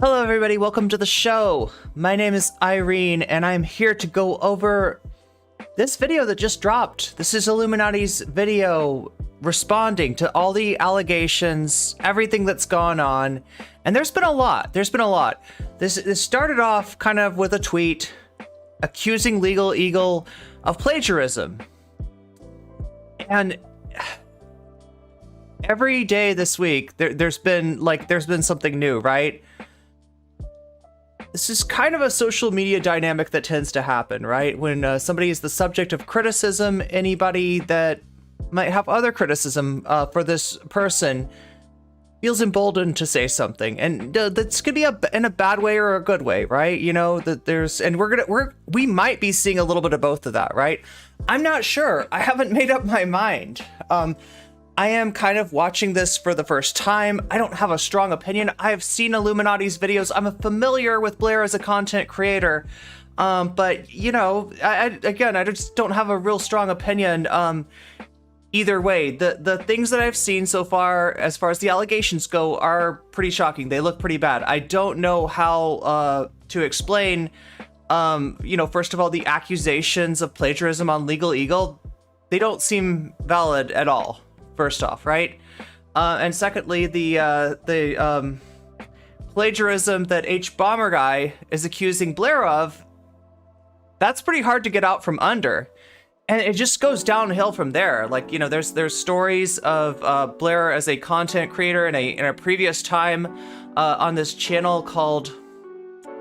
Hello everybody, welcome to the show. My name is Irene and I'm here to go over this video that just dropped. This is iIluminauttii's video responding to all the allegations, everything that's gone on. And there's been a lot. This started off kind of with a tweet accusing Legal Eagle of plagiarism. And every day this week, there's been something new, right? This is kind of a social media dynamic that tends to happen, right? When somebody is the subject of criticism, anybody that might have other criticism for this person feels emboldened to say something, and that's could be in a bad way or a good way, right? You know that we might be seeing a little bit of both of that, right? I'm not sure. I haven't made up my mind. I am kind of watching this for the first time. I don't have a strong opinion. I've seen iIluminauttii's videos. I'm familiar with Blair as a content creator. But, you know, I just don't have a real strong opinion either way. The things that I've seen so far as the allegations go, are pretty shocking. They look pretty bad. I don't know how to explain, you know, first of all, the accusations of plagiarism on Legal Eagle. They don't seem valid at all. First off, right? And secondly, the plagiarism that H Bomber guy is accusing Blair of, that's pretty hard to get out from under. And it just goes downhill from there. Like, you know, there's stories of Blair as a content creator in a previous time on this channel called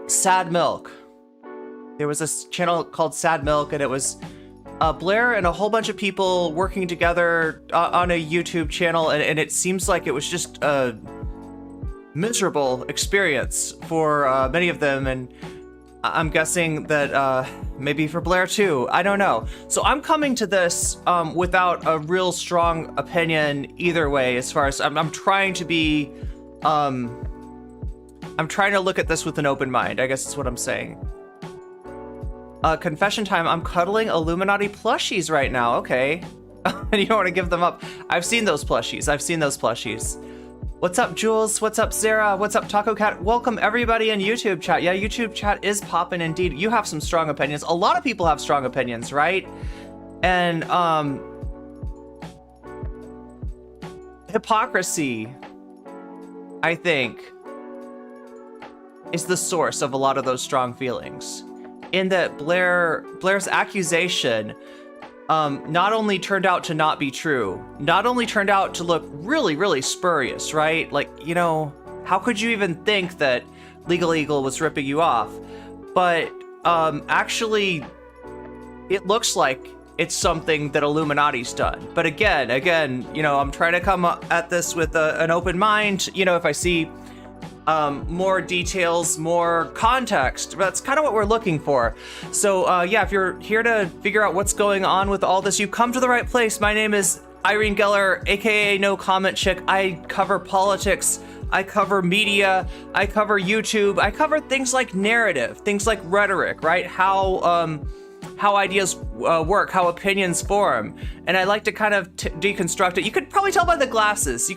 Sad Milk. There was this channel called Sad Milk, and it was Blair and a whole bunch of people working together on a YouTube channel, and it seems like it was just a miserable experience for many of them, and I'm guessing that maybe for Blair too. I don't know. So I'm coming to this without a real strong opinion either way. As far as I'm trying to be, I'm trying to look at this with an open mind, I guess that's what I'm saying. Confession time, I'm cuddling iIluminaughtii plushies right now, okay. And you don't want to give them up. I've seen those plushies. What's up, Jules? What's up, Sarah? What's up, Taco Cat? Welcome everybody in YouTube chat. Yeah, YouTube chat is popping indeed. You have some strong opinions. A lot of people have strong opinions, right? And, hypocrisy, I think, is the source of a lot of those strong feelings. In that Blair's accusation not only turned out to not be true, not only turned out to look really, really spurious, right? Like, you know, how could you even think that Legal Eagle was ripping you off? But actually, it looks like it's something that iIluminauttii's done. But again, you know, I'm trying to come at this with an open mind. You know, if I see more details, more context. That's kind of what we're looking for. So yeah, if you're here to figure out what's going on with all this, you come to the right place. My name is Irene Geller, aka nocommentchick. I cover politics, I cover media, I cover YouTube, I cover things like narrative, things like rhetoric, right? How ideas work, how opinions form. And I like to kind of deconstruct it. You could probably tell by the glasses.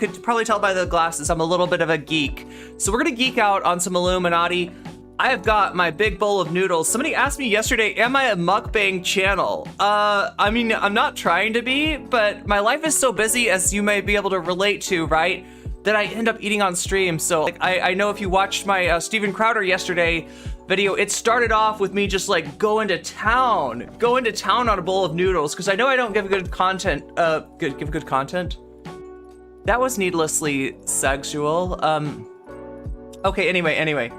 I'm a little bit of a geek. So we're gonna geek out on some iIluminauttii. I have got my big bowl of noodles. Somebody asked me yesterday, am I a mukbang channel? I mean, I'm not trying to be, but my life is so busy, as you may be able to relate to, right? That I end up eating on stream. So like, I know if you watched my Steven Crowder yesterday video, it started off with me just like going to town on a bowl of noodles, because I know I don't give good content. Give good content? That was needlessly sexual. Okay, anyway.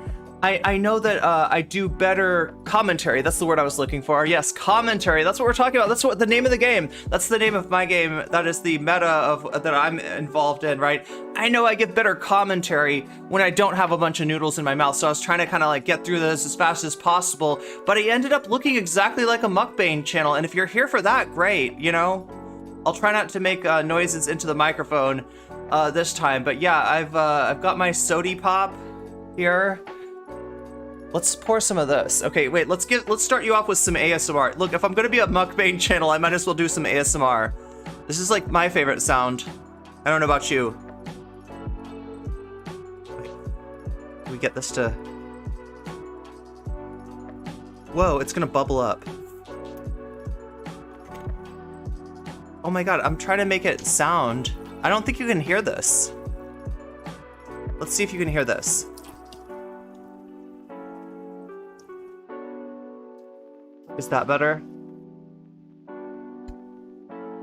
I know that I do better commentary. That's the word I was looking for. Yes, commentary. That's what we're talking about. That's what the name of the game. That's the name of my game. That is the meta of that I'm involved in, right? I know I give better commentary when I don't have a bunch of noodles in my mouth. So I was trying to kind of like get through this as fast as possible, but I ended up looking exactly like a mukbang channel. And if you're here for that, great. You know, I'll try not to make noises into the microphone this time. But yeah, I've got my sody pop here. Let's pour some of this. Okay, wait, let's start you off with some ASMR. Look, if I'm gonna be a mukbang channel, I might as well do some ASMR. This is like my favorite sound. I don't know about you. we get this to... Whoa, it's gonna bubble up. Oh my god, I'm trying to make it sound. I don't think you can hear this. Let's see if you can hear this. Is that better?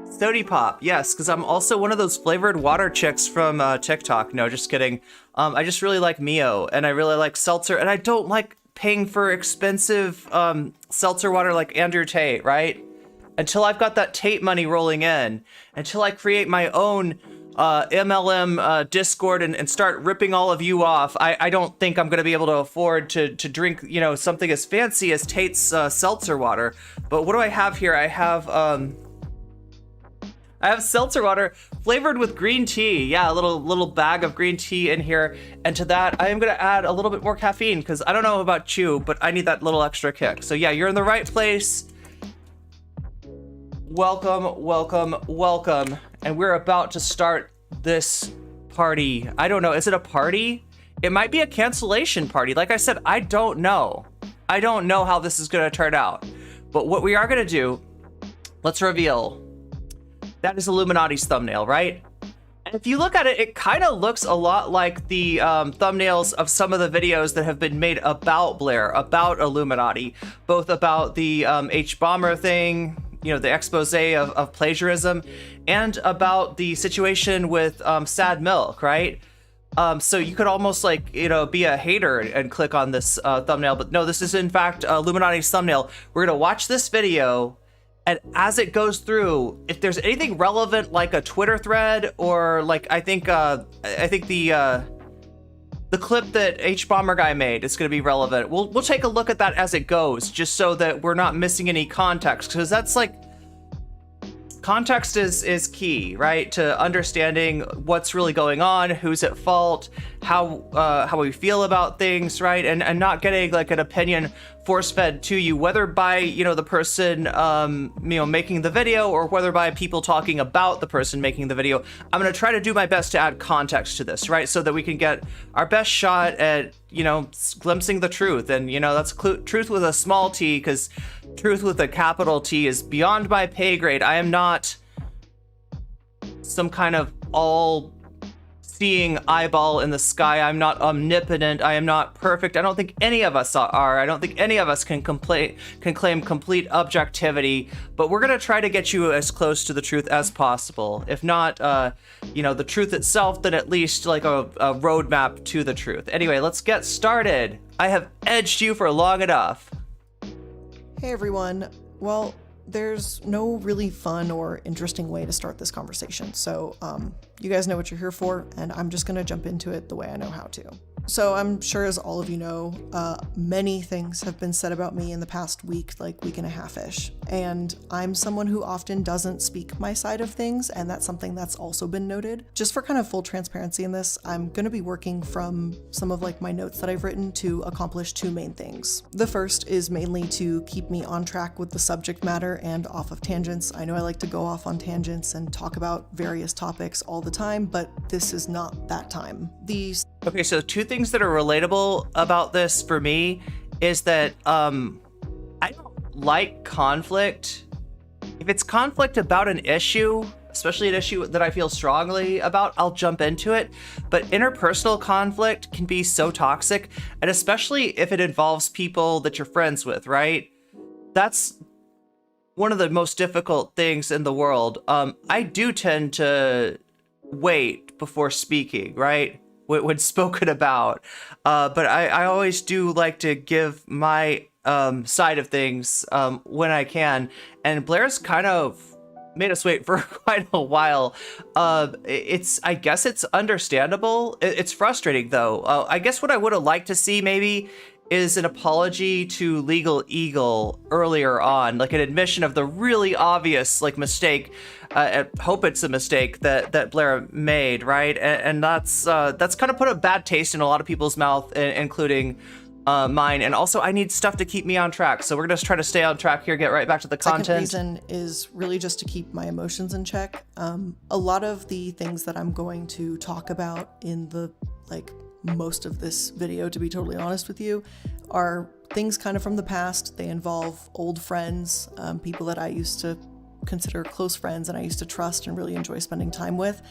Sody Pop, yes, because I'm also one of those flavored water chicks from TikTok. No, just kidding. I just really like Mio, and I really like seltzer, and I don't like paying for expensive seltzer water like Andrew Tate, right? Until I've got that Tate money rolling in, until I create my own MLM Discord and start ripping all of you off, I don't think I'm going to be able to afford to drink, you know, something as fancy as Tate's seltzer water. But what do I have here? I have seltzer water flavored with green tea. Yeah, a little bag of green tea in here. And to that, I am going to add a little bit more caffeine because I don't know about you, but I need that little extra kick. So yeah, you're in the right place. Welcome, welcome, welcome. And we're about to start this party. I don't know, is it a party? It might be a cancellation party. Like I said, I don't know. I don't know how this is gonna turn out. But what we are gonna do, let's reveal. That is iIluminaughtii's thumbnail, right? And if you look at it, it kind of looks a lot like the thumbnails of some of the videos that have been made about Blair, about iIluminaughtii, both about the H-bomber thing, you know, the expose of plagiarism, and about the situation with Sad Milk, right? So you could almost like, you know, be a hater and click on this thumbnail, but no, this is in fact iIluminaughtii's thumbnail. We're gonna watch this video, and as it goes through, if there's anything relevant like a Twitter thread or like I think the clip that H-bomber guy made is going to be relevant. We'll take a look at that as it goes, just so that we're not missing any context, because that's like, context is key, right? To understanding what's really going on, who's at fault, how we feel about things, right? And not getting like an opinion force-fed to you, whether by, you know, the person, you know, making the video, or whether by people talking about the person making the video. I'm going to try to do my best to add context to this, right? So that we can get our best shot at, you know, glimpsing the truth. And, you know, that's truth with a small t, because truth with a capital T is beyond my pay grade. I am not some kind of all-seeing eyeball in the sky. I'm not omnipotent. I am not perfect. I don't think any of us are. I don't think any of us can claim complete objectivity, but we're gonna try to get you as close to the truth as possible. If not, you know, the truth itself, then at least like a roadmap to the truth. Anyway, let's get started. I have edged you for long enough. Hey everyone. Well, there's no really fun or interesting way to start this conversation, so you guys know what you're here for, and I'm just gonna jump into it the way I know how to. So I'm sure, as all of you know, many things have been said about me in the past week and a half-ish, and I'm someone who often doesn't speak my side of things, and that's something that's also been noted. Just for kind of full transparency in this, I'm gonna be working from some of like my notes that I've written to accomplish two main things. The first is mainly to keep me on track with the subject matter and off of tangents. I know I like to go off on tangents and talk about various topics all the time, but this is not that time. Okay, so two things that are relatable about this for me is that I don't like conflict. If it's conflict about an issue, especially an issue that I feel strongly about, I'll jump into it. But interpersonal conflict can be so toxic, and especially if it involves people that you're friends with, right? That's one of the most difficult things in the world. I do tend to wait before speaking, right? When spoken about, but I always do like to give my side of things when I can, and Blair's kind of made us wait for quite a while. I guess it's understandable. It's frustrating though. I guess what I would have liked to see maybe is an apology to Legal Eagle earlier on, like an admission of the really obvious like mistake. I hope it's a mistake that Blair made, right? And that's kind of put a bad taste in a lot of people's mouth, including mine. And also, I need stuff to keep me on track, so we're gonna try to stay on track here. Get right back to the content. Second reason is really just to keep my emotions in check. A lot of the things that I'm going to talk about in the most of this video, to be totally honest with you, are things kind of from the past. They involve old friends, people that I used to consider close friends and I used to trust and really enjoy spending time with.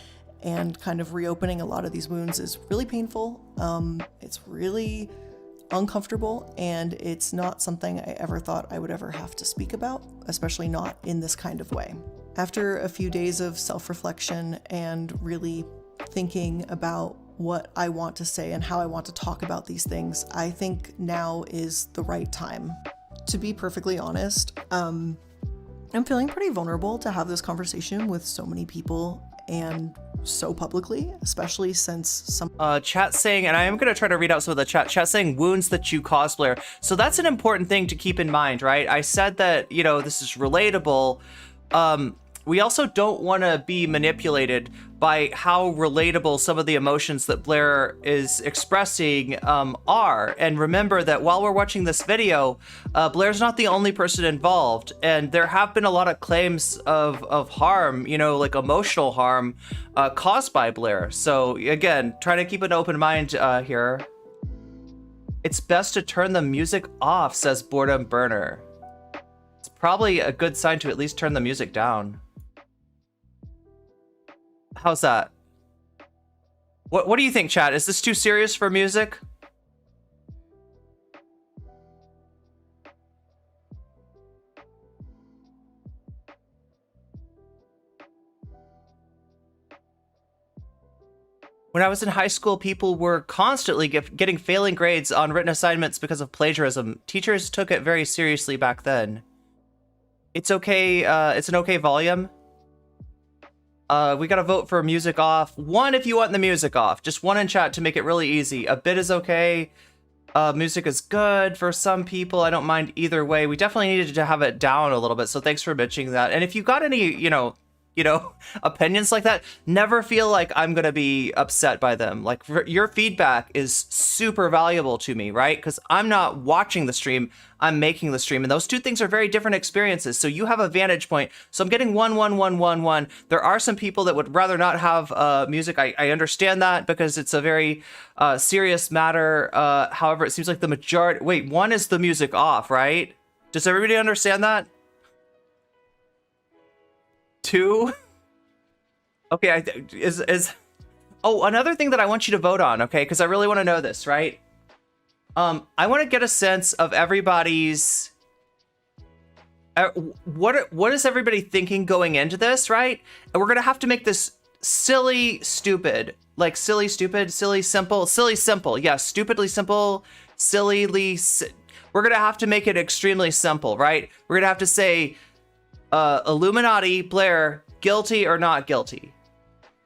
And kind of reopening a lot of these wounds is really painful. It's really uncomfortable, and it's not something I ever thought I would ever have to speak about, especially not in this kind of way. After a few days of self-reflection and really thinking about what I want to say and how I want to talk about these things, I think now is the right time. To be perfectly honest, I'm feeling pretty vulnerable to have this conversation with so many people and so publicly, especially since some chat saying, and I am going to try to read out some of the chat saying wounds that you cause, Blair. So that's an important thing to keep in mind, right? I said that, you know, this is relatable. We also don't want to be manipulated by how relatable some of the emotions that Blair is expressing are. And remember that while we're watching this video, Blair's not the only person involved. And there have been a lot of claims of harm, you know, like emotional harm caused by Blair. So again, try to keep an open mind here. It's best to turn the music off, says Boredom Burner. It's probably a good sign to at least turn the music down. How's that? What do you think, chat? Is this too serious for music? When I was in high school, people were constantly getting failing grades on written assignments because of plagiarism. Teachers took it very seriously back then. It's okay, it's an okay volume. We gotta vote for music off. 1 if you want the music off. Just 1 in chat to make it really easy. A bit is okay. Music is good for some people. I don't mind either way. We definitely needed to have it down a little bit, so thanks for mentioning that. And if you got any, you know, opinions like that, never feel like I'm gonna be upset by them. Like, your feedback is super valuable to me, right? Because I'm not watching the stream, I'm making the stream, and those two things are very different experiences. So you have a vantage point. So I'm getting 1, 1, 1, 1, 1. There are some people that would rather not have music. I understand that because it's a very serious matter. However, it seems like the majority. Wait, 1 is the music off, right? Does everybody understand that? 2? Okay, oh, another thing that I want you to vote on, okay? Because I really want to know this, right? I want to get a sense of everybody's... what is everybody thinking going into this, right? And we're going to have to make this silly, stupid. Like, silly, stupid, silly, simple. Silly, simple. Yeah, stupidly simple, sillily... We're going to have to make it extremely simple, right? We're going to have to say... iIluminaughtii, Blair, guilty or not guilty?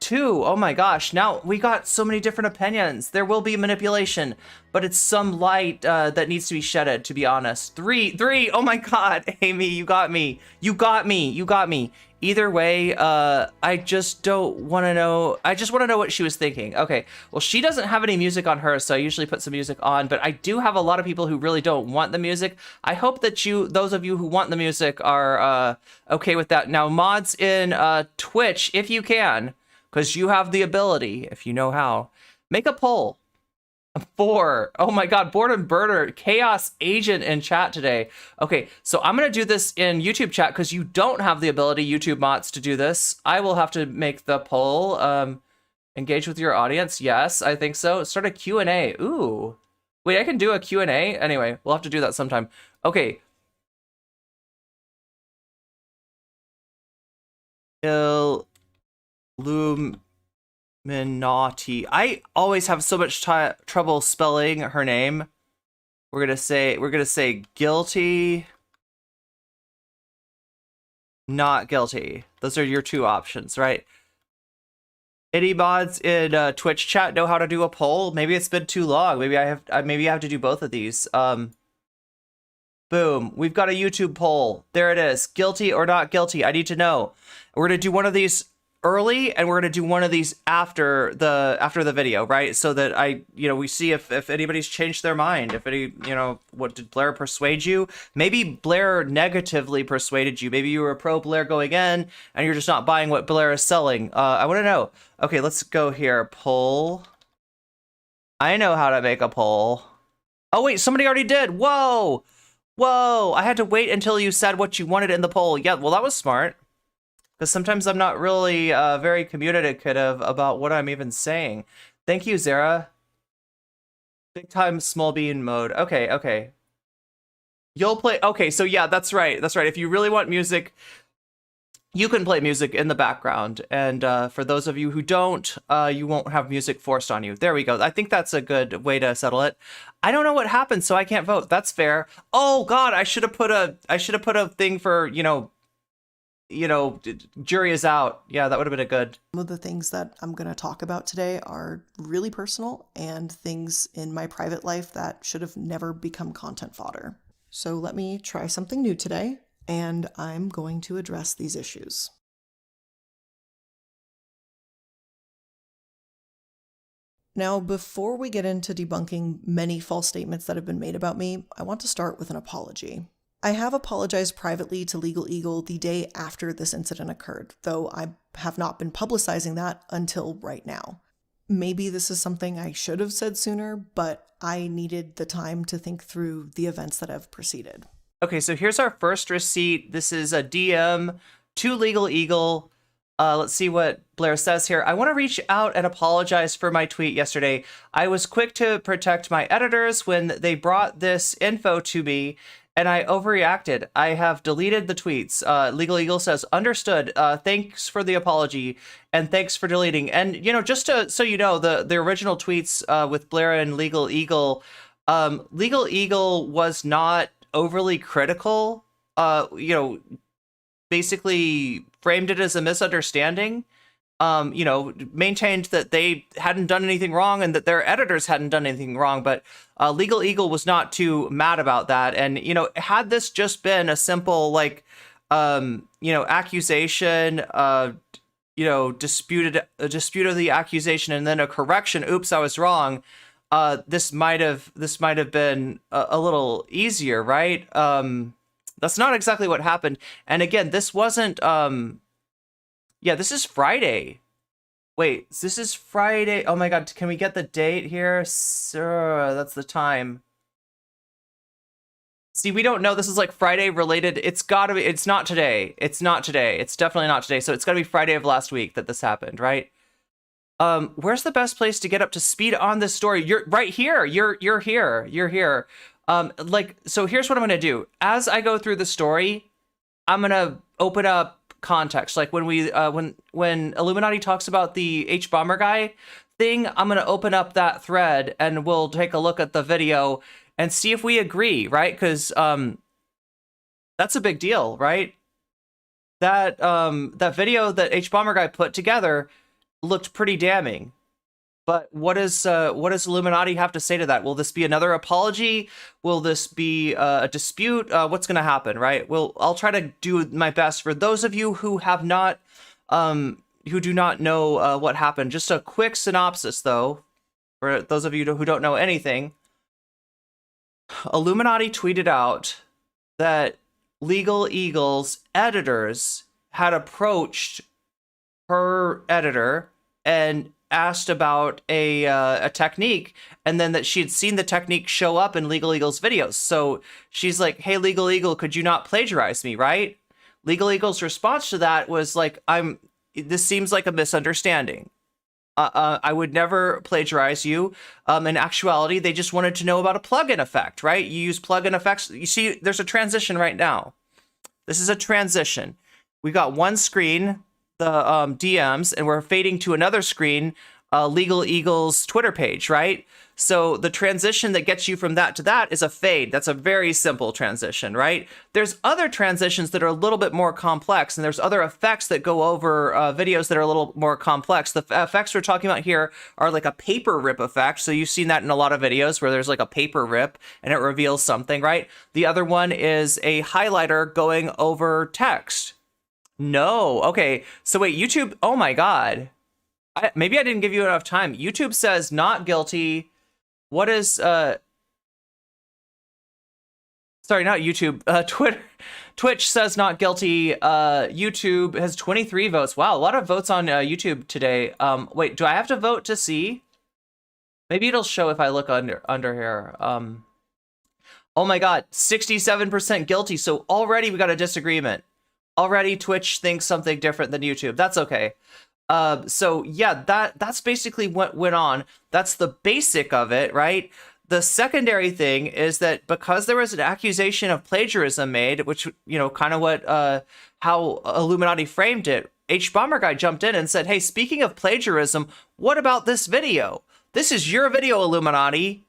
2, oh my gosh, now we got so many different opinions. There will be manipulation, but it's some light that needs to be shedded, to be honest. 3, oh my god, Amy, you got me. You got me. Either way, I just don't want to know. I just want to know what she was thinking. Okay, well, she doesn't have any music on her, so I usually put some music on, but I do have a lot of people who really don't want the music. I hope that those of you who want the music are okay with that. Now, mods in Twitch, if you can, because you have the ability, if you know how, make a poll. 4, oh my god, Boredom Burner, Chaos Agent in chat today. Okay, so I'm gonna do this in YouTube chat because you don't have the ability, YouTube mods, to do this. I will have to make the poll. Engage with your audience, yes, I think so. Start a Q&A, ooh. Wait, I can do a Q&A? Anyway, we'll have to do that sometime. Okay. iIluminaughtii. I always have so much trouble spelling her name. We're gonna say guilty, not guilty. Those are your 2 options, right? Any mods in Twitch chat know how to do a poll? Maybe it's been too long. Maybe I have to do both of these. Boom, we've got a YouTube poll. There it is. Guilty or not guilty? I need to know. We're gonna do one of these early, and we're gonna do one of these after the video, right? So that we see if anybody's changed their mind. If any, what did Blair persuade you? Maybe Blair negatively persuaded you. Maybe you were pro Blair going in, and you're just not buying what Blair is selling. I want to know. Okay, let's go here. Poll. I know how to make a poll. Oh wait, somebody already did. Whoa. Whoa, I had to wait until you said what you wanted in the poll. Yeah, well, that was smart. Because sometimes I'm not really very communicative about what I'm even saying. Thank you, Zara. Big time small bean mode. Okay, okay. You'll play... Okay, so yeah, that's right. That's right. If you really want music, you can play music in the background. And for those of you who don't, you won't have music forced on you. There we go. I think that's a good way to settle it. I don't know what happened, so I can't vote. That's fair. Oh God, I should have put a thing for, you know, jury is out. Yeah, that would have been a good. Some of the things that I'm going to talk about today are really personal and things in my private life that should have never become content fodder. So let me try something new today, and I'm going to address these issues. Now, before we get into debunking many false statements that have been made about me, I want to start with an apology. I have apologized privately to Legal Eagle the day after this incident occurred, though I have not been publicizing that until right now. Maybe this is something I should have said sooner, but I needed the time to think through the events that have preceded. Okay, so here's our first receipt. This is a DM to Legal Eagle. Let's see what Blair says here. I want to reach out and apologize for my tweet yesterday. I was quick to protect my editors when they brought this info to me, and I overreacted. I have deleted the tweets. Legal Eagle says, understood. Thanks for the apology, and thanks for deleting. And, you know, just so you know, the original tweets with Blair and Legal Eagle was not overly critical. You know, basically framed it as a misunderstanding. You know, maintained that they hadn't done anything wrong and that their editors hadn't done anything wrong, but Legal Eagle was not too mad about that. And, you know, had this just been a simple, like, you know, accusation, you know, a dispute of the accusation and then a correction, oops, I was wrong, this might have been a little easier, right? That's not exactly what happened. And again, this wasn't, yeah, this is Friday. Wait, this is Friday. Oh my God, can we get the date here? Sir, that's the time. See, we don't know. This is like Friday related. It's gotta be, it's not today. It's not today. It's definitely not today. So it's gotta be Friday of last week that this happened, right? Where's the best place to get up to speed on this story? You're right here. You're here. You're here. Like, so here's what I'm gonna do. As I go through the story, I'm gonna open up context. Like when we when iIluminaughtii talks about the H-bomber guy thing, I'm gonna open up that thread and we'll take a look at the video and see if we agree, right? Because that's a big deal, right? That that video that H-bomber guy put together looked pretty damning. But what does iIluminaughtii have to say to that? Will this be another apology? Will this be a dispute? What's going to happen, right? Well, I'll try to do my best. For those of you who have not, who do not know what happened, just a quick synopsis, though. For those of you who don't know anything, iIluminaughtii tweeted out that Legal Eagle's editors had approached her editor and asked about a technique, and then that she had seen the technique show up in Legal Eagle's videos. So she's like, hey, Legal Eagle, could you not plagiarize me, right? Legal Eagle's response to that was like, this seems like a misunderstanding. I would never plagiarize you. In actuality, they just wanted to know about a plugin effect, right? You use plugin effects. You see, there's a transition right now. This is a transition. We got one screen, the DMs, and we're fading to another screen, Legal Eagle's Twitter page, right? So the transition that gets you from that to that is a fade. That's a very simple transition, right? There's other transitions that are a little bit more complex, and there's other effects that go over videos that are a little more complex. The effects we're talking about here are like a paper rip effect. So you've seen that in a lot of videos where there's like a paper rip and it reveals something, right? The other one is a highlighter going over text. No. Okay. So wait, YouTube. Oh my God. Maybe I didn't give you enough time. YouTube says not guilty. What is, sorry, not YouTube, Twitch says not guilty. YouTube has 23 votes. Wow. A lot of votes on YouTube today. Wait, do I have to vote to see? Maybe it'll show if I look under here. Oh my God, 67% guilty. So already we got a disagreement. Already Twitch thinks something different than YouTube. That's okay. So yeah, that's basically what went on. That's the basic of it, right? The secondary thing is that because there was an accusation of plagiarism made, which, you know, kind of what how iIluminaughtii framed it, Bomber Guy jumped in and said, hey, speaking of plagiarism, what about this video? This is your video, iIluminaughtii,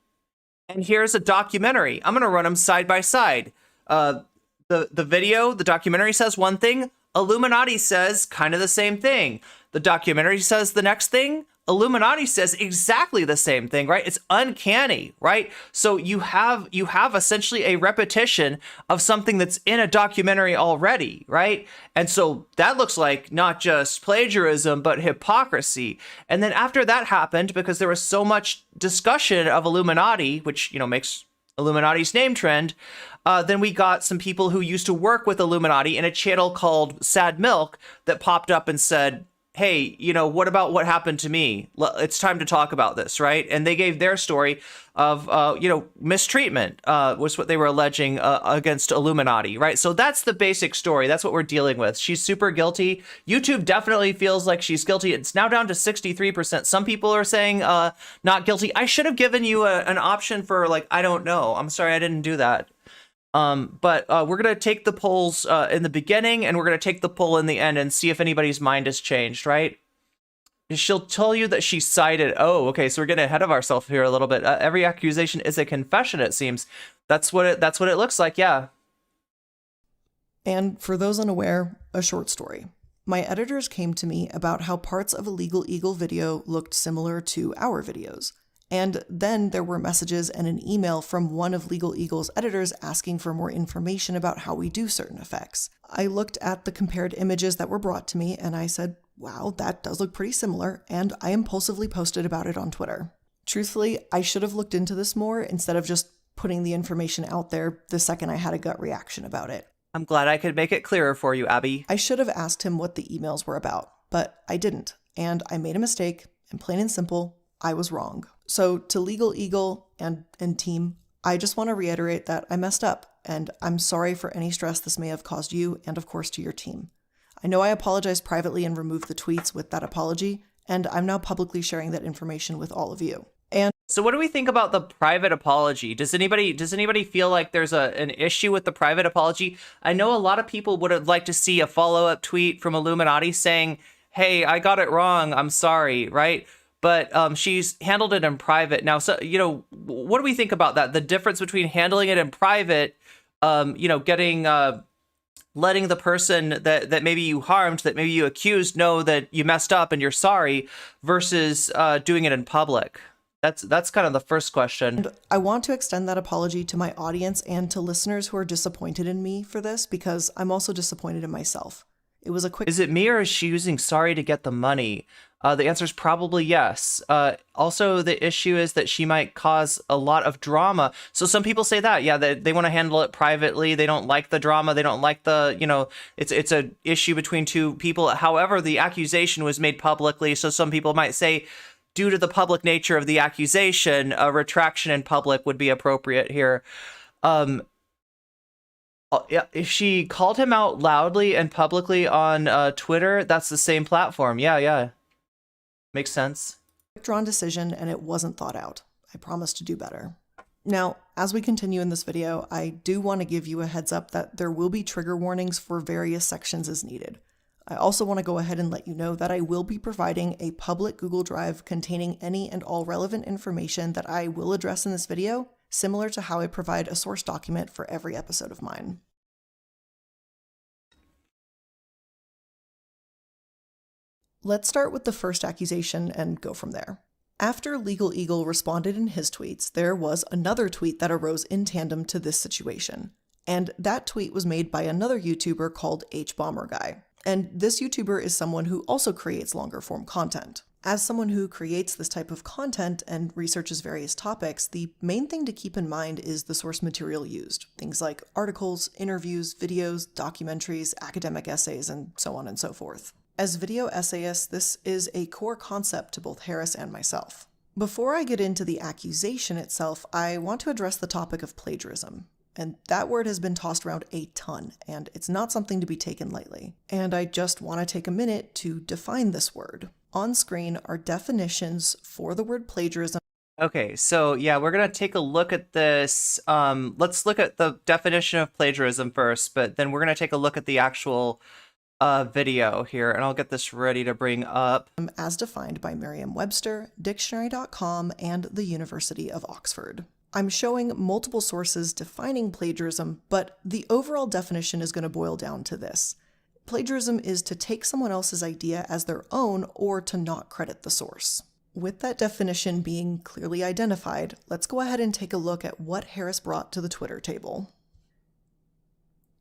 and here's a documentary. I'm gonna run them side by side. The video, the documentary says one thing, iIluminaughtii says kind of the same thing. The documentary says the next thing, iIluminaughtii says exactly the same thing, right? It's uncanny, right? So you have essentially a repetition of something that's in a documentary already, right? And so that looks like not just plagiarism, but hypocrisy. And then after that happened, because there was so much discussion of iIluminaughtii, which, you know, makes iIluminaughtii's name trend, then we got some people who used to work with iIluminaughtii in a channel called Sad Milk that popped up and said, hey, you know, what about what happened to me? It's time to talk about this, right? And they gave their story of, you know, mistreatment was what they were alleging against iIluminaughtii, right? So that's the basic story. That's what we're dealing with. She's super guilty. YouTube definitely feels like she's guilty. It's now down to 63%. Some people are saying not guilty. I should have given you an option for, like, I don't know. I'm sorry I didn't do that. But we're going to take the polls in the beginning, and we're going to take the poll in the end and see if anybody's mind has changed, right? She'll tell you that she cited. Oh, okay, so we're getting ahead of ourselves here a little bit. Every accusation is a confession, it seems. That's what it looks like, yeah. And for those unaware, a short story. My editors came to me about how parts of a Legal Eagle video looked similar to our videos. And then there were messages and an email from one of Legal Eagle's editors asking for more information about how we do certain effects. I looked at the compared images that were brought to me and I said, wow, that does look pretty similar, and I impulsively posted about it on Twitter. Truthfully, I should have looked into this more instead of just putting the information out there the second I had a gut reaction about it. I'm glad I could make it clearer for you, Abby. I should have asked him what the emails were about, but I didn't, and I made a mistake, and plain and simple, I was wrong. So to Legal Eagle and team, I just want to reiterate that I messed up, and I'm sorry for any stress this may have caused you and of course to your team. I know I apologized privately and removed the tweets with that apology, and I'm now publicly sharing that information with all of you. And so what do we think about the private apology? Does anybody feel like there's an issue with the private apology? I know a lot of people would have liked to see a follow-up tweet from iIluminaughtii saying, hey, I got it wrong, I'm sorry, right? But she's handled it in private. Now, so, you know, what do we think about that? The difference between handling it in private, you know, letting the person that maybe you harmed, that maybe you accused, know that you messed up and you're sorry, versus doing it in public. That's kind of the first question. And I want to extend that apology to my audience and to listeners who are disappointed in me for this, because I'm also disappointed in myself. It was a quick... Is it me, or is she using sorry to get the money? The answer is probably yes. Also, the issue is that she might cause a lot of drama. So some people say that, yeah, they want to handle it privately. They don't like the drama. They don't like the, you know, it's a issue between two people. However, the accusation was made publicly. So some people might say, due to the public nature of the accusation, a retraction in public would be appropriate here. If she called him out loudly and publicly on Twitter, that's the same platform. Yeah. Makes sense. Drawn decision, and it wasn't thought out. I promise to do better. Now, as we continue in this video, I do want to give you a heads up that there will be trigger warnings for various sections as needed. I also want to go ahead and let you know that I will be providing a public Google Drive containing any and all relevant information that I will address in this video, similar to how I provide a source document for every episode of mine. Let's start with the first accusation and go from there. After Legal Eagle responded in his tweets, there was another tweet that arose in tandem to this situation. And that tweet was made by another YouTuber called Bomber Guy. And this YouTuber is someone who also creates longer form content. As someone who creates this type of content and researches various topics, the main thing to keep in mind is the source material used. Things like articles, interviews, videos, documentaries, academic essays, and so on and so forth. As video essayists, this is a core concept to both Harris and myself. Before I get into the accusation itself, I want to address the topic of plagiarism. And that word has been tossed around a ton, and it's not something to be taken lightly. And I just want to take a minute to define this word. On screen are definitions for the word plagiarism. Okay, so yeah, we're gonna take a look at this. Let's look at the definition of plagiarism first, but then we're gonna take a look at the actual video here, and I'll get this ready to bring up. As defined by Merriam-Webster, Dictionary.com, and the University of Oxford. I'm showing multiple sources defining plagiarism, but the overall definition is going to boil down to this. Plagiarism is to take someone else's idea as their own or to not credit the source. With that definition being clearly identified, let's go ahead and take a look at what Harris brought to the Twitter table.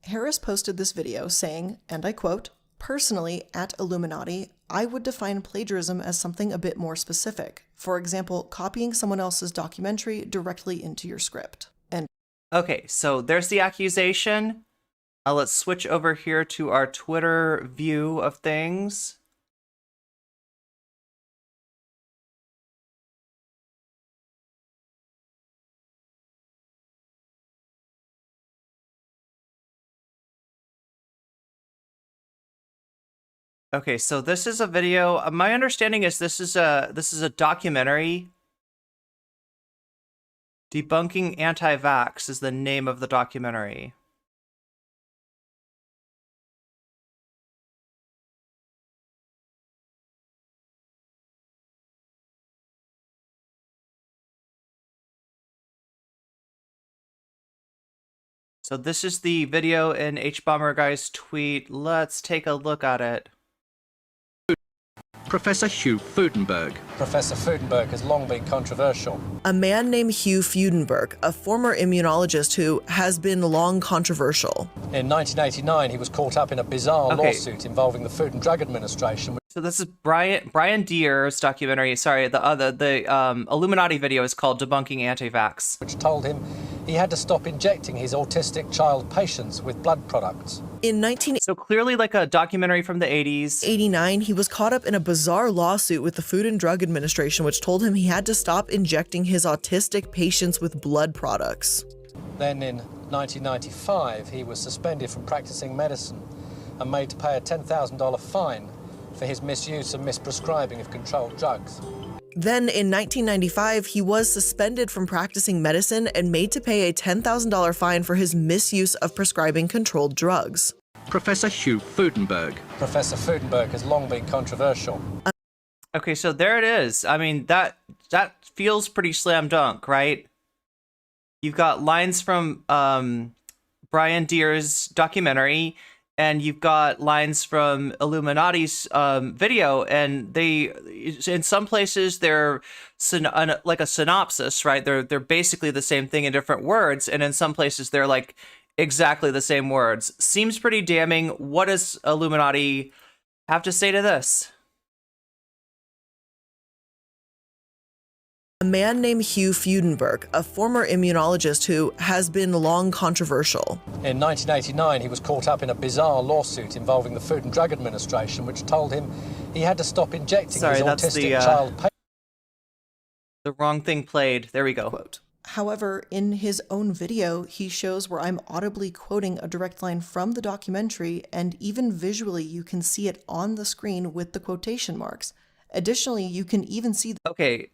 Harris posted this video saying, and I quote, "Personally, at iIluminaughtii, I would define plagiarism as something a bit more specific. For example, copying someone else's documentary directly into your script." And okay, so there's the accusation. Let's switch over here to our Twitter view of things. Okay, so this is a video. My understanding is this is a documentary. Debunking Anti-Vax is the name of the documentary. So this is the video in H-Bomber Guy's tweet. Let's take a look at it. Professor Hugh Fudenberg. Professor Fudenberg has long been controversial. a man named Hugh Fudenberg, a former immunologist who has been long controversial. In 1989, he was caught up in a bizarre lawsuit involving the Food and Drug Administration. So this is Brian Deere's documentary. Sorry, the iIluminaughtii video is called "Debunking Anti-Vax," which told him he had to stop injecting his autistic child patients with blood products. In 1989, So clearly like a documentary from the 80s. he was caught up in a bizarre lawsuit with the Food and Drug Administration, which told him he had to stop injecting his autistic patients with blood products. Then in 1995, he was suspended from practicing medicine and made to pay a $10,000 fine for his misuse and misprescribing of controlled drugs. Then in 1995, he was suspended from practicing medicine and made to pay a $10,000 fine for his misuse of prescribing controlled drugs. Professor Hugh Fudenberg. Professor Fudenberg has long been controversial. Okay, so there it is. I mean, that feels pretty slam dunk, right? You've got lines from Brian Deere's documentary, and you've got lines from iIluminaughtii's video, and they, in some places, they're like a synopsis, right? They're basically the same thing in different words, and in some places they're like exactly the same words. Seems pretty damning. What does iIluminaughtii have to say to this? A man named Hugh Fudenberg, a former immunologist who has been long controversial. In 1989, he was caught up in a bizarre lawsuit involving the Food and Drug Administration, which told him he had to stop injecting his autistic child patients. The wrong thing played. There we go. Quote. However, in his own video, he shows where I'm audibly quoting a direct line from the documentary, and even visually you can see it on the screen with the quotation marks. Additionally, you can even see Okay.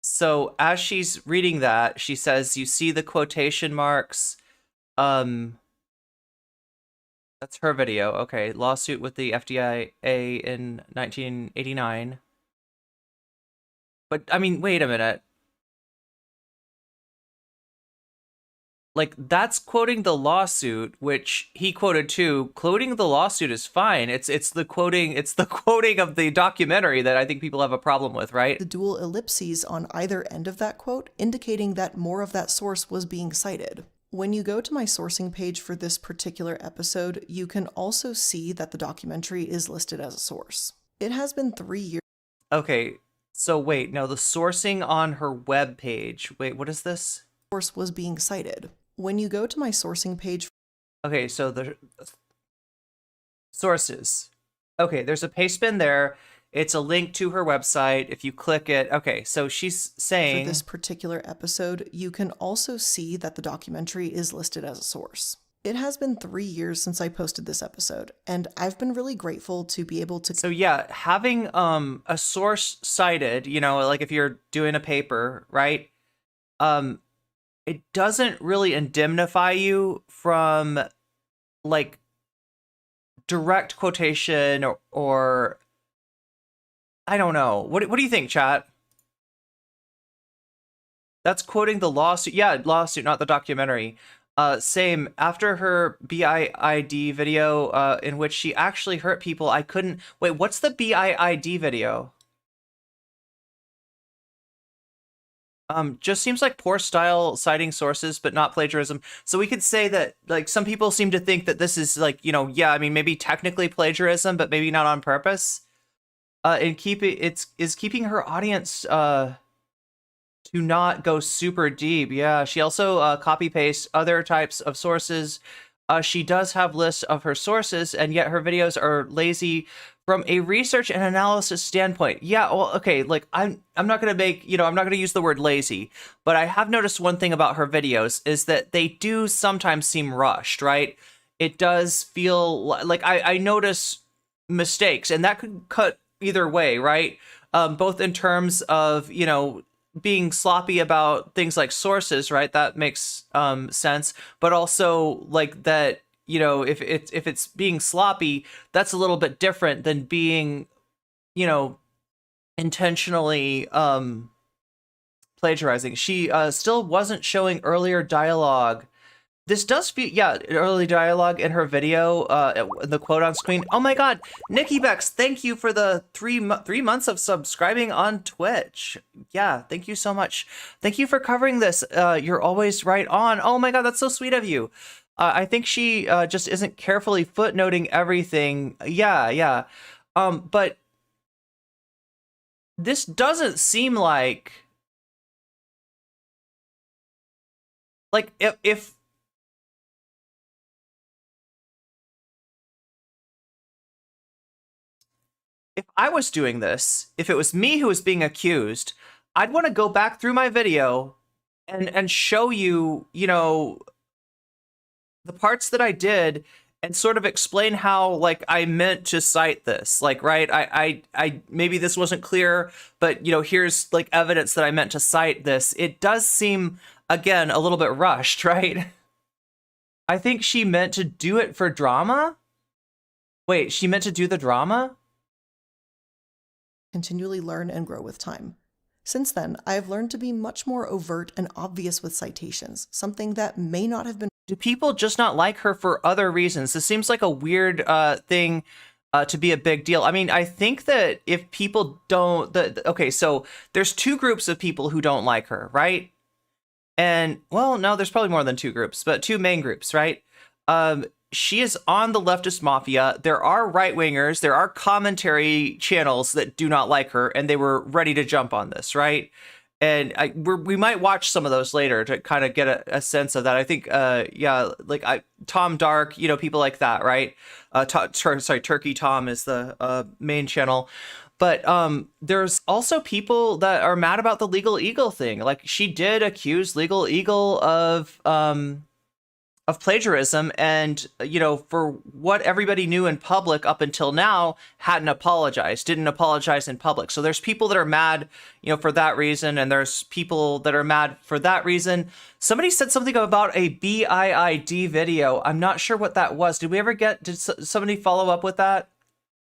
So as she's reading that, she says, you see the quotation marks. That's her video. Okay. Lawsuit with the FDA in 1989. But, I mean, wait a minute. Like, that's quoting the lawsuit, which he quoted too. Quoting the lawsuit is fine. It's the quoting of the documentary that I think people have a problem with, right? the dual ellipses on either end of that quote, indicating that more of that source was being cited. When you go to my sourcing page for this particular episode, you can also see that the documentary is listed as a source. It has been 3 years. Okay, so wait, no, the sourcing on her web page. Wait, what is this? Source was being cited. When you go to my sourcing page, Okay, so the sources. Okay, there's a paste bin there. It's a link to her website. If you click it, okay, so she's saying... For this particular episode, you can also see that the documentary is listed as a source. It has been 3 years since I posted this episode, and I've been really grateful to be able to... So yeah, having a source cited, you know, like if you're doing a paper, right? It doesn't really indemnify you from like direct quotation or I don't know. What do you think, chat? That's quoting the lawsuit. Yeah, lawsuit, not the documentary. Same. After her BIID video, in which she actually hurt people, I couldn't... Wait, what's the BIID video? Just seems like poor style citing sources, but not plagiarism. So we could say that, like, some people seem to think that this is, like, you know, yeah, I mean, maybe technically plagiarism, but maybe not on purpose. And keeping her audience, to not go super deep. Yeah, she also copy pastes other types of sources. She does have lists of her sources, and yet her videos are lazy from a research and analysis standpoint. Yeah, well, okay, like I'm not gonna make, you know, I'm not gonna use the word lazy, but I have noticed one thing about her videos is that they do sometimes seem rushed, right? It does feel like I notice mistakes, and that could cut either way, right? Both in terms of, you know, being sloppy about things like sources, right? That makes sense. But also like that, you know, if it's being sloppy, that's a little bit different than being, you know, intentionally plagiarizing. She still wasn't showing earlier dialogue. This does feel, yeah, early dialogue in her video, the quote on screen. Oh my god, Nikki Bex, thank you for the 3 months of subscribing on Twitch. Yeah, thank you so much. Thank you for covering this. You're always right on. Oh my god, that's so sweet of you. I think she just isn't carefully footnoting everything. Yeah. But this doesn't seem like if I was doing this, if it was me who was being accused, I'd want to go back through my video and show you, you know, the parts that I did and sort of explain how, like, I meant to cite this. Like, right, I maybe this wasn't clear, but, you know, here's, like, evidence that I meant to cite this. It does seem, again, a little bit rushed, right? I think she meant to do it for drama? Wait, she meant to do the drama? Continually learn and grow with time. Since then, I have learned to be much more overt and obvious with citations, something that may not have been... Do people just not like her for other reasons? This seems like a weird thing to be a big deal. I mean, I think that if people don't... Okay, so there's 2 groups of people who don't like her, right? And, well, no, there's probably more than 2 groups, but 2 main groups, right? She is on the leftist mafia. There are right-wingers. There are commentary channels that do not like her, and they were ready to jump on this, right? And we might watch some of those later to kind of get a sense of that. I think, yeah, like Tom Dark, you know, people like that, right? Turkey Tom is the main channel. But there's also people that are mad about the Legal Eagle thing. Like, she did accuse Legal Eagle of plagiarism, and, you know, for what everybody knew in public up until now, didn't apologize in public. So there's people that are mad, you know, for that reason, and there's people that are mad for that reason. Somebody said something about a BIID video. I'm not sure what that was. Did somebody follow up with that?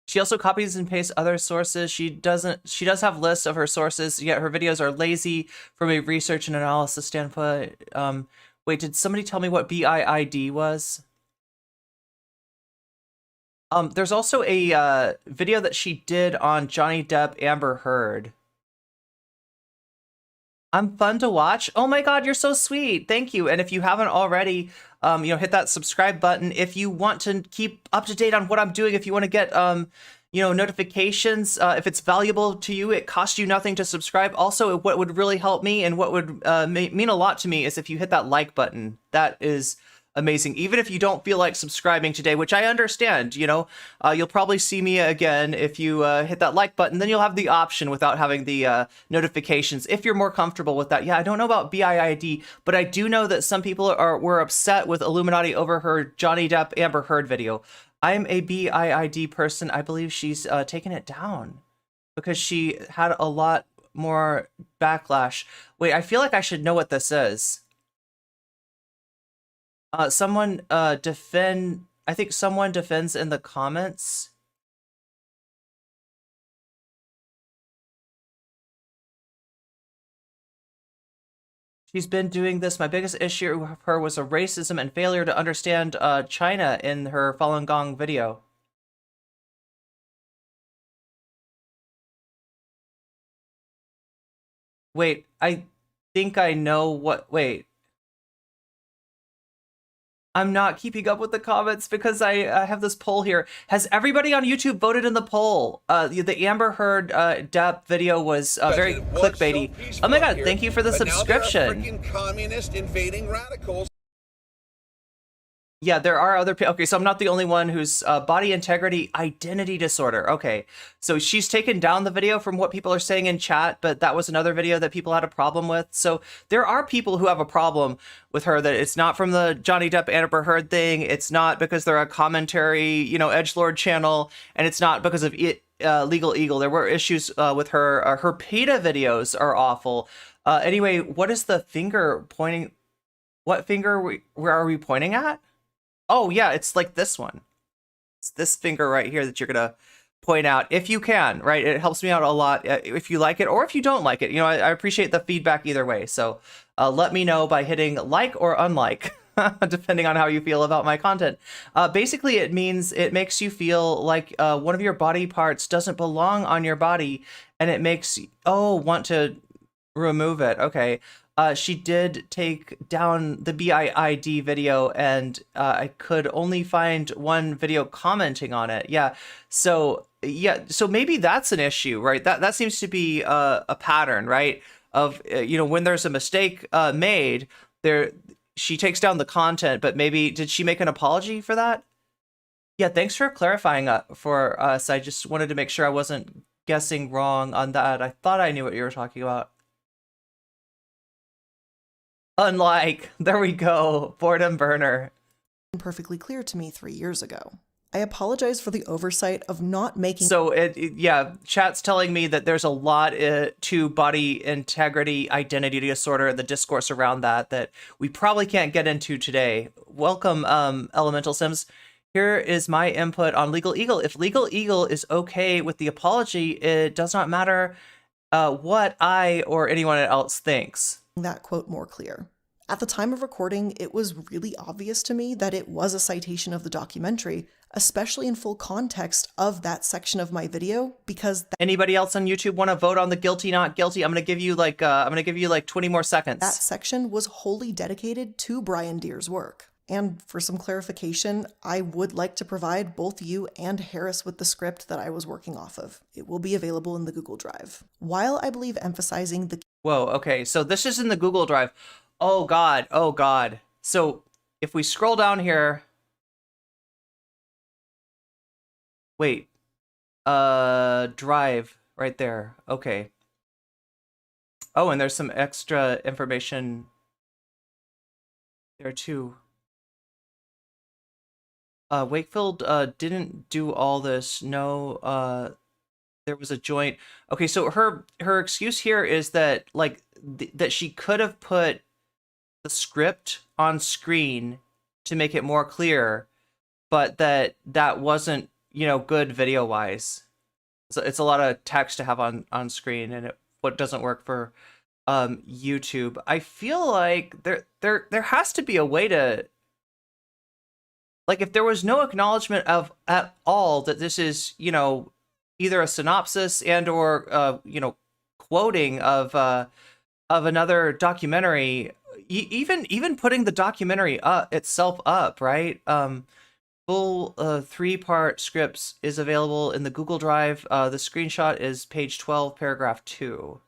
She also copies and pastes other sources. She does have lists of her sources, yet her videos are lazy from a research and analysis standpoint. Wait, did somebody tell me what BIID was? There's also a video that she did on Johnny Depp, Amber Heard. I'm fun to watch. Oh my god, you're so sweet. Thank you. And if you haven't already, you know, hit that subscribe button. If you want to keep up to date on what I'm doing, if you want to get, you know, notifications, if it's valuable to you, it costs you nothing to subscribe. Also, what would really help me and what would mean a lot to me is if you hit that like button. That is amazing. Even if you don't feel like subscribing today, which I understand, you know, you'll probably see me again if you hit that like button. Then you'll have the option without having the notifications if you're more comfortable with that. Yeah, I don't know about BIID, but I do know that some people were upset with Illuminaughtii over her Johnny Depp Amber Heard video. I'm a BIID person. I believe she's taken it down because she had a lot more backlash. Wait, I feel like I should know what this is. Someone I think someone defends in the comments. She's been doing this. My biggest issue with her was a racism and failure to understand China in her Falun Gong video. Wait, I think I know what, wait. I'm not keeping up with the comments because I have this poll here. Has everybody on YouTube voted in the poll? The Amber Heard Depp video was very clickbaity. Oh my god, thank you for the subscription. Now there are freaking communist invading radicals. Yeah, there are other people. Okay, so I'm not the only one who's body integrity identity disorder. Okay, so she's taken down the video from what people are saying in chat, but that was another video that people had a problem with. So there are people who have a problem with her, that it's not from the Johnny Depp Amber Heard thing. It's not because they're a commentary, you know, edgelord channel, and it's not because of it, Legal Eagle. There were issues with her. Her PETA videos are awful. Anyway, what is the finger pointing? What finger where are we pointing at? Oh, yeah, it's like this one. It's this finger right here that you're going to point out if you can, right? It helps me out a lot if you like it or if you don't like it. You know, I appreciate the feedback either way. So let me know by hitting like or unlike, depending on how you feel about my content. Basically, it means it makes you feel like one of your body parts doesn't belong on your body, and it makes you, want to remove it. Okay. She did take down the BIID video, and I could only find one video commenting on it. Yeah, so maybe that's an issue, right? That seems to be a pattern, right? Of you know, when there's a mistake made, she takes down the content, but maybe did she make an apology for that? Yeah, thanks for clarifying for us. I just wanted to make sure I wasn't guessing wrong on that. I thought I knew what you were talking about. Unlike, there we go, boredom burner. Perfectly clear to me 3 years ago. I apologize for the oversight of not making. So yeah, chat's telling me that there's a lot to body integrity identity disorder, the discourse around that we probably can't get into today. Welcome, Elemental Sims. Here is my input on Legal Eagle. If Legal Eagle is okay with the apology, it does not matter what I or anyone else thinks. That quote more clear. At the time of recording, it was really obvious to me that it was a citation of the documentary, especially in full context of that section of my video, because anybody else on YouTube want to vote on the guilty not guilty? I'm going to give you like 20 more seconds. That section was wholly dedicated to Brian Deere's work. And for some clarification, I would like to provide both you and Harris with the script that I was working off of. It will be available in the Google Drive. While I believe emphasizing the... Whoa, okay, so this is in the Google Drive. Oh God. So if we scroll down here... Wait. Drive, right there. Okay. Oh, and there's some extra information there too. Wakefield didn't do all this. No, there was a joint. Okay, so her excuse here is that like that she could have put the script on screen to make it more clear, but that wasn't, you know, good video wise. So it's a lot of text to have on screen, and what doesn't work for YouTube. I feel like there has to be a way to, like, if there was no acknowledgement of at all that this is, you know, either a synopsis and or you know, quoting of another documentary, even putting the documentary itself up, right? Full 3-part scripts is available in the Google Drive. The screenshot is page 12, paragraph 2.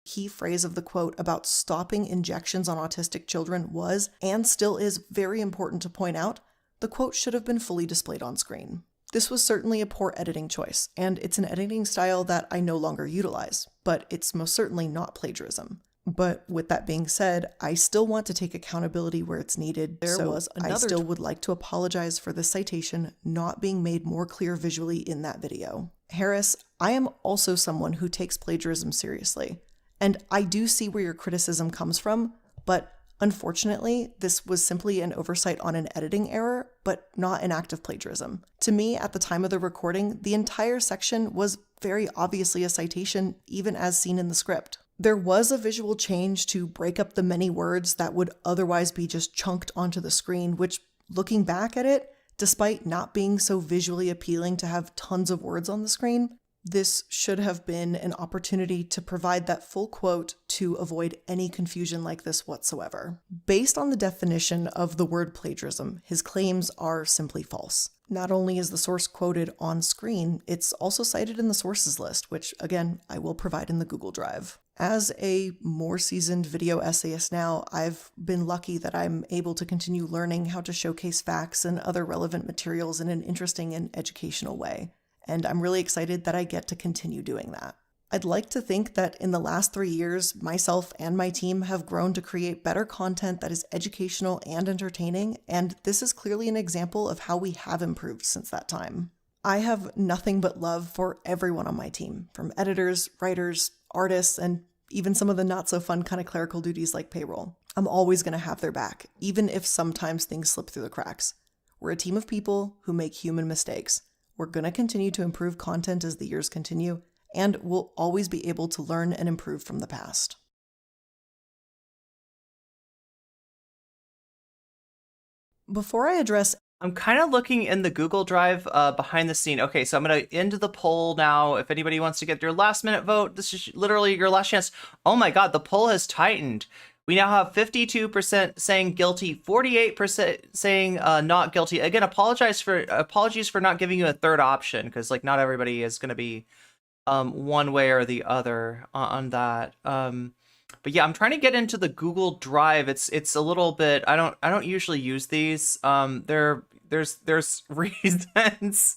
key phrase of the quote about stopping injections on autistic children was, and still is, very important to point out, the quote should have been fully displayed on screen. This was certainly a poor editing choice, and it's an editing style that I no longer utilize, but it's most certainly not plagiarism. But with that being said, I still want to take accountability where it's needed. I still would like to apologize for this citation not being made more clear visually in that video. Harris, I am also someone who takes plagiarism seriously, and I do see where your criticism comes from, but unfortunately, this was simply an oversight on an editing error, but not an act of plagiarism. To me, at the time of the recording, the entire section was very obviously a citation, even as seen in the script. There was a visual change to break up the many words that would otherwise be just chunked onto the screen, which, looking back at it, despite not being so visually appealing to have tons of words on the screen, this should have been an opportunity to provide that full quote to avoid any confusion like this whatsoever. Based on the definition of the word plagiarism, his claims are simply false. Not only is the source quoted on screen, it's also cited in the sources list, which, again, I will provide in the Google Drive. As a more seasoned video essayist now, I've been lucky that I'm able to continue learning how to showcase facts and other relevant materials in an interesting and educational way, and I'm really excited that I get to continue doing that. I'd like to think that in the last 3 years, myself and my team have grown to create better content that is educational and entertaining, and this is clearly an example of how we have improved since that time. I have nothing but love for everyone on my team, from editors, writers, artists, and even some of the not so fun kind of clerical duties like payroll. I'm always going to have their back, even if sometimes things slip through the cracks. We're a team of people who make human mistakes. We're going to continue to improve content as the years continue, and we'll always be able to learn and improve from the past. Before I address, I'm kind of looking in the Google Drive behind the scene. Okay, so I'm going to end the poll now. If anybody wants to get their last minute vote, this is literally your last chance. Oh my God, the poll has tightened. We now have 52% saying guilty, 48% saying not guilty. Again, apologies for not giving you a third option, because like not everybody is going to be one way or the other on that. But yeah, I'm trying to get into the Google Drive. It's a little bit, I don't usually use these. There's reasons.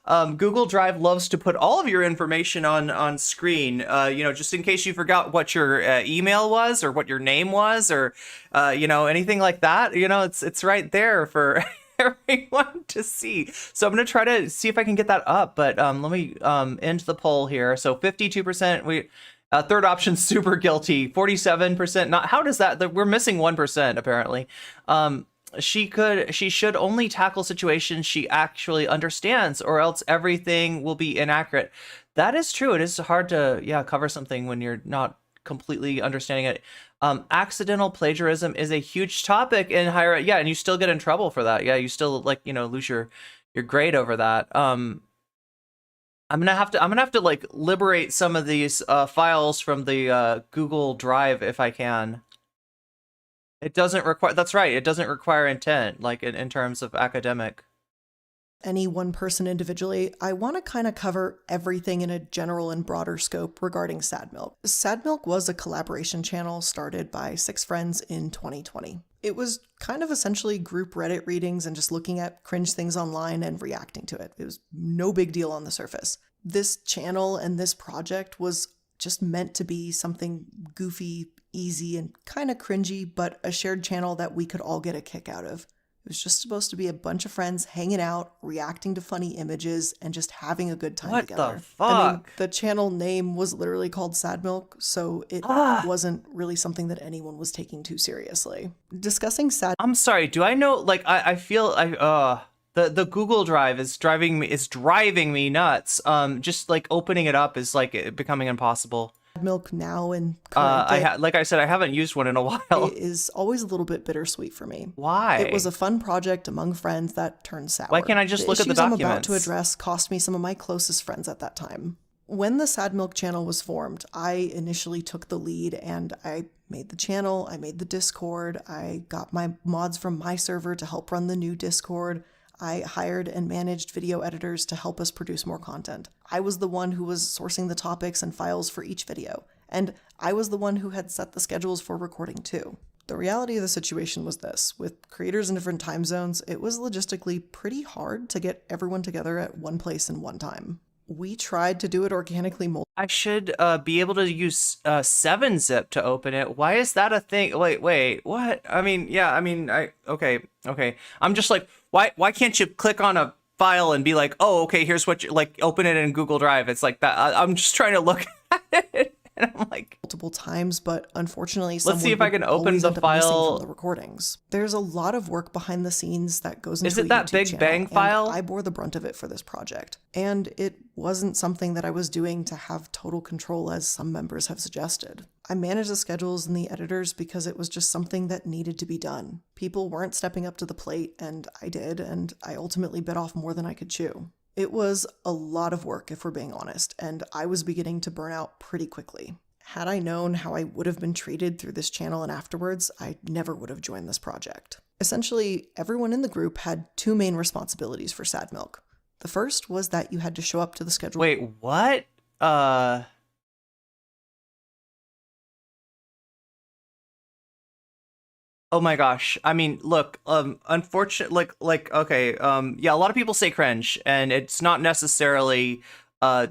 Google Drive loves to put all of your information on screen, just in case you forgot what your email was or what your name was or, anything like that. It's right there for everyone to see. So I'm going to try to see if I can get that up, but let me end the poll here. So 52%, third option, super guilty, 47% not. How does that, we're missing 1% apparently. She should only tackle situations she actually understands, or else everything will be inaccurate. That is true. It is hard to cover something when you're not completely understanding it. Accidental plagiarism is a huge topic in higher ed. Yeah, and you still get in trouble for that. Yeah, you still lose your grade over that. I'm gonna have to liberate some of these files from the Google Drive if I can. It doesn't require, that's right, it doesn't require intent, like in terms of academic. Any one person individually, I want to kind of cover everything in a general and broader scope regarding Sad Milk. Sad Milk was a collaboration channel started by 6 friends in 2020. It was kind of essentially group Reddit readings and just looking at cringe things online and reacting to it. It was no big deal on the surface. This channel and this project was just meant to be something goofy, easy, and kind of cringy, but a shared channel that we could all get a kick out of. It was just supposed to be a bunch of friends hanging out, reacting to funny images, and just having a good time together. What the fuck? I mean, the channel name was literally called Sad Milk, so it wasn't really something that anyone was taking too seriously. Discussing Sad... I'm sorry, do I know, I feel, the Google Drive is driving me nuts. Just opening it up is becoming impossible. Milk now and current like I said, I haven't used one in a while. It is always a little bit bittersweet for me. Why? It was a fun project among friends that turned sour. Why can't I just look at the documents? The issues I'm about to address cost me some of my closest friends at that time. When the Sad Milk channel was formed, I initially took the lead and I made the channel, I made the Discord, I got my mods from my server to help run the new Discord. I hired and managed video editors to help us produce more content. I was the one who was sourcing the topics and files for each video, and I was the one who had set the schedules for recording too. The reality of the situation was this: with creators in different time zones, it was logistically pretty hard to get everyone together at one place in one time. We tried to do it organically. I should be able to use 7-zip to open it. Why is that a thing? Wait, what? I mean, yeah, I mean, okay. I'm just like, why can't you click on a file and be like, oh, okay, here's what you, like, open it in Google Drive. It's like that. I'm just trying to look at it. And I'm like, multiple times, but unfortunately, let's see if I can open the file from the recordings. There's a lot of work behind the scenes that goes into Is it that Big Bang file? I bore the brunt of it for this project, and it wasn't something that I was doing to have total control, as some members have suggested. I managed the schedules and the editors because it was just something that needed to be done. People weren't stepping up to the plate, and I did, and I ultimately bit off more than I could chew. It was a lot of work, if we're being honest, and I was beginning to burn out pretty quickly. Had I known how I would have been treated through this channel and afterwards, I never would have joined this project. Essentially, everyone in the group had two main responsibilities for Sad Milk. The first was that you had to show up to the schedule. Wait, what? Oh my gosh. I mean, look, unfortunately, okay, yeah, a lot of people say cringe, and it's not necessarily,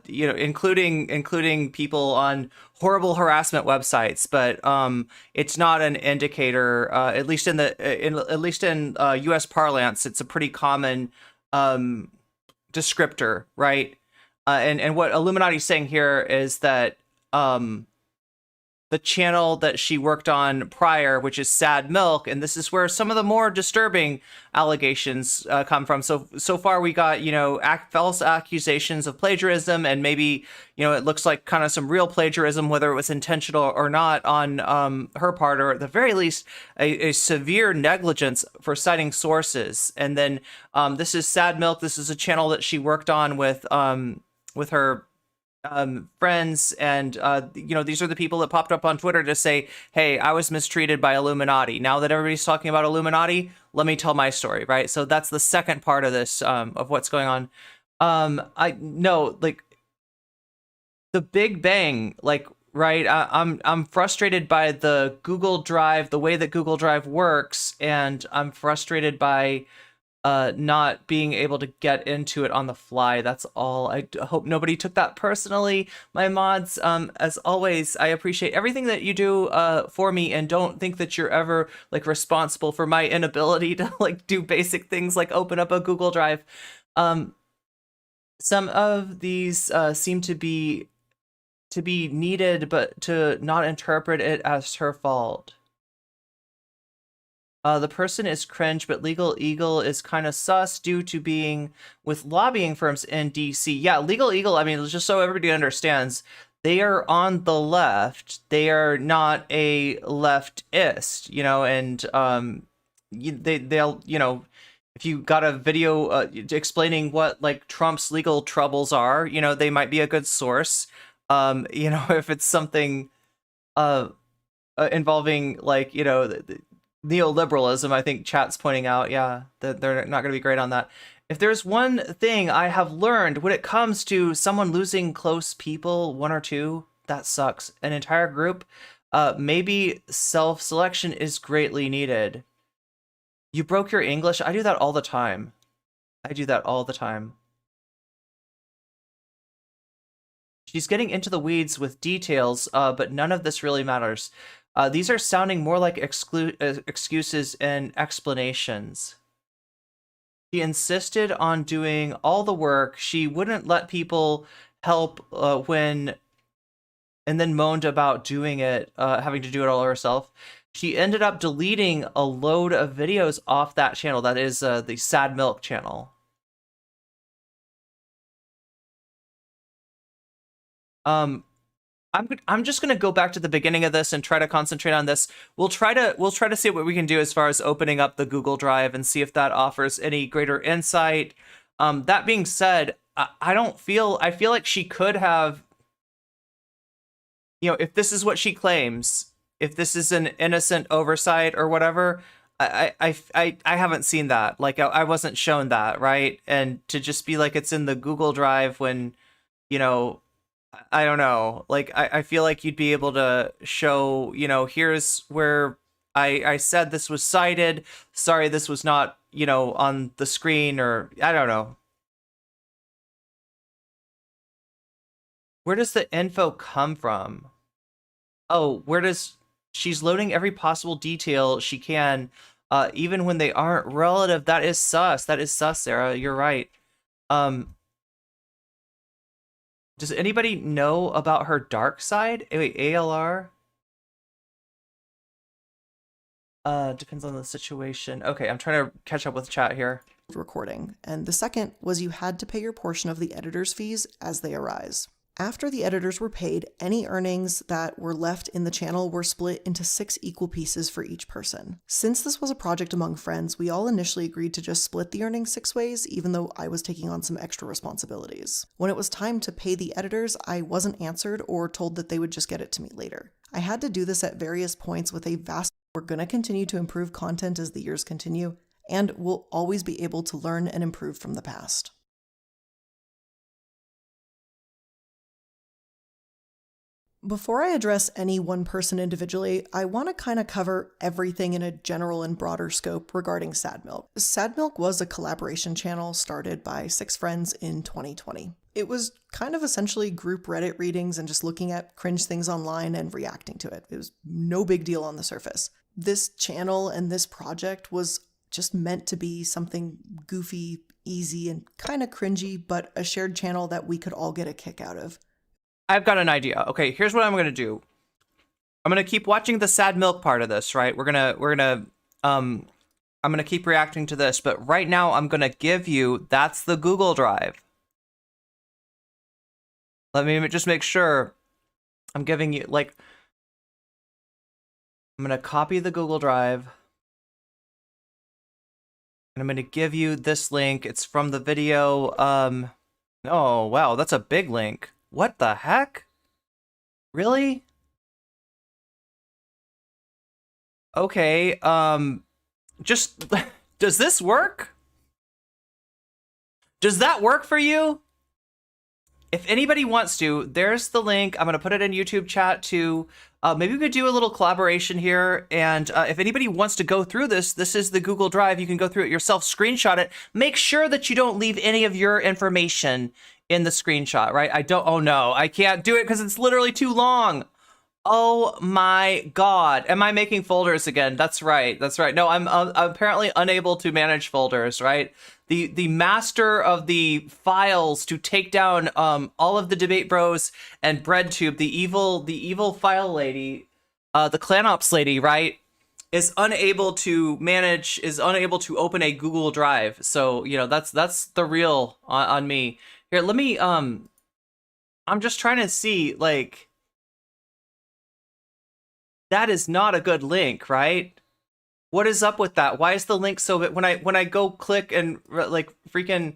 you know, including people on horrible harassment websites, but it's not an indicator, at least in US parlance, it's a pretty common descriptor, right? And what iIluminaughtii is saying here is that the channel that she worked on prior, which is Sad Milk, and this is where some of the more disturbing allegations come from. So far we got, you know, false accusations of plagiarism, and maybe, you know, it looks like kind of some real plagiarism, whether it was intentional or not on her part, or at the very least a severe negligence for citing sources. And then this is Sad Milk. This is a channel that she worked on with her friends, and you know, these are the people that popped up on Twitter to say, hey, I was mistreated by iIluminaughtii. Now that everybody's talking about iIluminaughtii, let me tell my story, right? So that's the second part of this, of what's going on. I know, like, the Big Bang, like, right, I'm frustrated by the Google Drive, the way that Google Drive works, and I'm frustrated by not being able to get into it on the fly. That's all. I hope nobody took that personally. My mods, as always, I appreciate everything that you do for me, and don't think that you're ever like responsible for my inability to like do basic things like open up a Google Drive. Some of these seem to be needed, but to not interpret it as her fault. The person is cringe, but Legal Eagle is kind of sus due to being with lobbying firms in DC. Yeah, Legal Eagle, I mean, just so everybody understands, they are on the left. They are not a leftist, you know, and they'll, you know, if you got a video explaining what like Trump's legal troubles are, you know, they might be a good source. You know, if it's something involving like, you know, neoliberalism, I think chat's pointing out, yeah, that they're not going to be great on that. If there's one thing I have learned when it comes to someone losing close people, one or two, that sucks. An entire group, maybe self-selection is greatly needed. You broke your English? I do that all the time. I do that all the time. She's getting into the weeds with details, but none of this really matters. These are sounding more like excuses and explanations. She insisted on doing all the work. She wouldn't let people help and then moaned about doing it, having to do it all herself. She ended up deleting a load of videos off that channel. That is the Sad Milk channel. I'm just gonna go back to the beginning of this and try to concentrate on this. We'll try to see what we can do as far as opening up the Google Drive and see if that offers any greater insight. That being said, I feel like she could have, you know, if this is what she claims, if this is an innocent oversight or whatever, I haven't seen that. Like I wasn't shown that, right? And to just be like it's in the Google Drive when, you know, I don't know. Like, I feel like you'd be able to show, you know, here's where I said this was cited. Sorry, this was not, you know, on the screen, or I don't know. Where does the info come from? Oh, where does she's loading every possible detail she can, even when they aren't relative. That is sus. That is sus, Sarah. You're right. Um, does anybody know about her dark side? Wait, ALR? Depends on the situation. Okay, I'm trying to catch up with chat here. Recording, and the second was you had to pay your portion of the editor's fees as they arise. After the editors were paid, any earnings that were left in the channel were split into 6 equal pieces for each person. Since this was a project among friends, we all initially agreed to just split the earnings 6 ways, even though I was taking on some extra responsibilities. When it was time to pay the editors, I wasn't answered or told that they would just get it to me later. I had to do this at various points with a vast... We're gonna continue to improve content as the years continue, and we'll always be able to learn and improve from the past. Before I address any one person individually, I want to kind of cover everything in a general and broader scope regarding Sad Milk. Sad Milk was a collaboration channel started by 6 friends in 2020. It was kind of essentially group Reddit readings and just looking at cringe things online and reacting to it. It was no big deal on the surface. This channel and this project was just meant to be something goofy, easy, and kind of cringy, but a shared channel that we could all get a kick out of. I've got an idea. Okay, here's what I'm gonna do. I'm gonna keep watching the Sad Milk part of this, right? I'm gonna keep reacting to this, but right now I'm gonna give you, that's the Google Drive. Let me just make sure I'm giving you, like, I'm gonna copy the Google Drive. And I'm gonna give you this link. It's from the video. Oh, wow, that's a big link. What the heck? Really? Okay, just, does this work? Does that work for you? If anybody wants to, there's the link. I'm gonna put it in YouTube chat too. Maybe we could do a little collaboration here, and if anybody wants to go through this, this is the Google Drive. You can go through it yourself, screenshot it. Make sure that you don't leave any of your information in the screenshot, right? Oh no, I can't do it because it's literally too long. Oh my God. Am I making folders again? That's right. That's right. No, I'm apparently unable to manage folders, right? The master of the files to take down all of the debate bros and BreadTube, the evil file lady, the ClanOps lady, right? Is unable to open a Google Drive. So, you know, that's the real on me. Here, let me I'm just trying to see, like, that is not a good link, right? What is up with that? Why is the link so big? When I go click and like freaking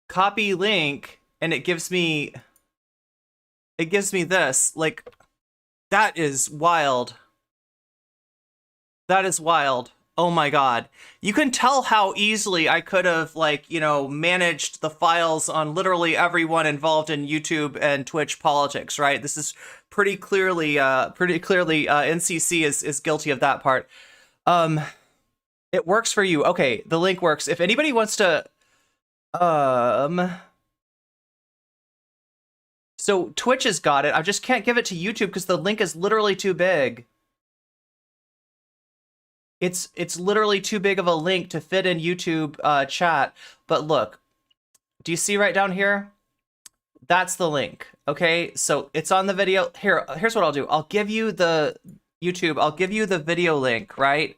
copy link and it gives me this, like, that is wild. That is wild. Oh my God. You can tell how easily I could have, like, you know, managed the files on literally everyone involved in YouTube and Twitch politics, right? This is pretty clearly NCC is guilty of that part. It works for you. Okay, the link works. If anybody wants to, so Twitch has got it. I just can't give it to YouTube because the link is literally too big. It's literally too big of a link to fit in YouTube chat. But look, do you see right down here? That's the link. Okay, so it's on the video. Here's what I'll do. I'll give you the YouTube. I'll give you the video link, right?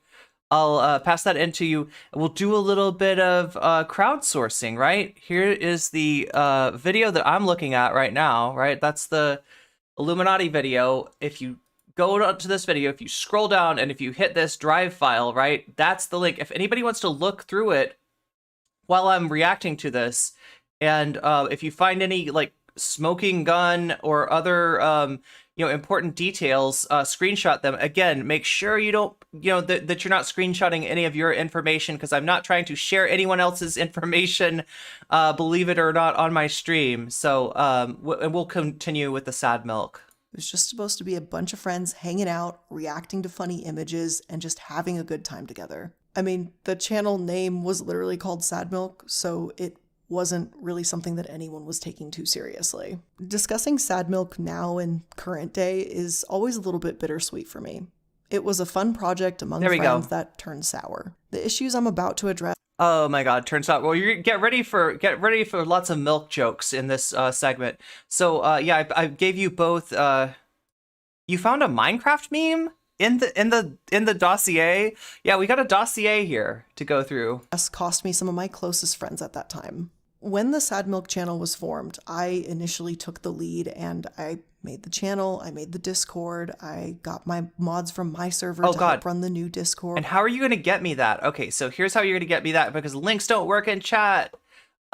I'll pass that into you. We'll do a little bit of crowdsourcing, right? Here is the video that I'm looking at right now, right? That's the iIluminaughtii video. If you go to this video, if you scroll down and if you hit this drive file, right, that's the link. If anybody wants to look through it while I'm reacting to this, and if you find any, like, smoking gun or other important details, screenshot them. Again, make sure you don't, that you're not screenshotting any of your information, because I'm not trying to share anyone else's information, believe it or not, on my stream. So we'll continue with the sad milk. It was just supposed to be a bunch of friends hanging out, reacting to funny images, and just having a good time together. I mean, the channel name was literally called Sad Milk, so it wasn't really something that anyone was taking too seriously. Discussing Sad Milk now in current day is always a little bit bittersweet for me. It was a fun project among friends that turned sour. The issues I'm about to address. Oh my God! Turns out, well, you get ready for lots of milk jokes in this segment. So yeah, I gave you both. You found a Minecraft meme in the dossier. Yeah, we got a dossier here to go through. Cost me some of my closest friends at that time. When the Sad Milk channel was formed, I initially took the lead and I made the channel, I made the Discord, I got my mods from my server to help run the new Discord. And how are you going to get me that? Okay, so here's how you're going to get me that, because links don't work in chat.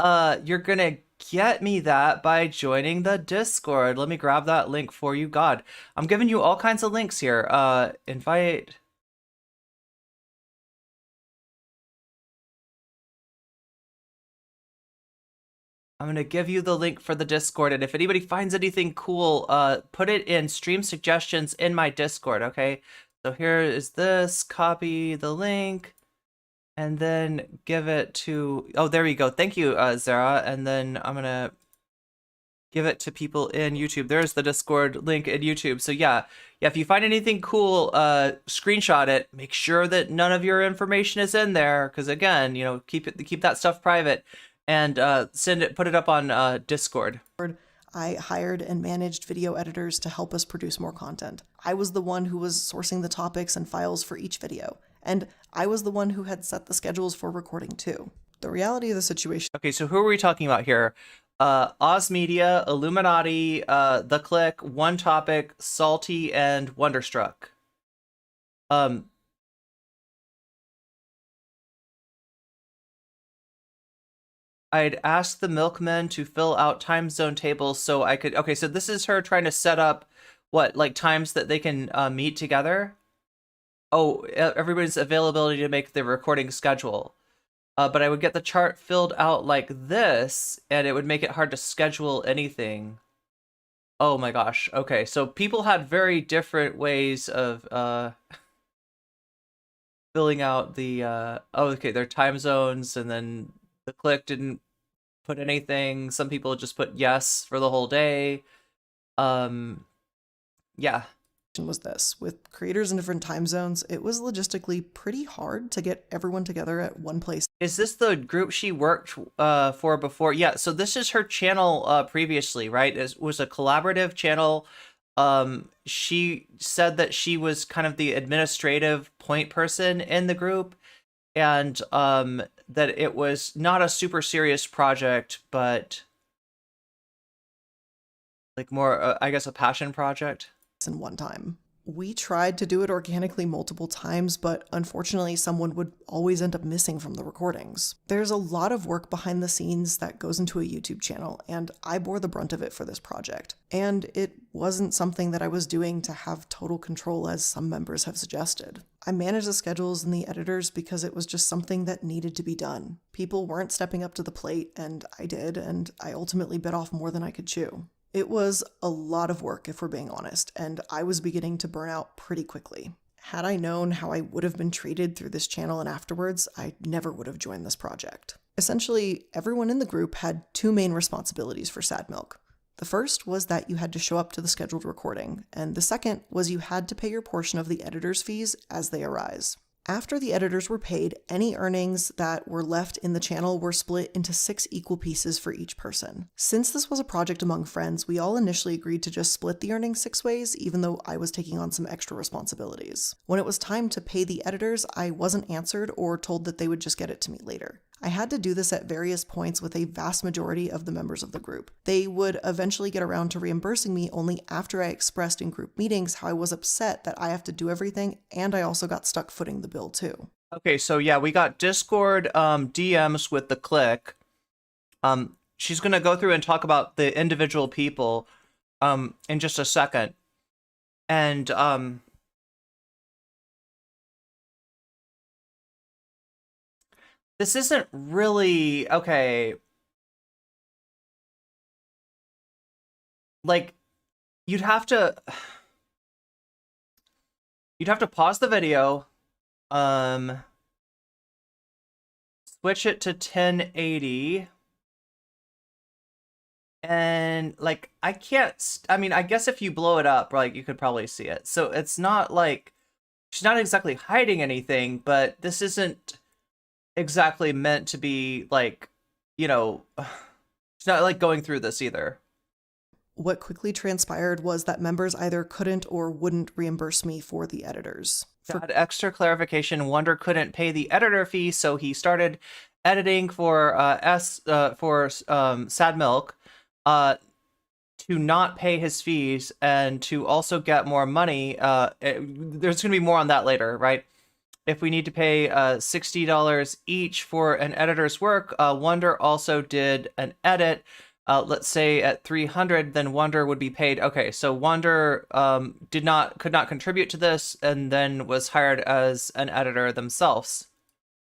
You're going to get me that by joining the Discord. Let me grab that link for you. God, I'm giving you all kinds of links here. Invite... I'm going to give you the link for the Discord, and if anybody finds anything cool, put it in stream suggestions in my Discord, okay? So here is this, copy the link, and then give it to... Oh, there we go. Thank you, Zara. And then I'm going to give it to people in YouTube. There's the Discord link in YouTube. So yeah, if you find anything cool, screenshot it. Make sure that none of your information is in there, because again, keep that stuff private. And put it up on Discord. I hired and managed video editors to help us produce more content. I was the one who was sourcing the topics and files for each video. And I was the one who had set the schedules for recording too. The reality of the situation... Okay, so who are we talking about here? Oz Media, iIluminaughtii, The Click, One Topic, Salty, and Wonderstruck. I'd asked the milkmen to fill out time zone tables so I could... Okay, so this is her trying to set up, times that they can meet together? Oh, everybody's availability to make the recording schedule. But I would get the chart filled out like this, and it would make it hard to schedule anything. Oh my gosh. Okay, so people had very different ways of filling out the... their time zones, and then... The Click didn't put anything. Some people just put yes for the whole day. Yeah. Was this. With creators in different time zones, it was logistically pretty hard to get everyone together at one place. Is this the group she worked for before? Yeah, so this is her channel previously, right? It was a collaborative channel. She said that she was kind of the administrative point person in the group. And that it was not a super serious project, but more, I guess, a passion project. In one time. We tried to do it organically multiple times, but unfortunately someone would always end up missing from the recordings. There's a lot of work behind the scenes that goes into a YouTube channel, and I bore the brunt of it for this project. And it wasn't something that I was doing to have total control, as some members have suggested. I managed the schedules and the editors because it was just something that needed to be done. People weren't stepping up to the plate, and I did, and I ultimately bit off more than I could chew. It was a lot of work, if we're being honest, and I was beginning to burn out pretty quickly. Had I known how I would have been treated through this channel and afterwards, I never would have joined this project. Essentially, everyone in the group had two main responsibilities for Sad Milk. The first was that you had to show up to the scheduled recording, and the second was you had to pay your portion of the editor's fees as they arise. After the editors were paid, any earnings that were left in the channel were split into 6 equal pieces for each person. Since this was a project among friends, we all initially agreed to just split the earnings 6 ways, even though I was taking on some extra responsibilities. When it was time to pay the editors, I wasn't answered or told that they would just get it to me later. I had to do this at various points with a vast majority of the members of the group. They would eventually get around to reimbursing me only after I expressed in group meetings how I was upset that I have to do everything, and I also got stuck footing the bill too. Okay, so yeah, we got Discord DMs with The Click. She's gonna go through and talk about the individual people in just a second. And this isn't really okay. Like, you'd have to pause the video, switch it to 1080, and like I mean, I guess if you blow it up, like, you could probably see it. So it's not like she's not exactly hiding anything, but this isn't exactly meant to be like, you know, she's not like going through this either. What quickly transpired was that members either couldn't or wouldn't reimburse me for the editors. To add extra clarification, Wonder couldn't pay the editor fee, so he started editing for Sad Milk to not pay his fees and to also get more money. There's going to be more on that later, right? If we need to pay $60 each for an editor's work, Wonder also did an edit. Let's say at 300, then Wonder would be paid. Okay, so Wonder could not contribute to this, and then was hired as an editor themselves.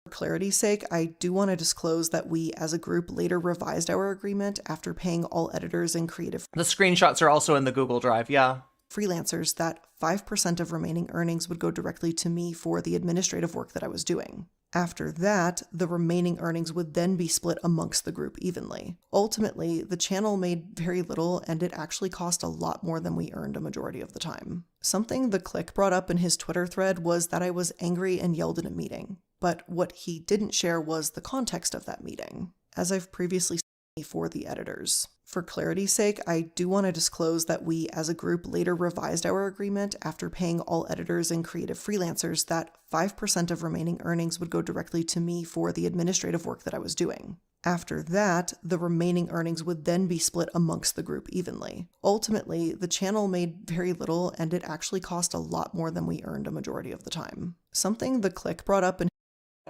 For clarity's sake, I do want to disclose that we as a group later revised our agreement after paying all editors and creative The screenshots are also in the Google Drive, yeah. freelancers that 5% of remaining earnings would go directly to me for the administrative work that I was doing. After that, the remaining earnings would then be split amongst the group evenly. Ultimately, the channel made very little, and it actually cost a lot more than we earned a majority of the time. Something the Click brought up in his Twitter thread was that I was angry and yelled in a meeting, but what he didn't share was the context of that meeting, as I've previously said for the editors. For clarity's sake, I do want to disclose that we as a group later revised our agreement after paying all editors and creative freelancers that 5% of remaining earnings would go directly to me for the administrative work that I was doing. After that, the remaining earnings would then be split amongst the group evenly. Ultimately, the channel made very little, and it actually cost a lot more than we earned a majority of the time. Something the Click brought up in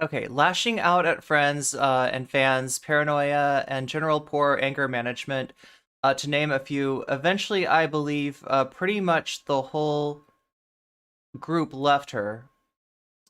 Okay, lashing out at friends and fans, paranoia, and general poor anger management, to name a few. Eventually, I believe pretty much the whole group left her.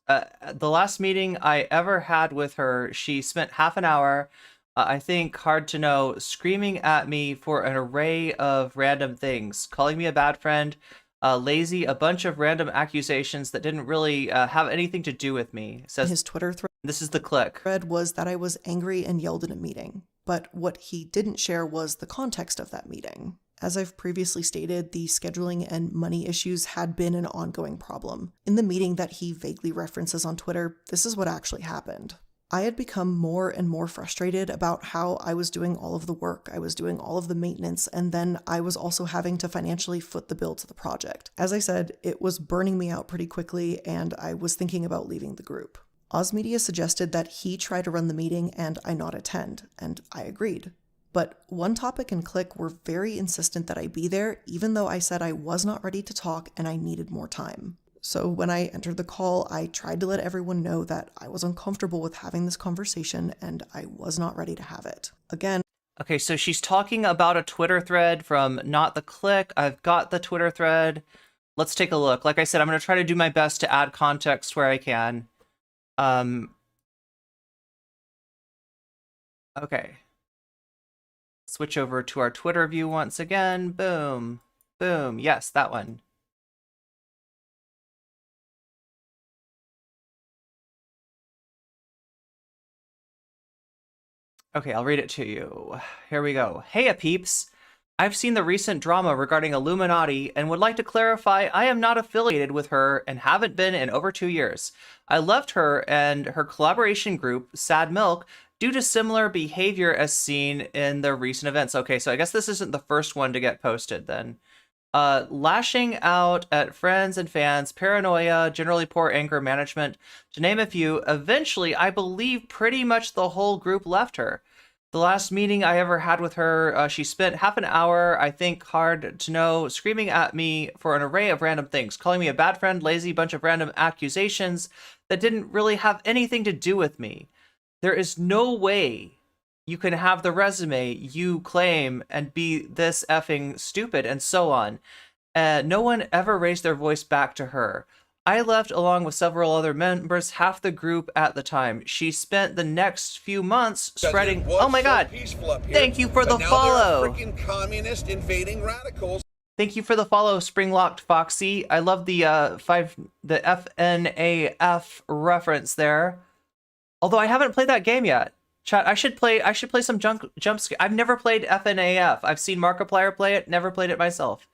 The last meeting I ever had with her, she spent half an hour, I think hard to know, screaming at me for an array of random things, calling me a bad friend, lazy, a bunch of random accusations that didn't really have anything to do with me. Says his Twitter thread. This is the Click. Was that I was angry and yelled in a meeting, but what he didn't share was the context of that meeting. As I've previously stated, the scheduling and money issues had been an ongoing problem. In the meeting that he vaguely references on Twitter, this is what actually happened. I had become more and more frustrated about how I was doing all of the work, I was doing all of the maintenance, and then I was also having to financially foot the bill to the project. As I said, it was burning me out pretty quickly, and I was thinking about leaving the group. Ozmedia suggested that he try to run the meeting and I not attend, and I agreed. But One Topic and Click were very insistent that I be there, even though I said I was not ready to talk and I needed more time. So when I entered the call, I tried to let everyone know that I was uncomfortable with having this conversation and I was not ready to have it. Again, Okay, so she's talking about a Twitter thread from Not the Click. I've got the Twitter thread. Let's take a look. Like I said, I'm going to try to do my best to add context where I can. Okay. Switch over to our Twitter view once again. Boom. Boom. Yes, that one. Okay, I'll read it to you. Here we go. Hey, peeps. I've seen the recent drama regarding iIluminaughtii and would like to clarify I am not affiliated with her and haven't been in over 2 years. I left her and her collaboration group, Sad Milk, due to similar behavior as seen in the recent events. Okay, so I guess this isn't the first one to get posted then. Lashing out at friends and fans, paranoia, generally poor anger management, to name a few. Eventually, I believe pretty much the whole group left her. The last meeting I ever had with her, she spent half an hour, I think hard to know, screaming at me for an array of random things, calling me a bad friend, lazy, bunch of random accusations that didn't really have anything to do with me. There is no way you can have the resume you claim and be this effing stupid and so on. No one ever raised their voice back to her. I left along with several other members, half the group at the time. She spent the next few months spreading. Oh my God! Thank you for the follow. Freaking communist invading radicals. Thank you for the follow, Springlocked Foxy. I love the the FNAF reference there. Although I haven't played that game yet. Chat, I should play some jump scare. I've never played FNAF. I've seen Markiplier play it, never played it myself.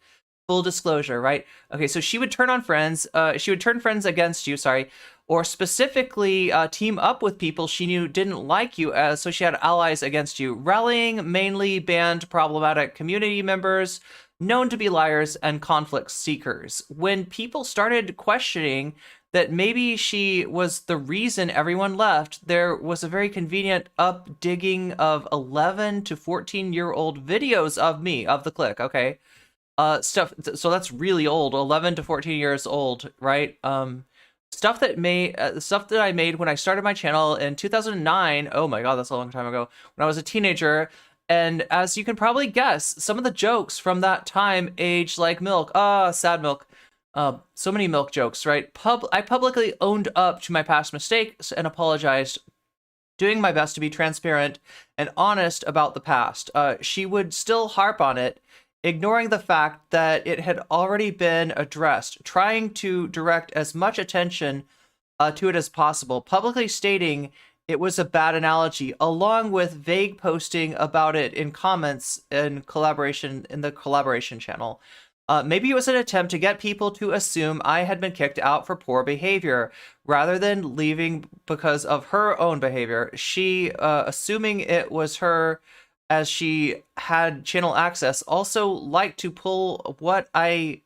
Full disclosure, right? Okay, so she would turn on friends. She would turn friends against you, sorry, or specifically team up with people she knew didn't like you, so she had allies against you, rallying mainly banned problematic community members, known to be liars and conflict seekers. When people started questioning that maybe she was the reason everyone left, there was a very convenient up-digging of 11 to 14-year-old videos of me, of the clique, okay? Stuff, so that's really old, 11 to 14 years old, right? Stuff that I made when I started my channel in 2009. Oh my God, that's a long time ago. When I was a teenager. And as you can probably guess, some of the jokes from that time aged like milk. Ah, sad milk. So many milk jokes, right? I publicly owned up to my past mistakes and apologized, doing my best to be transparent and honest about the past. She would still harp on it, ignoring the fact that it had already been addressed, trying to direct as much attention to it as possible, publicly stating it was a bad analogy, along with vague posting about it in comments in the collaboration channel. Maybe it was an attempt to get people to assume I had been kicked out for poor behavior, rather than leaving because of her own behavior. She, assuming it was her, as she had channel access, also liked to pull what I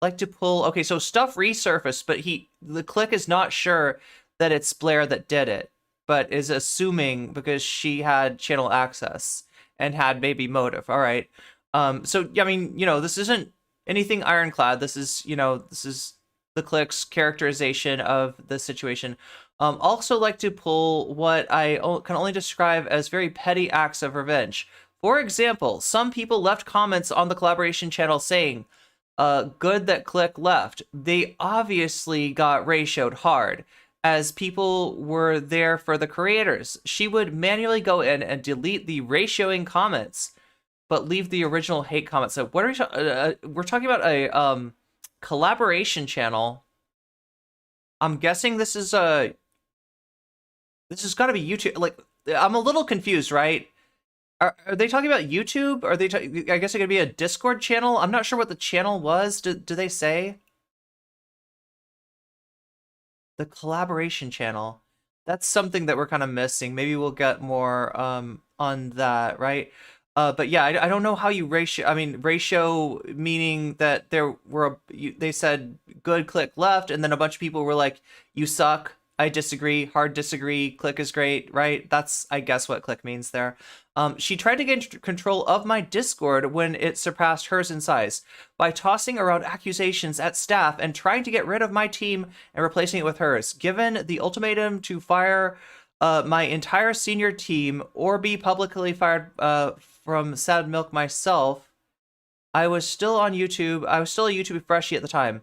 like to pull. Okay, so stuff resurfaced, but the clique is not sure that it's Blair that did it, but is assuming because she had channel access and had maybe motive. All right. So, I mean, this isn't anything ironclad. This is the clique's characterization of the situation. Also like to pull what I can only describe as very petty acts of revenge. For example, some people left comments on the collaboration channel saying, good that clique left. They obviously got ratioed hard, as people were there for the creators. She would manually go in and delete the ratioing comments, but leave the original hate comments. So what are we're talking about a collaboration channel. I'm guessing this has got to be YouTube. Like, I'm a little confused, right? Are they talking about YouTube? Are they? I guess it could be a Discord channel. I'm not sure what the channel was. Do they say? The collaboration channel. That's something that we're kind of missing. Maybe we'll get more on that, right? But yeah, I don't know how you ratio. I mean, ratio meaning that they said good, click left, and then a bunch of people were like, you suck, I disagree, hard disagree, click is great, right? That's, I guess, what click means there. She tried to get control of my Discord when it surpassed hers in size by tossing around accusations at staff and trying to get rid of my team and replacing it with hers. Given the ultimatum to fire my entire senior team or be publicly fired from Sad Milk myself, I was still on YouTube. I was still a YouTube freshie at the time.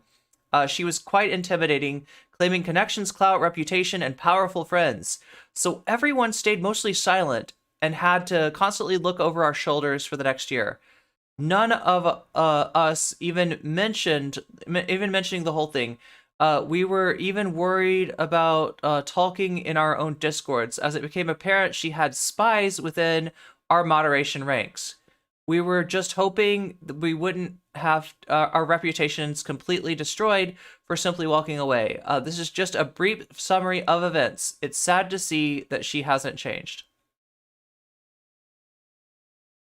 She was quite intimidating, claiming connections, clout, reputation, and powerful friends. So everyone stayed mostly silent and had to constantly look over our shoulders for the next year. None of us even mentioning the whole thing. We were even worried about talking in our own Discords, as it became apparent she had spies within our moderation ranks. We were just hoping that we wouldn't have our reputations completely destroyed for simply walking away. This is just a brief summary of events. It's sad to see that she hasn't changed.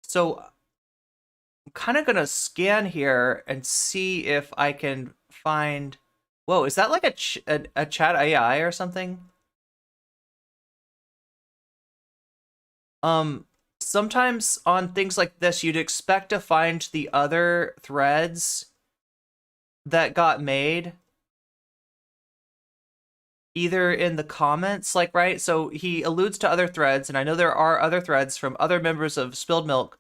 So I'm kind of going to scan here and see if I can find... Whoa, is that like a chat AI or something? Sometimes on things like this, you'd expect to find the other threads that got made either in the comments, like, right? So he alludes to other threads, and I know there are other threads from other members of Spilled Milk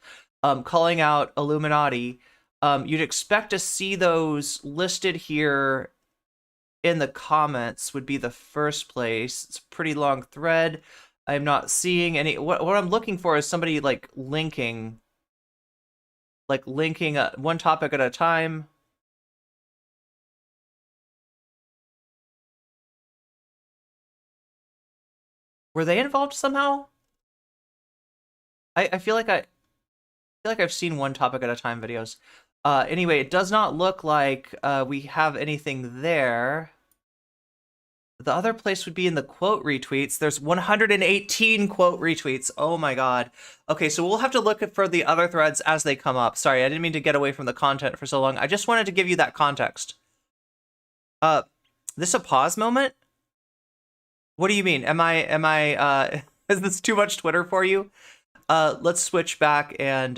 calling out iIluminaughtii. You'd expect to see those listed here in the comments would be the first place. It's a pretty long thread. I'm not seeing any. What I'm looking for is somebody like linking one topic at a time. Were they involved somehow? I feel like I've seen one topic at a time videos. Anyway, it does not look like we have anything there. The other place would be in the quote retweets. There's 118 quote retweets. Oh my god. Okay, so we'll have to look for the other threads as they come up. Sorry, I didn't mean to get away from the content for so long. I just wanted to give you that context. This a pause moment? What do you mean? Am I is this too much Twitter for you? Let's switch back and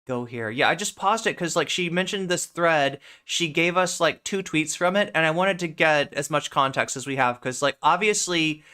go here. Yeah, I just paused it because like she mentioned this thread. She gave us like 2 tweets from it, and I wanted to get as much context as we have because like obviously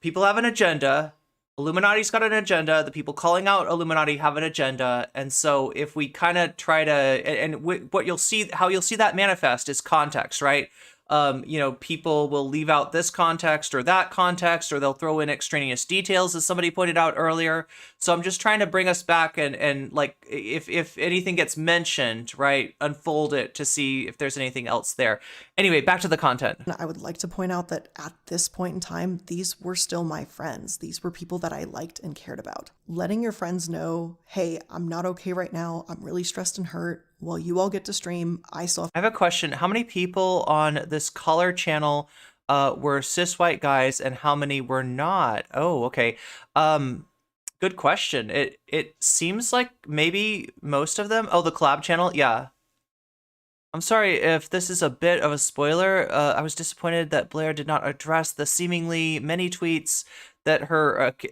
people have an agenda. Illuminati's got an agenda. The people calling out Illuminati have an agenda, and so if we kind of try to and what you'll see, how you'll see that manifest is context, right? You know, people will leave out this context or that context, or they'll throw in extraneous details, as somebody pointed out earlier. So I'm just trying to bring us back and like, if anything gets mentioned, right, unfold it to see if there's anything else there. Anyway, back to the content. I would like to point out that at this point in time, these were still my friends. These were people that I liked and cared about. Letting your friends know, hey, I'm not okay right now. I'm really stressed and hurt. While you all get to stream, I have a question. How many people on this color channel were cis white guys and how many were not? Oh, okay. Good question. It seems like maybe most of them. Oh, the collab channel? Yeah. I'm sorry if this is a bit of a spoiler. I was disappointed that Blair did not address the seemingly many tweets that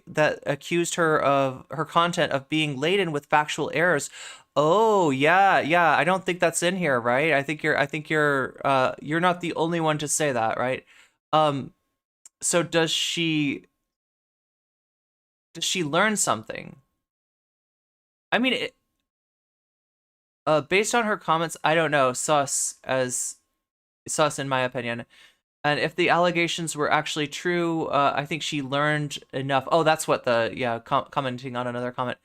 that accused her of her content of being laden with factual errors. Oh, yeah. I don't think that's in here, right? I think you're not the only one to say that, right? So does she learn something? I mean, based on her comments, I don't know, sus in my opinion. And if the allegations were actually true, I think she learned enough. Oh, that's what commenting on another comment.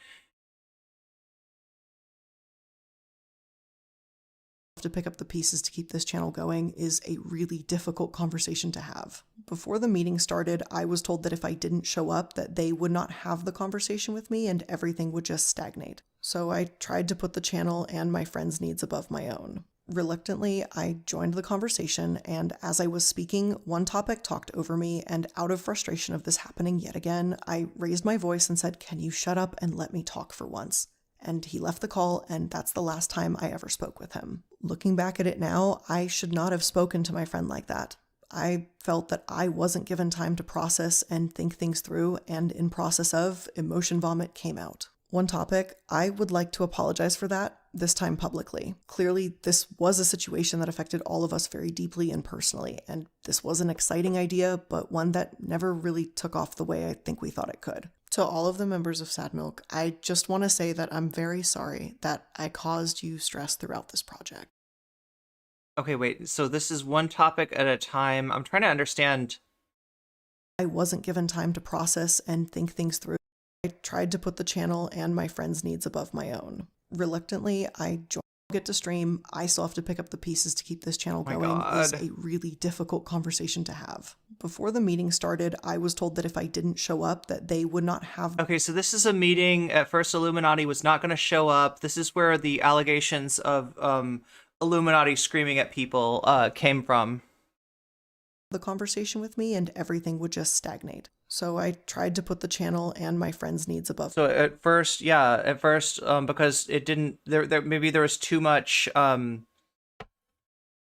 To pick up the pieces to keep this channel going is a really difficult conversation to have. Before the meeting started, I was told that if I didn't show up, that they would not have the conversation with me and everything would just stagnate. So I tried to put the channel and my friends' needs above my own. Reluctantly, I joined the conversation, and as I was speaking, one topic talked over me, and out of frustration of this happening yet again, I raised my voice and said, "Can you shut up and let me talk for once?" And he left the call, and that's the last time I ever spoke with him. Looking back at it now, I should not have spoken to my friend like that. I felt that I wasn't given time to process and think things through, and in process of, emotion vomit came out. One topic, I would like to apologize for that, this time publicly. Clearly, this was a situation that affected all of us very deeply and personally, and this was an exciting idea, but one that never really took off the way I think we thought it could. To all of the members of Sad Milk, I just want to say that I'm very sorry that I caused you stress throughout this project. Okay, wait, so this is one topic at a time. I'm trying to understand. I wasn't given time to process and think things through. I tried to put the channel and my friends' needs above my own. Reluctantly, I get to stream. I still have to pick up the pieces to keep this channel going. Is a really difficult conversation to have. Before the meeting started, I was told that if I didn't show up, that they would not have... Okay, so this is a meeting. At first, Illuminati was not going to show up. This is where the allegations of Illuminati screaming at people came from. The conversation with me, and everything would just stagnate. So I tried to put the channel and my friends' needs above. So at first, because it didn't, maybe there was too much, there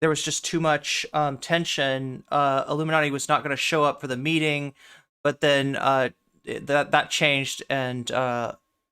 was just too much tension. Illuminati was not going to show up for the meeting, but then that changed, and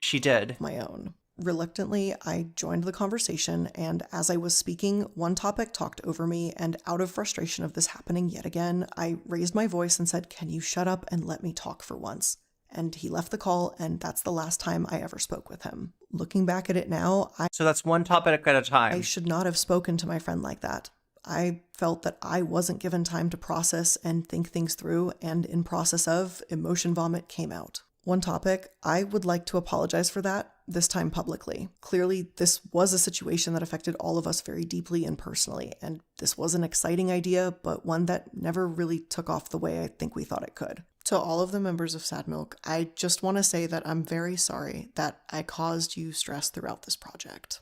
she did. My own. Reluctantly, I joined the conversation, and as I was speaking, one topic talked over me, and out of frustration of this happening yet again, I raised my voice and said, "Can you shut up and let me talk for once?" And he left the call, and that's the last time I ever spoke with him. Looking back at it now, So that's one topic at a I time. should not have spoken to my friend like that. I felt that I wasn't given time to process and think things through, and in process of, emotion vomit came out. One topic, I would like to apologize for that, this time publicly. Clearly, this was a situation that affected all of us very deeply and personally, and this was an exciting idea, but one that never really took off the way I think we thought it could. To all of the members of Sad Milk, I just want to say that I'm very sorry that I caused you stress throughout this project.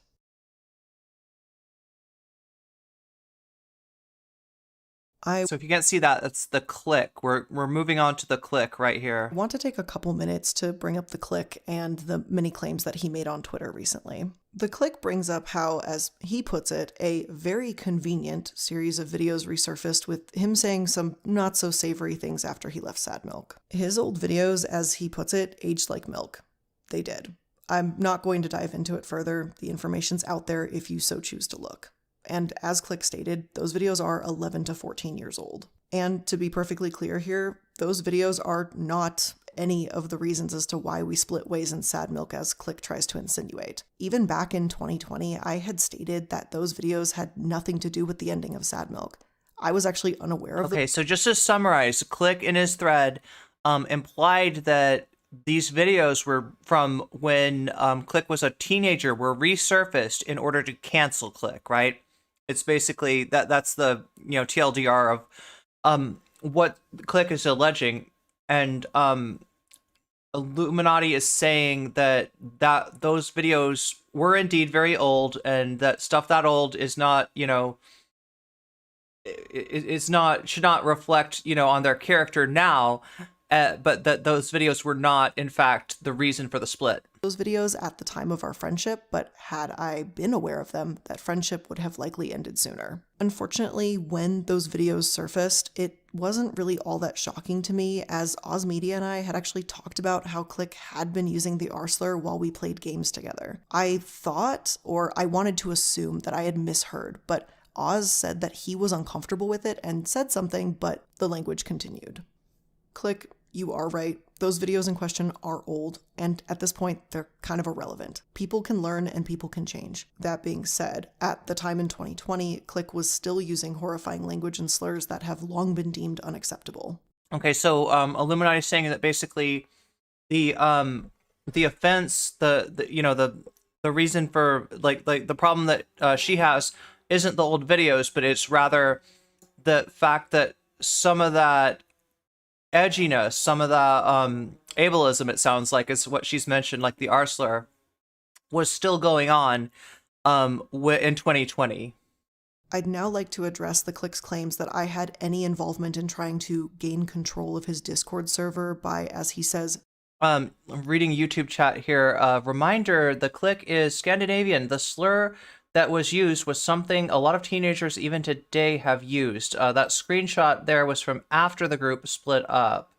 So if you can't see that, that's the click. We're moving on to the click right here. I want to take a couple minutes to bring up the click and the many claims that he made on Twitter recently. The click brings up how, as he puts it, a very convenient series of videos resurfaced with him saying some not so savory things after he left Sad Milk. His old videos, as he puts it, aged like milk. They did. I'm not going to dive into it further. The information's out there if you so choose to look. And as Click stated, those videos are 11 to 14 years old. And to be perfectly clear here, those videos are not any of the reasons as to why we split ways in Sad Milk, as Click tries to insinuate. Even back in 2020, I had stated that those videos had nothing to do with the ending of Sad Milk. I was actually unaware of Okay, so just to summarize, Click in his thread implied that these videos were from when Click was a teenager, were resurfaced in order to cancel Click, right? It's basically that's the TLDR of what Click is alleging, and iIluminaughtii is saying that those videos were indeed very old, and that stuff that old is not should not reflect on their character now, but that those videos were not in fact the reason for the split. Those videos at the time of our friendship, but had I been aware of them, that friendship would have likely ended sooner. Unfortunately, when those videos surfaced, it wasn't really all that shocking to me, as Oz Media and I had actually talked about how Click had been using the R slur while we played games together. I thought, or I wanted to assume, that I had misheard, but Oz said that he was uncomfortable with it and said something, but the language continued. Click, you are right. Those videos in question are old, and at this point, they're kind of irrelevant. People can learn and people can change. That being said, at the time in 2020, Click was still using horrifying language and slurs that have long been deemed unacceptable. Okay, so iIluminaughtii is saying that basically the offense, the reason for like the problem that she has isn't the old videos, but it's rather the fact that some of that edginess, some of the ableism, it sounds like, is what she's mentioned, like the R slur, was still going on in 2020. I'd now like to address the Click's claims that I had any involvement in trying to gain control of his Discord server by, as he says, I'm reading YouTube chat here. Reminder, the Click is Scandinavian. The slur that was used was something a lot of teenagers even today have used. That screenshot there was from after the group split up.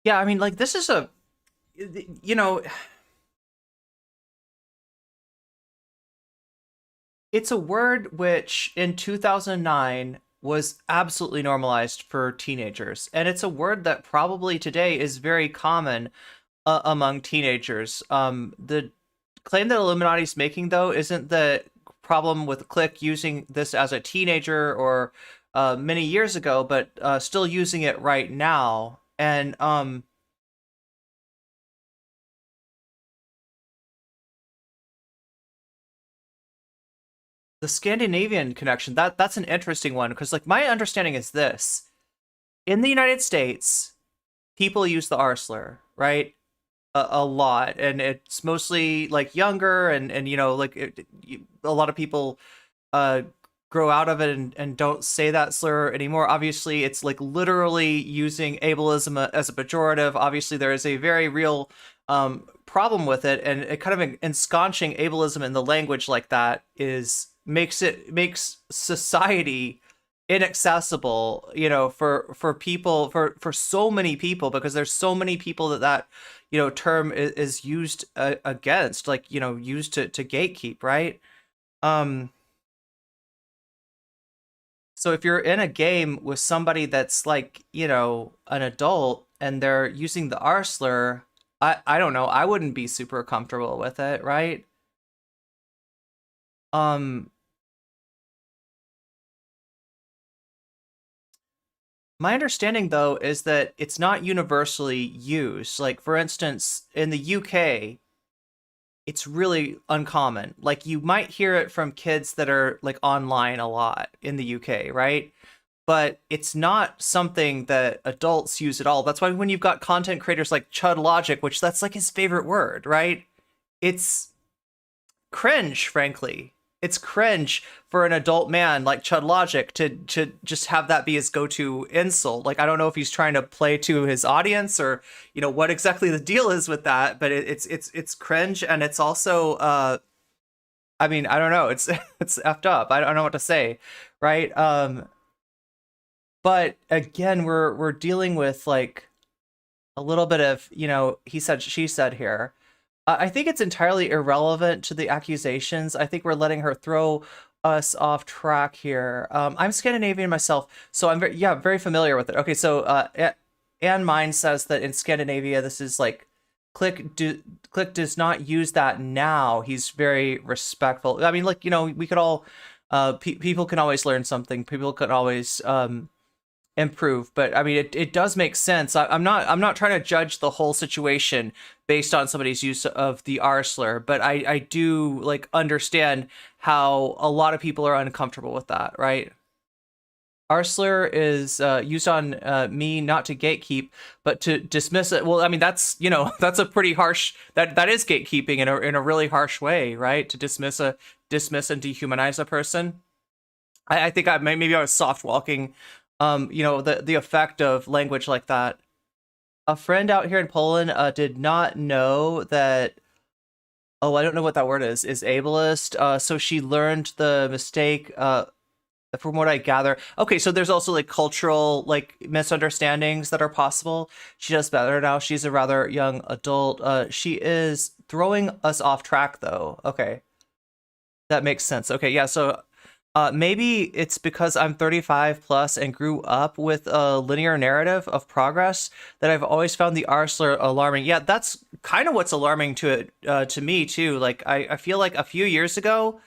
Yeah, I mean, like, this is a, it's a word which in 2009 was absolutely normalized for teenagers. And it's a word that probably today is very common among teenagers. The claim that iIluminaughtii is making, though, isn't the problem with Click using this as a teenager or many years ago, but still using it right now. And the Scandinavian connection, that's an interesting one, because like my understanding is this: in the United States, people use the R slur, right? A lot, and it's mostly like younger, and like a lot of people grow out of it and don't say that slur anymore. Obviously, it's like literally using ableism as a pejorative. Obviously, there is a very real problem with it, and it kind of ensconching ableism in the language like that makes society inaccessible, for people, for so many people, because there's so many people that term is used against, like, used to gatekeep, right? So So if you're in a game with somebody that's like, you know, an adult and they're using the R slur, I don't know, I wouldn't be super comfortable with it, right? My understanding, though, is that it's not universally used. Like, for instance, in the UK, it's really uncommon. Like, you might hear it from kids that are, like, online a lot in the UK, right? But it's not something that adults use at all. That's why when you've got content creators like Chud Logic, which that's, like, his favorite word, right? It's cringe, frankly. It's cringe for an adult man like Chud Logic to just have that be his go-to insult. Like, I don't know if he's trying to play to his audience or, you know, what exactly the deal is with that, but it's cringe, and it's also I mean, I don't know, it's it's effed up. I don't know what to say, right? But again, we're dealing with like a little bit of, you know, he said, she said here. I think it's entirely irrelevant to the accusations. I think we're letting her throw us off track here. I'm Scandinavian myself, so I'm very familiar with it. Okay, so Anne Mine says that in Scandinavia, this is like Click does not use that now. He's very respectful. I mean, like, you know, we could all people can always learn something. People can always improve, but I mean, it does make sense. I'm not trying to judge the whole situation based on somebody's use of the R slur, but I do like understand how a lot of people are uncomfortable with that, right? R slur is used on me not to gatekeep, but to dismiss it. Well, I mean, that's, you know, that's a pretty harsh, that is gatekeeping in a really harsh way, right? To dismiss and dehumanize a person. I think maybe I was soft walking you know, the effect of language like that. A friend out here in Poland did not know that, oh, I don't know what that word is ableist. So she learned the mistake, from what I gather. Okay, so there's also like cultural like misunderstandings that are possible. She does better now. She's a rather young adult. She is throwing us off track though. Okay, that makes sense. Okay, yeah, so maybe it's because I'm 35 plus and grew up with a linear narrative of progress that I've always found the R slur alarming. Yeah, that's kind of what's alarming to it, to me too. Like I feel like a few years ago,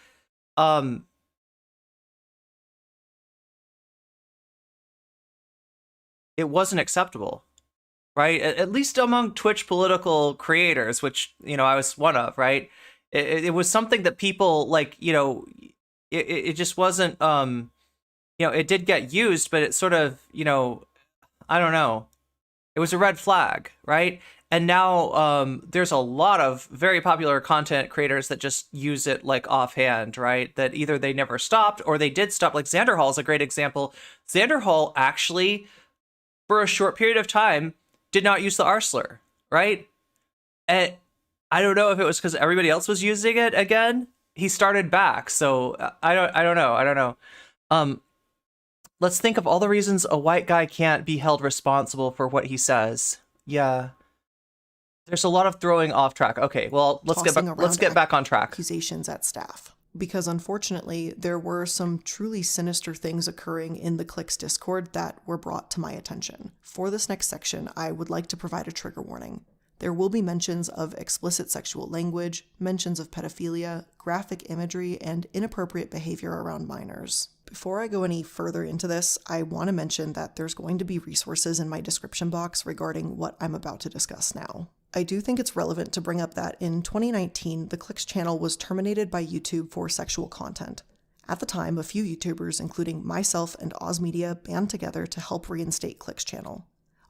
it wasn't acceptable, right? At least among Twitch political creators, which, you know, I was one of, right? It was something that people like, you know, it just wasn't, you know, it did get used, but it sort of, you know, I don't know. It was a red flag, right? And now there's a lot of very popular content creators that just use it like offhand, right? That either they never stopped or they did stop. Like Xander Hall is a great example. Xander Hall actually, for a short period of time, did not use the R slur, right? And I don't know if it was because everybody else was using it again. He started back, so I don't know. Let's think of all the reasons a white guy can't be held responsible for what he says. Yeah, there's a lot of throwing off track. Okay, well, let's get back on track. Accusations at staff, because unfortunately there were some truly sinister things occurring in the Click's Discord that were brought to my attention. For this next section, I would like to provide a trigger warning. There will be mentions of explicit sexual language, mentions of pedophilia, graphic imagery, and inappropriate behavior around minors. Before I go any further into this, I want to mention that there's going to be resources in my description box regarding what I'm about to discuss now. I do think it's relevant to bring up that in 2019, the Click's channel was terminated by YouTube for sexual content. At the time, a few YouTubers, including myself and Oz Media, band together to help reinstate Click's channel.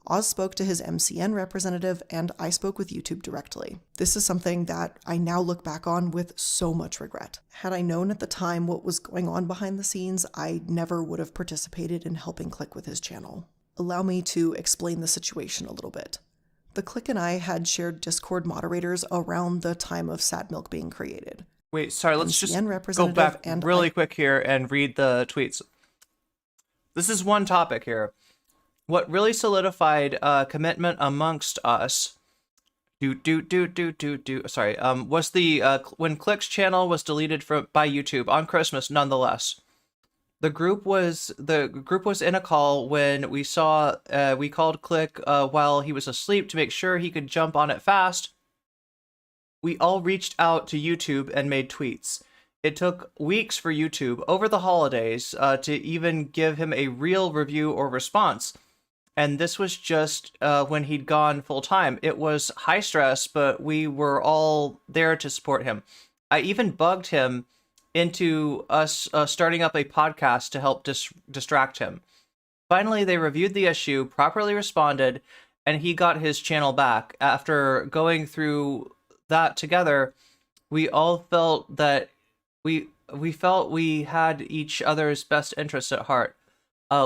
Oz spoke to his MCN representative, and I spoke with YouTube directly. This is something that I now look back on with so much regret. Had I known at the time what was going on behind the scenes, I never would have participated in helping Click with his channel. Allow me to explain the situation a little bit. The Click and I had shared Discord moderators around the time of Sad Milk being created. Wait, sorry, let's just go back really quick here and read the tweets. This is one topic here. What really solidified commitment amongst us was the when Click's channel was deleted by YouTube on Christmas, nonetheless. The group was in a call when we saw we called Click while he was asleep to make sure he could jump on it fast. We all reached out to YouTube and made tweets. It took weeks for YouTube over the holidays to even give him a real review or response. And this was just when he'd gone full time. It was high stress, but we were all there to support him. I even bugged him into us starting up a podcast to help distract him. Finally, they reviewed the issue, properly responded, and he got his channel back. After going through that together, we all felt that we felt we had each other's best interests at heart.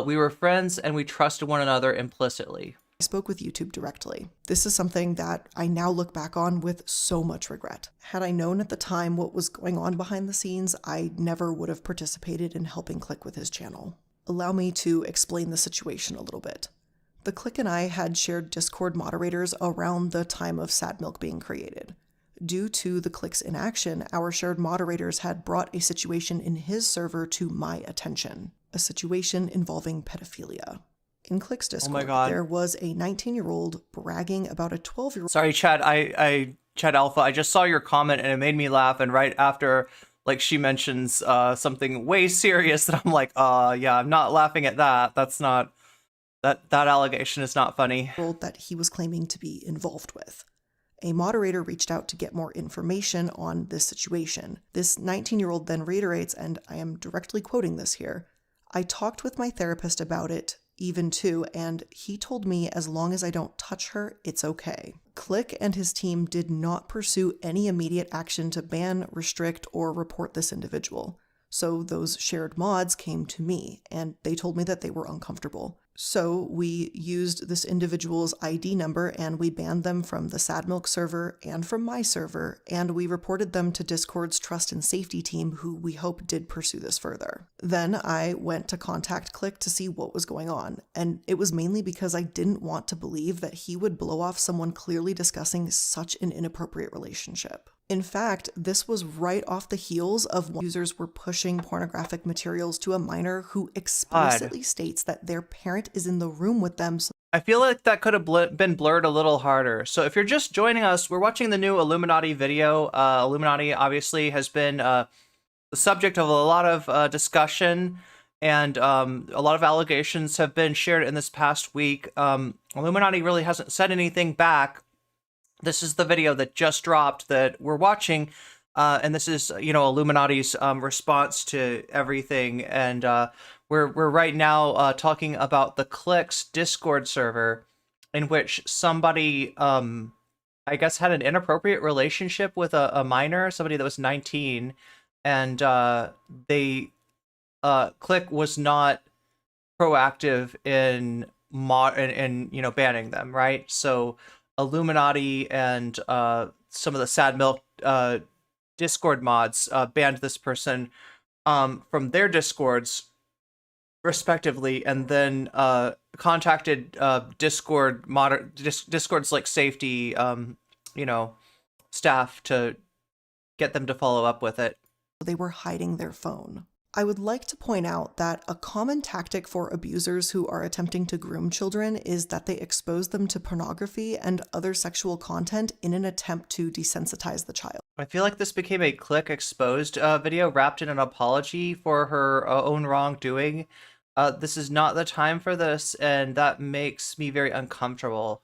We were friends and we trusted one another implicitly. I spoke with YouTube directly. This is something that I now look back on with so much regret. Had I known at the time what was going on behind the scenes, I never would have participated in helping Click with his channel. Allow me to explain the situation a little bit. The Click and I had shared Discord moderators around the time of Sad Milk being created. Due to the Click's inaction, our shared moderators had brought a situation in his server to my attention. A situation involving pedophilia. In Click's Discord, there was a 19-year-old bragging about a 12-year-old. Sorry, Chad, Chad Alpha, I just saw your comment and it made me laugh. And right after, like, she mentions something way serious that I'm like, yeah, I'm not laughing at that. That's not, that allegation is not funny. That he was claiming to be involved with. A moderator reached out to get more information on this situation. This 19-year-old then reiterates, and I am directly quoting this here, "I talked with my therapist about it, even too, and he told me as long as I don't touch her, it's okay." Click and his team did not pursue any immediate action to ban, restrict, or report this individual. So those shared mods came to me, and they told me that they were uncomfortable. So we used this individual's ID number and we banned them from the Sad Milk server and from my server, and we reported them to Discord's trust and safety team, who we hope did pursue this further. Then I went to contact Click to see what was going on, and it was mainly because I didn't want to believe that he would blow off someone clearly discussing such an inappropriate relationship. In fact, this was right off the heels of when users were pushing pornographic materials to a minor who explicitly states that their parent is in the room with them. I feel like that could have been blurred a little harder. So if you're just joining us, we're watching the new iIluminaughtii video. iIluminaughtii obviously has been the subject of a lot of discussion, and a lot of allegations have been shared in this past week. iIluminaughtii really hasn't said anything back. This is the video that just dropped that we're watching, and this is, you know, iIluminauttii's response to everything. And we're right now talking about the Click's Discord server, in which somebody, I guess, had an inappropriate relationship with a minor, somebody that was 19, and Click was not proactive in you know, banning them, right? So iIluminaughtii and some of the Sad Milk Discord mods banned this person from their Discords, respectively, and then contacted Discord's like safety, you know, staff to get them to follow up with it. They were hiding their phone. I would like to point out that a common tactic for abusers who are attempting to groom children is that they expose them to pornography and other sexual content in an attempt to desensitize the child. I feel like this became a Click exposed video wrapped in an apology for her own wrongdoing. This is not the time for this, and that makes me very uncomfortable.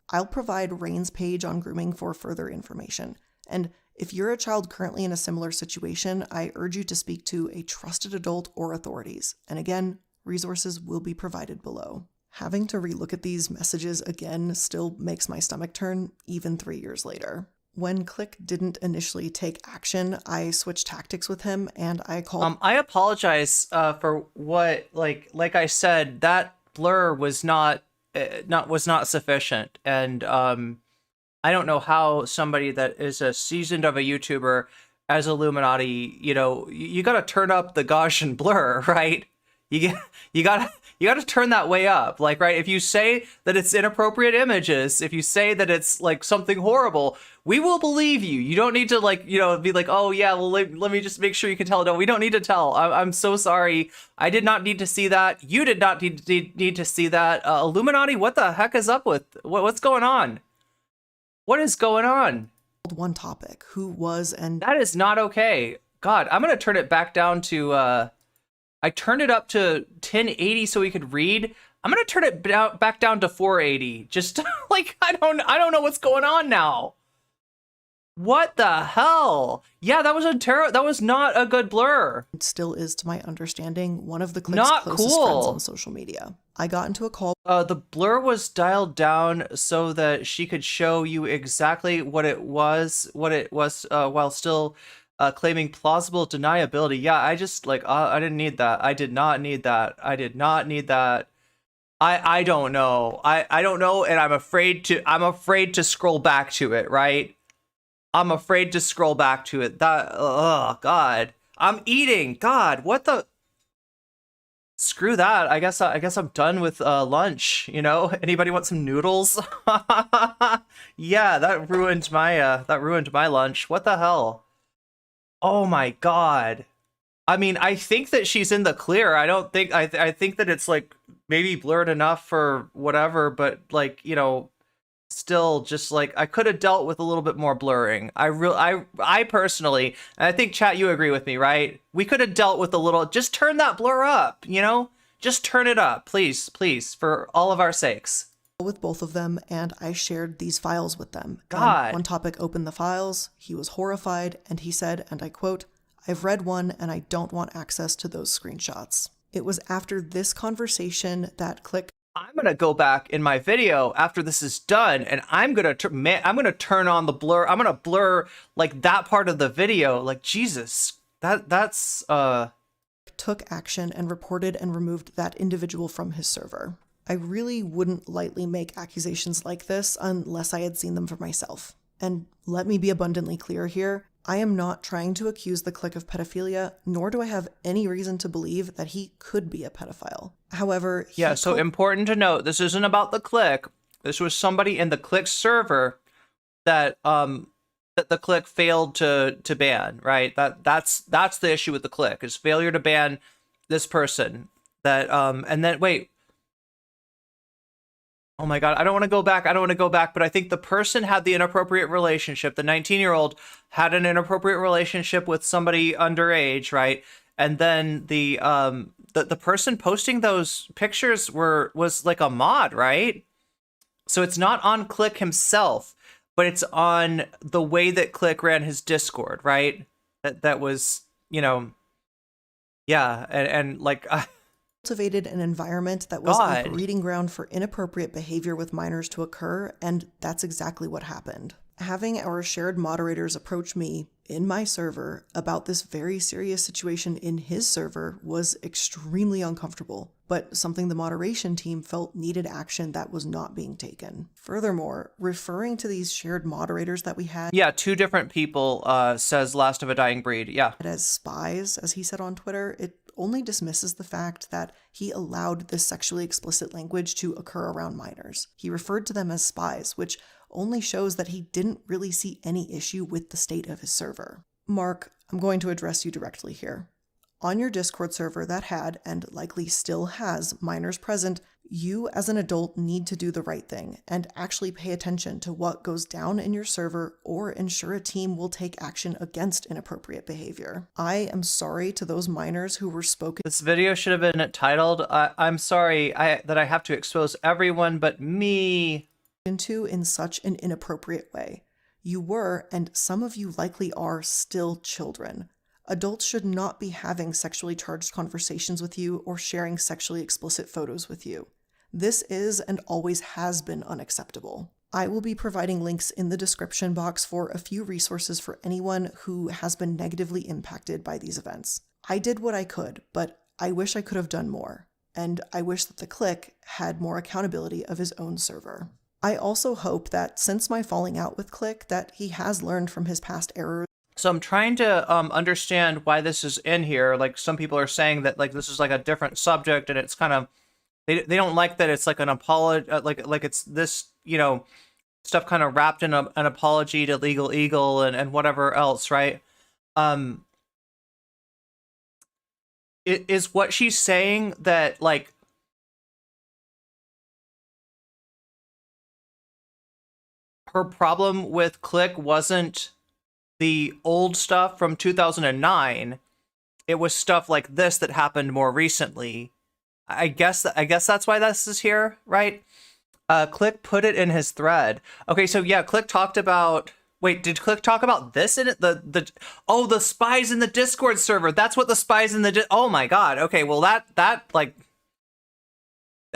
I'll provide Rain's page on grooming for further information. And if you're a child currently in a similar situation, I urge you to speak to a trusted adult or authorities. And again, resources will be provided below. Having to relook at these messages again still makes my stomach turn, even 3 years later. When Click didn't initially take action, I switched tactics with him and I called... I apologize for what, like I said, that blur was not sufficient. And I don't know how somebody that is as seasoned of a YouTuber as iIluminaughtii, you know, you got to turn up the Gaussian blur, right? You you got to turn that way up. Like, right, if you say that it's inappropriate images, if you say that it's like something horrible, we will believe you. You don't need to, like, you know, be like, oh yeah, well, let me just make sure you can tell. No, we don't need to tell. I'm so sorry. I did not need to see that. You did not need to see that. iIluminaughtii, what the heck is up with, what's going on? What is going on? One topic, who was and that is not okay. God, I'm gonna turn it back down to I turned it up to 1080 so we could read. I'm gonna turn it back down to 480. Just like I don't know what's going on now. What the hell? Yeah, that was that was not a good blur. it still is, to my understanding, one of the click's Not closest cool. friends on social media. I got into a call The blur was dialed down so that she could show you exactly what it was, while still claiming plausible deniability. Yeah, I just like I didn't need that. I did not need that. I did not need that. I don't know. I don't know, and I'm afraid to scroll back to it, right? I'm afraid to scroll back to it. That, oh God. I'm eating. God, what the? Screw that. I guess I'm done with lunch, you know? Anybody want some noodles? Yeah, that ruined my lunch. What the hell? Oh my God. I mean, I think that she's in the clear. I don't think I think that it's like maybe blurred enough for whatever, but like, you know, still just like I could have dealt with a little bit more blurring. I personally, and I think chat, you agree with me, right? We could have dealt with a little, just turn that blur up, you know? Just turn it up, please, for all of our sakes. with both of them, and I shared these files with them. God. And one topic opened the files. He was horrified, and he said, and I quote, "I've read one and I don't want access to those screenshots." It was after this conversation that Click I'm gonna go back in my video after this is done, and I'm gonna turn on the blur. I'm gonna blur like that part of the video. Like Jesus, that's took action and reported and removed that individual from his server. I really wouldn't lightly make accusations like this unless I had seen them for myself. And let me be abundantly clear here. I am not trying to accuse the Click of pedophilia, nor do I have any reason to believe that he could be a pedophile. However, yeah. So important to note, this isn't about the Click. This was somebody in the Click server that that the Click failed to ban. Right. That's the issue with the Click, is failure to ban this person. That and then wait. Oh my God, I don't want to go back, but I think the person had the inappropriate relationship. The 19-year-old had an inappropriate relationship with somebody underage, right? And then the person posting those pictures was like a mod, right? So it's not on Click himself, but it's on the way that Click ran his Discord, right? That was, you know, yeah, and like cultivated an environment that was God. a breeding ground for inappropriate behavior with minors to occur, and that's exactly what happened. Having our shared moderators approach me in my server about this very serious situation in his server was extremely uncomfortable, but something the moderation team felt needed action that was not being taken. Furthermore, referring to these shared moderators that we had, yeah, two different people, says Last of a Dying Breed, yeah. as spies, as he said on Twitter, it only dismisses the fact that he allowed this sexually explicit language to occur around minors. He referred to them as spies, which only shows that he didn't really see any issue with the state of his server. Mark, I'm going to address you directly here. On your Discord server that had, and likely still has, minors present, you as an adult need to do the right thing and actually pay attention to what goes down in your server, or ensure a team will take action against inappropriate behavior. I am sorry to those minors who were spoken This video should have been titled, I'm sorry that I have to expose everyone but me. to in such an inappropriate way. You were, and some of you likely are, still children. Adults should not be having sexually charged conversations with you or sharing sexually explicit photos with you. This is and always has been unacceptable. I will be providing links in the description box for a few resources for anyone who has been negatively impacted by these events. I did what I could, but I wish I could have done more, and I wish that the Click had more accountability of his own server. I also hope that since my falling out with Click, that he has learned from his past errors. So I'm trying to understand why this is in here. Like, some people are saying that like this is like a different subject and it's kind of they don't like that it's like an apology, like it's this, you know, stuff kind of wrapped in an apology to Legal Eagle and whatever else, right? Is what she's saying that, like, her problem with Click wasn't the old stuff from 2009, it was stuff like this that happened more recently. I guess that's why this is here, right? Click put it in his thread. Okay, so yeah, Click talked about. Wait, did Click talk about this in it? The spies in the Discord server. That's what the spies in the. Oh my god. Okay, well that like.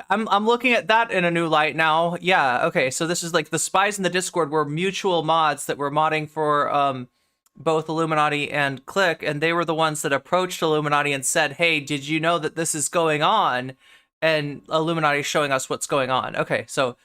I'm looking at that in a new light now. Yeah. Okay, so this is like the spies in the Discord were mutual mods that were modding for both iIluminaughtii and Click, and they were the ones that approached iIluminaughtii and said, "Hey, did you know that this is going on?" And iIluminaughtii showing us what's going on. Okay, so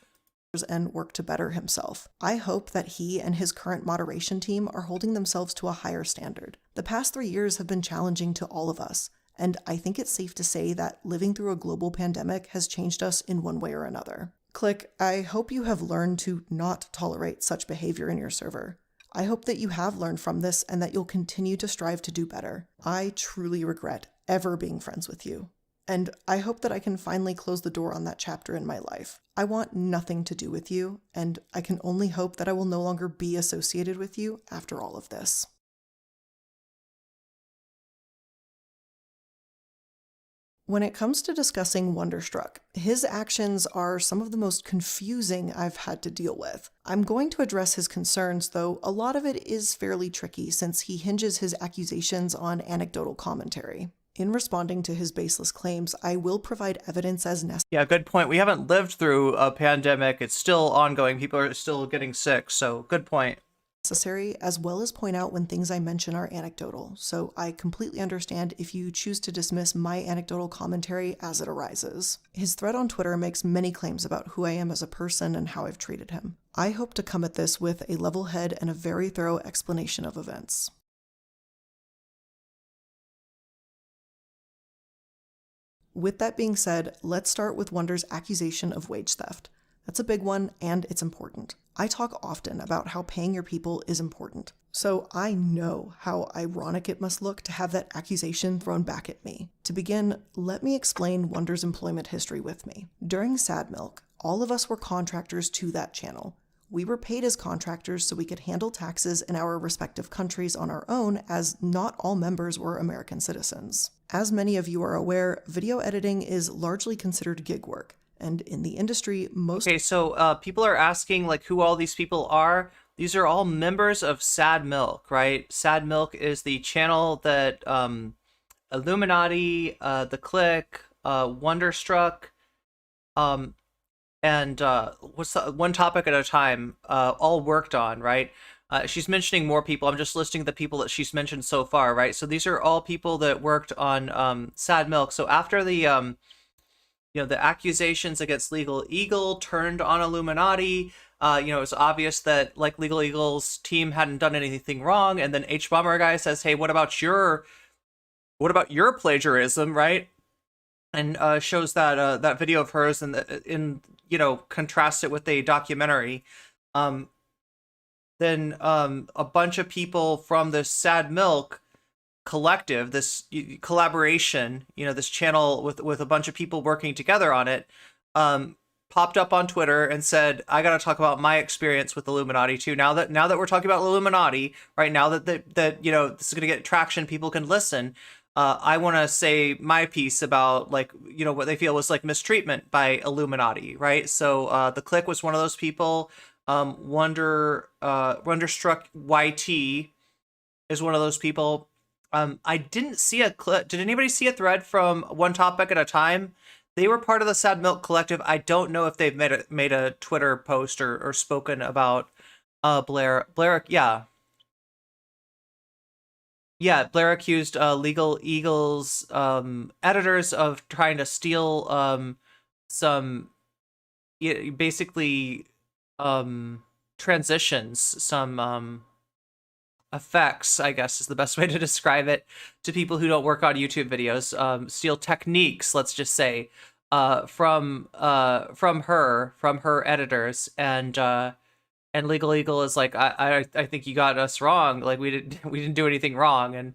and work to better himself. I hope that he and his current moderation team are holding themselves to a higher standard. The past 3 years have been challenging to all of us, and I think it's safe to say that living through a global pandemic has changed us in one way or another. Click, I hope you have learned to not tolerate such behavior in your server. I hope that you have learned from this and that you'll continue to strive to do better. I truly regret ever being friends with you. And I hope that I can finally close the door on that chapter in my life. I want nothing to do with you, and I can only hope that I will no longer be associated with you after all of this. When it comes to discussing Wonderstruck, his actions are some of the most confusing I've had to deal with. I'm going to address his concerns, though a lot of it is fairly tricky since he hinges his accusations on anecdotal commentary. In responding to his baseless claims, I will provide evidence as necessary. Yeah, good point. We haven't lived through a pandemic. It's still ongoing. People are still getting sick, so good point. As well as point out when things I mention are anecdotal, so I completely understand if you choose to dismiss my anecdotal commentary as it arises. His thread on Twitter makes many claims about who I am as a person and how I've treated him. I hope to come at this with a level head and a very thorough explanation of events. With that being said, let's start with Wonder's accusation of wage theft. That's a big one, and it's important. I talk often about how paying your people is important, so I know how ironic it must look to have that accusation thrown back at me. To begin, let me explain Wonder's employment history with me. During Sad Milk, all of us were contractors to that channel. We were paid as contractors so we could handle taxes in our respective countries on our own, as not all members were American citizens. As many of you are aware, video editing is largely considered gig work, and in the industry, most— Okay, so people are asking, like, who all these people are. These are all members of Sad Milk, right? Sad Milk is the channel that iIluminaughtii, The Click, Wonderstruck, and what's the, One Topic at a Time, all worked on, right? She's mentioning more people. I'm just listing the people that she's mentioned so far, right? So these are all people that worked on Sad Milk. So after the the accusations against Legal Eagle turned on iIluminaughtii, it was obvious that, like, Legal Eagle's team hadn't done anything wrong, and then H Bomber guy says, "Hey, what about your plagiarism?" Right? And shows that that video of hers and contrasts it with a documentary. Then a bunch of people from this Sad Milk collective, this collaboration, this channel with a bunch of people working together on it, popped up on Twitter and said, "I gotta talk about my experience with iIluminaughtii too. Now that we're talking about iIluminaughtii, right now that this is gonna get traction, people can listen. I want to say my piece about, like, what they feel was like mistreatment by iIluminaughtii, right? So The Click was one of those people. Wonderstruck YT is one of those people. I didn't see a clip. Did anybody see a thread from One Topic at a Time? They were part of the Sad Milk Collective. I don't know if they've made a Twitter post or spoken about Blair. Yeah. Yeah, Blair accused Legal Eagle's editors of trying to steal some basically transitions, some effects, I guess is the best way to describe it, to people who don't work on YouTube videos. Steal techniques, let's just say. from her editors, and Legal Eagle is like, I think you got us wrong. Like we didn't do anything wrong, and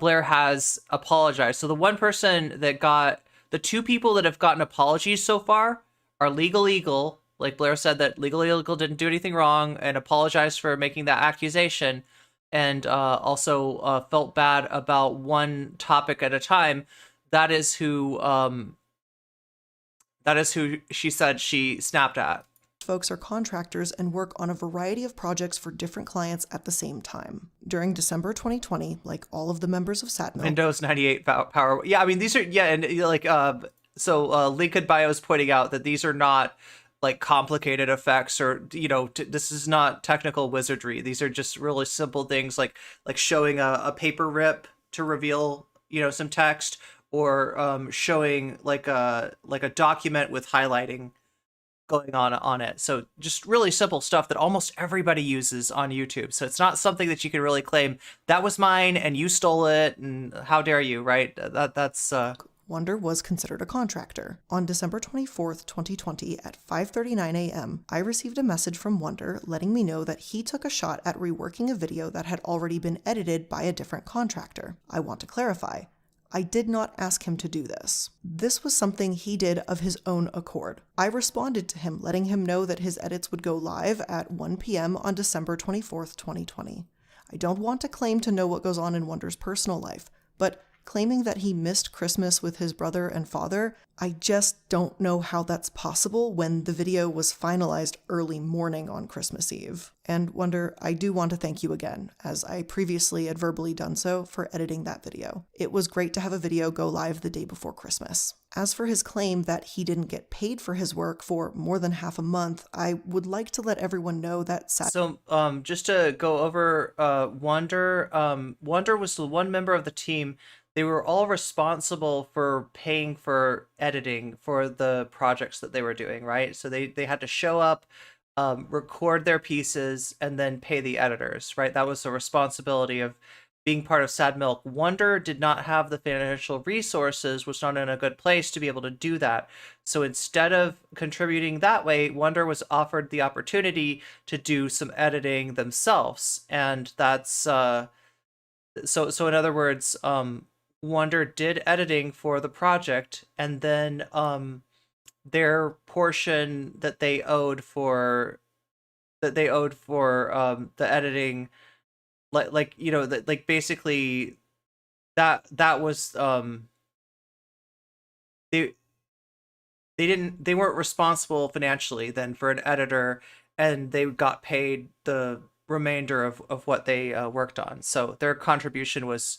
Blair has apologized. So the two people that have gotten apologies so far are Legal Eagle. Like Blair said that Legal Eagle didn't do anything wrong and apologized for making that accusation, and also felt bad about one topic at a time. That is who she said she snapped at. Folks are contractors and work on a variety of projects for different clients at the same time. During December 2020, like all of the members of SatMilk, Windows 98 power. Yeah, I mean, these are, yeah, and like, so Linked Bio is pointing out that these are not like complicated effects, or, you know, this is not technical wizardry. These are just really simple things like showing a paper rip to reveal, you know, some text, or showing like a document with highlighting going on it. So just really simple stuff that almost everybody uses on YouTube. So it's not something that you can really claim that was mine and you stole it and how dare you, right? That's Wonder was considered a contractor. On December 24th, 2020 at 5:39 a.m., I received a message from Wonder letting me know that he took a shot at reworking a video that had already been edited by a different contractor. I want to clarify. I did not ask him to do this. This was something he did of his own accord. I responded to him, letting him know that his edits would go live at 1 p.m. on December 24th, 2020. I don't want to claim to know what goes on in Wonder's personal life, but claiming that he missed Christmas with his brother and father, I just don't know how that's possible when the video was finalized early morning on Christmas Eve. And Wonder, I do want to thank you again, as I previously had verbally done so, for editing that video. It was great to have a video go live the day before Christmas. As for his claim that he didn't get paid for his work for more than half a month, I would like to let everyone know that So just to go over Wonder, Wonder was the one member of the team. They were all responsible for paying for editing for the projects that they were doing, right? So they had to show up, record their pieces, and then pay the editors, right? That was the responsibility of being part of SatMilk. Wonder did not have the financial resources, was not in a good place to be able to do that. So instead of contributing that way, Wonder was offered the opportunity to do some editing themselves. And that's, so in other words, Wonder did editing for the project, and then their portion that they owed for the editing, like you know, like basically that was they weren't responsible financially then for an editor, and they got paid the remainder of what they worked on. So their contribution was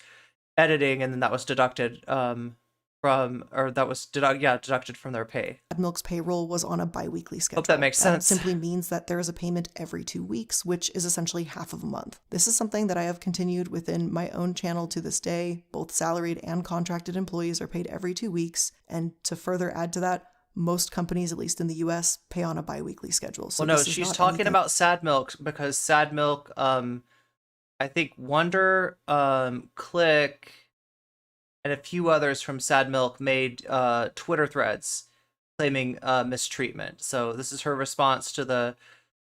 editing, and then that was deducted deducted from their pay. SatMilk's payroll was on a bi-weekly schedule. Hope that makes sense. That simply means that there is a payment every 2 weeks, which is essentially half of a month. This is something that I have continued within my own channel to this day. Both salaried and contracted employees are paid every 2 weeks, and to further add to that, most companies, at least in the US, pay on a bi-weekly schedule. So well, no, she's talking about SatMilk, because SatMilk, I think Wonder, Click, and a few others from SatMilk made Twitter threads claiming mistreatment. So this is her response to the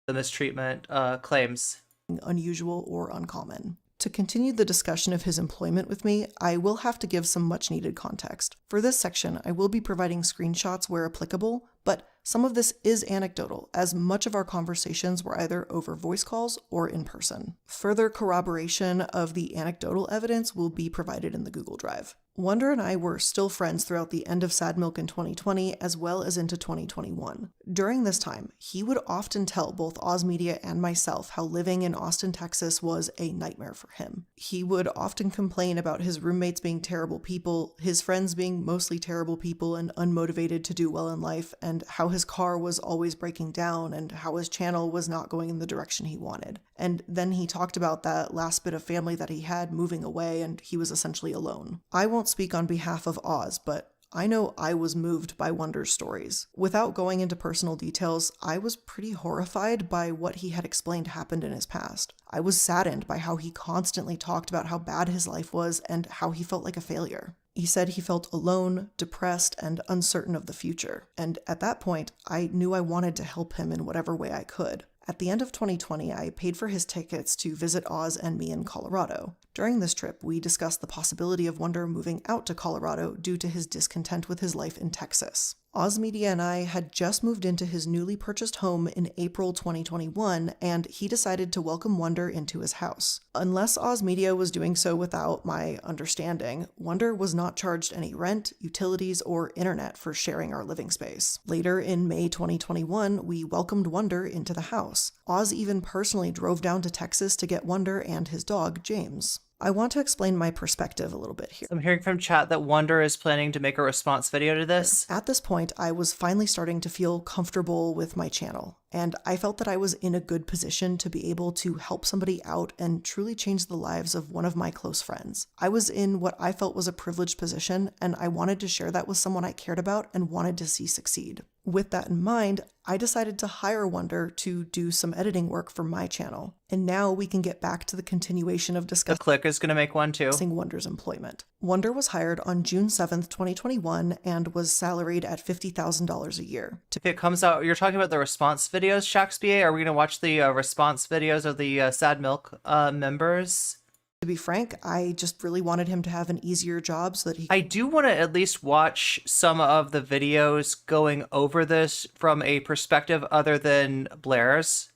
mistreatment claims. Unusual or uncommon. To continue the discussion of his employment with me, I will have to give some much needed context. For this section, I will be providing screenshots where applicable, but some of this is anecdotal, as much of our conversations were either over voice calls or in person. Further corroboration of the anecdotal evidence will be provided in the Google Drive. Wonder and I were still friends throughout the end of SatMilk in 2020 as well as into 2021. During this time, he would often tell both Oz Media and myself how living in Austin, Texas was a nightmare for him. He would often complain about his roommates being terrible people, his friends being mostly terrible people and unmotivated to do well in life, and how his car was always breaking down and how his channel was not going in the direction he wanted. And then he talked about that last bit of family that he had moving away, and he was essentially alone. I won't speak on behalf of Oz, but I know I was moved by Wonder's stories. Without going into personal details, I was pretty horrified by what he had explained happened in his past. I was saddened by how he constantly talked about how bad his life was and how he felt like a failure. He said he felt alone, depressed, and uncertain of the future. And at that point, I knew I wanted to help him in whatever way I could. At the end of 2020, I paid for his tickets to visit Oz and me in Colorado. During this trip, we discussed the possibility of Wonder moving out to Colorado due to his discontent with his life in Texas. Oz Media and I had just moved into his newly purchased home in April 2021, and he decided to welcome Wonder into his house. Unless Oz Media was doing so without my understanding, Wonder was not charged any rent, utilities, or internet for sharing our living space. Later in May 2021, we welcomed Wonder into the house. Oz even personally drove down to Texas to get Wonder and his dog, James. I want to explain my perspective a little bit here. I'm hearing from chat that Wonder is planning to make a response video to this. At this point, I was finally starting to feel comfortable with my channel, and I felt that I was in a good position to be able to help somebody out and truly change the lives of one of my close friends. I was in what I felt was a privileged position, and I wanted to share that with someone I cared about and wanted to see succeed. With that in mind, I decided to hire Wonder to do some editing work for my channel. And now we can get back to the continuation of The Click is going to make one too. discussing Wonder's employment. Wonder was hired on June 7th, 2021, and was salaried at $50,000 a year. If it comes out, you're talking about the response videos, Shakespeare? Are we going to watch the response videos of the Sad Milk members? To be frank, I just really wanted him to have an easier job so that he I do want to at least watch some of the videos going over this from a perspective other than Blair's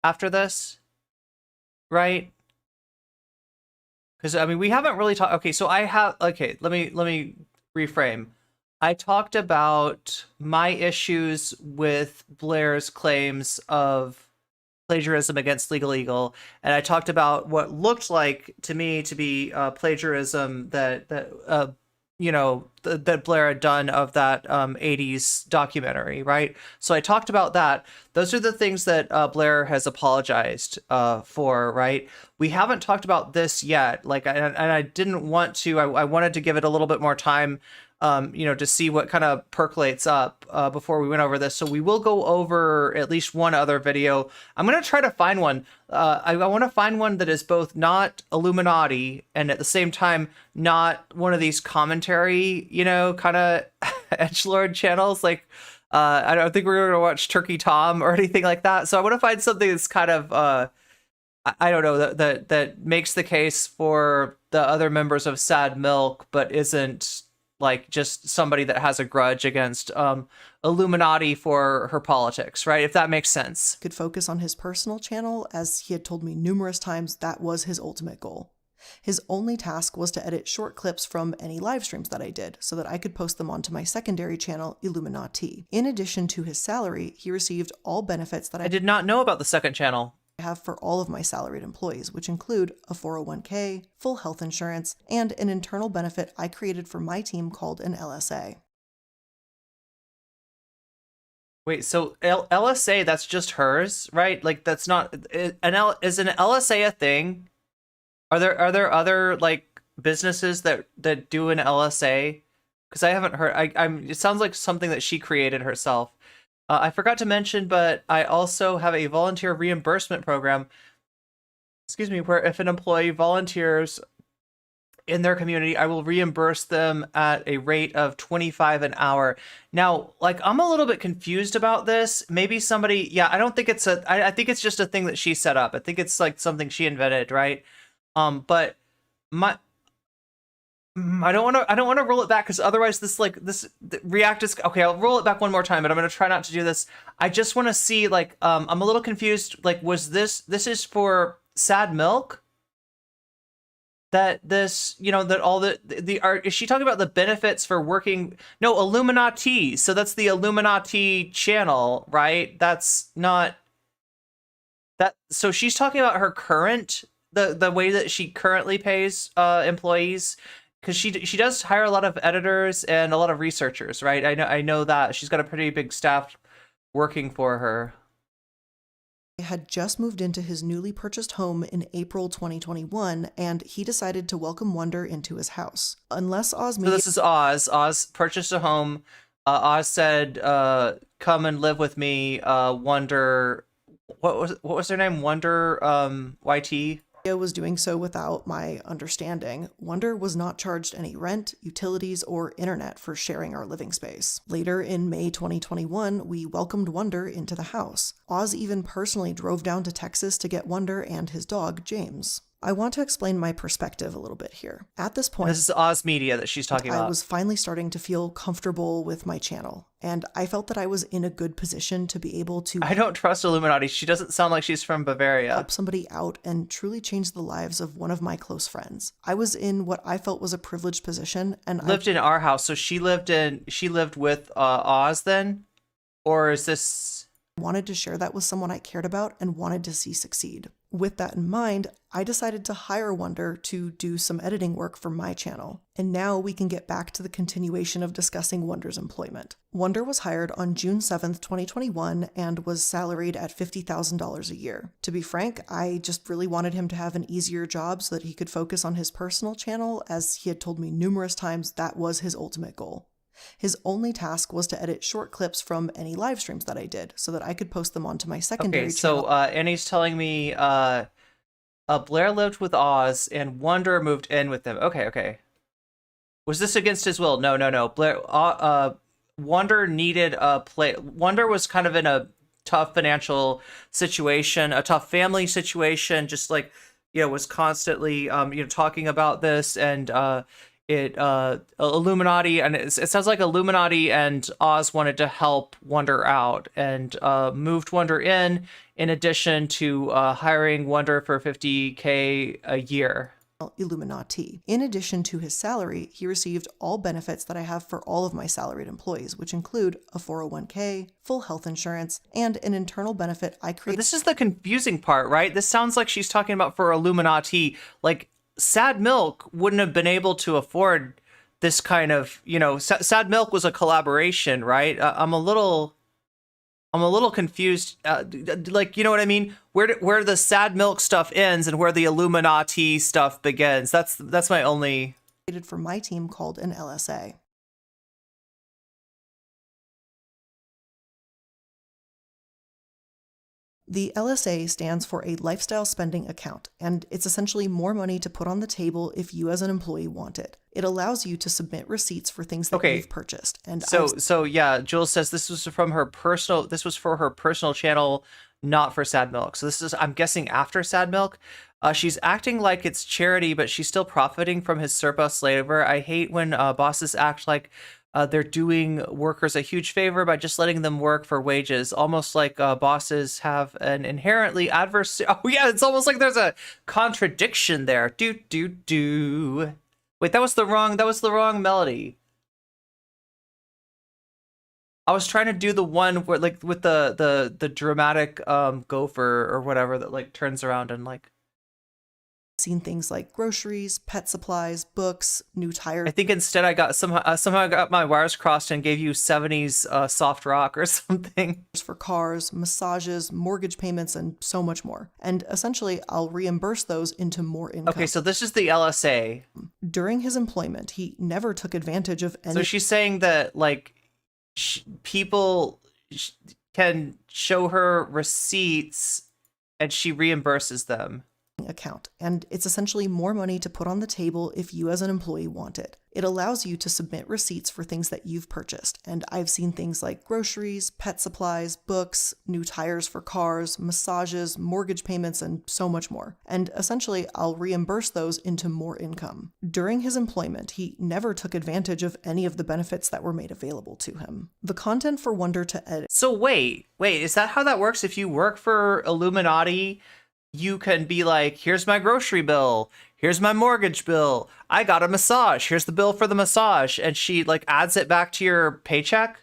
after this, right? Because, I mean, we haven't really talked... Okay, so let me reframe. I talked about my issues with Blair's claims of plagiarism against Legal Eagle, and I talked about what looked like to me to be plagiarism that Blair had done of that 80s documentary, right? So I talked about that. Those are the things that Blair has apologized for, right? We haven't talked about this yet, and I didn't want to. I wanted to give it a little bit more time, to see what kind of percolates up before we went over this. So we will go over at least one other video. I'm going to try to find one. I want to find one that is both not iIluminaughtii and at the same time not one of these commentary, kind of edgelord channels. Like, I don't think we're going to watch Turkey Tom or anything like that. So I want to find something that's kind of, I don't know, that makes the case for the other members of Sad Milk, but isn't like just somebody that has a grudge against iIluminaughtii for her politics, right? If that makes sense. could focus on his personal channel, as he had told me numerous times that was his ultimate goal. His only task was to edit short clips from any live streams that I did so that I could post them onto my secondary channel, iIluminaughtii. In addition to his salary, he received all benefits that I did not know about the second channel. have for all of my salaried employees, which include a 401k, full health insurance, and an internal benefit I created for my team called an LSA. Wait, so LSA, that's just hers, right? Like, that's not is an LSA a thing? Are there other like businesses that do an LSA? Because I haven't heard. It sounds like something that she created herself. I forgot to mention, but I also have a volunteer reimbursement program, where if an employee volunteers in their community, I will reimburse them at a rate of $25 an hour. Now, like, I'm a little bit confused about this. Maybe somebody, I don't think it's I think it's just a thing that she set up. I think it's like something she invented, right? But I don't want to roll it back, because otherwise this React is okay. I'll roll it back one more time, but I'm going to try not to do this. I just want to see, like, I'm a little confused. Like, was this is for Sad Milk? That this, that all the art, is she talking about the benefits for working? No, iIluminaughtii. So that's the iIluminaughtii channel, right? That's not that. So she's talking about her current, the way that she currently pays employees. Because she does hire a lot of editors and a lot of researchers, right? I know that she's got a pretty big staff working for her. I had just moved into his newly purchased home in April 2021, and he decided to welcome Wonder into his house. Unless Oz So this is Oz. Oz purchased a home. Oz said, "Come and live with me." Wonder, what was her name? Wonder, YT. Was doing so without my understanding. Wonder was not charged any rent, utilities, or internet for sharing our living space. Later in May 2021, we welcomed Wonder into the house. Oz even personally drove down to Texas to get Wonder and his dog, James. I want to explain my perspective a little bit here. At this point, This is Oz Media that she's talking about. I was finally starting to feel comfortable with my channel, and I felt that I was in a good position to be able to I don't trust iiLluminaughtii. She doesn't sound like she's from Bavaria. help somebody out and truly change the lives of one of my close friends. I was in what I felt was a privileged position, and Lived in our house, so she lived with Oz then? Or is this... wanted to share that with someone I cared about and wanted to see succeed. With that in mind, I decided to hire Wonder to do some editing work for my channel, and now we can get back to the continuation of discussing Wonder's employment. Wonder was hired on June 7th, 2021, and was salaried at $50,000 a year. To be frank, I just really wanted him to have an easier job so that he could focus on his personal channel, as he had told me numerous times that was his ultimate goal. His only task was to edit short clips from any live streams that I did so that I could post them onto my secondary channel. So Annie's telling me Blair lived with Oz and Wonder moved in with him. Okay. Was this against his will? No. Blair, Wonder needed a play. Wonder was kind of in a tough financial situation, a tough family situation, just like, was constantly, talking about this, and iIluminaughtii, and it sounds like iIluminaughtii and Oz wanted to help Wonder out and moved Wonder in addition to hiring Wonder for $50K a year. iIluminaughtii. In addition to his salary, he received all benefits that I have for all of my salaried employees, which include a 401k, full health insurance, and an internal benefit I created. This is the confusing part, right? This sounds like she's talking about for iIluminaughtii, like Sad Milk wouldn't have been able to afford this kind of, Sad Milk was a collaboration, right? I'm a little confused. Like, you know what I mean? Where the Sad Milk stuff ends and where the iIluminaughtii stuff begins. That's my only... For my team called an LSA. The LSA stands for a lifestyle spending account, and it's essentially more money to put on the table if you as an employee want it. It allows you to submit receipts for things that you've purchased. And so yeah, Jules says this was for her personal channel, not for Sad Milk. So this is, I'm guessing, after Sad Milk. She's acting like it's charity, but she's still profiting from his surplus labor. I hate when bosses act like they're doing workers a huge favor by just letting them work for wages, almost like bosses have an inherently adverse... Oh yeah, it's almost like there's a contradiction there. Do. Wait, that was the wrong melody. I was trying to do the one where, like, with the dramatic gopher or whatever that like turns around and like... Seen things like groceries, pet supplies, books, new tires. I think instead I got somehow I got my wires crossed and gave you 70s soft rock or something. For cars, massages, mortgage payments, and so much more. And essentially, I'll reimburse those into more income. Okay, so this is the LSA. During his employment, he never took advantage of any... So she's saying that, like, people can show her receipts and she reimburses them. Account, and it's essentially more money to put on the table if you as an employee want it. It allows you to submit receipts for things that you've purchased, and I've seen things like groceries, pet supplies, books, new tires for cars, massages, mortgage payments, and so much more. And essentially, I'll reimburse those into more income. During his employment, he never took advantage of any of the benefits that were made available to him. The content for Wonder to edit... So wait, is that how that works? If you work for iIluminaughtii, you can be like, here's my grocery bill, here's my mortgage bill, I got a massage, here's the bill for the massage, and she like adds it back to your paycheck?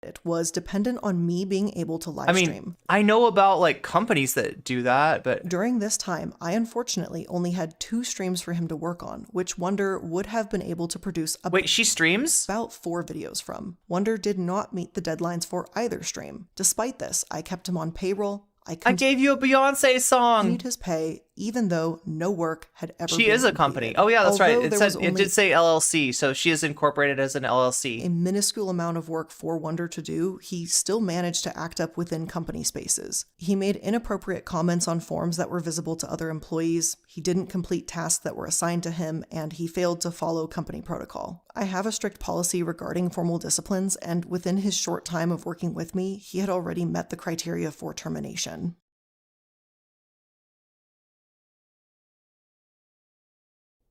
It was dependent on me being able to live stream. I know about like companies that do that, but... During this time, I unfortunately only had 2 streams for him to work on, which Wonder would have been able to produce Wait, she streams? About 4 videos from. Wonder did not meet the deadlines for either stream. Despite this, I kept him on payroll, I gave you a Beyonce song. Continued his pay, even though no work had ever She been is a completed. company. Oh yeah, that's right. Although It there said was it only did say LLC, so she is incorporated as an LLC. a minuscule amount of work for Wonder to do, he still managed to act up within company spaces. He made inappropriate comments on forms that were visible to other employees, he didn't complete tasks that were assigned to him, and he failed to follow company protocol. I have a strict policy regarding formal disciplines, and within his short time of working with me, he had already met the criteria for termination.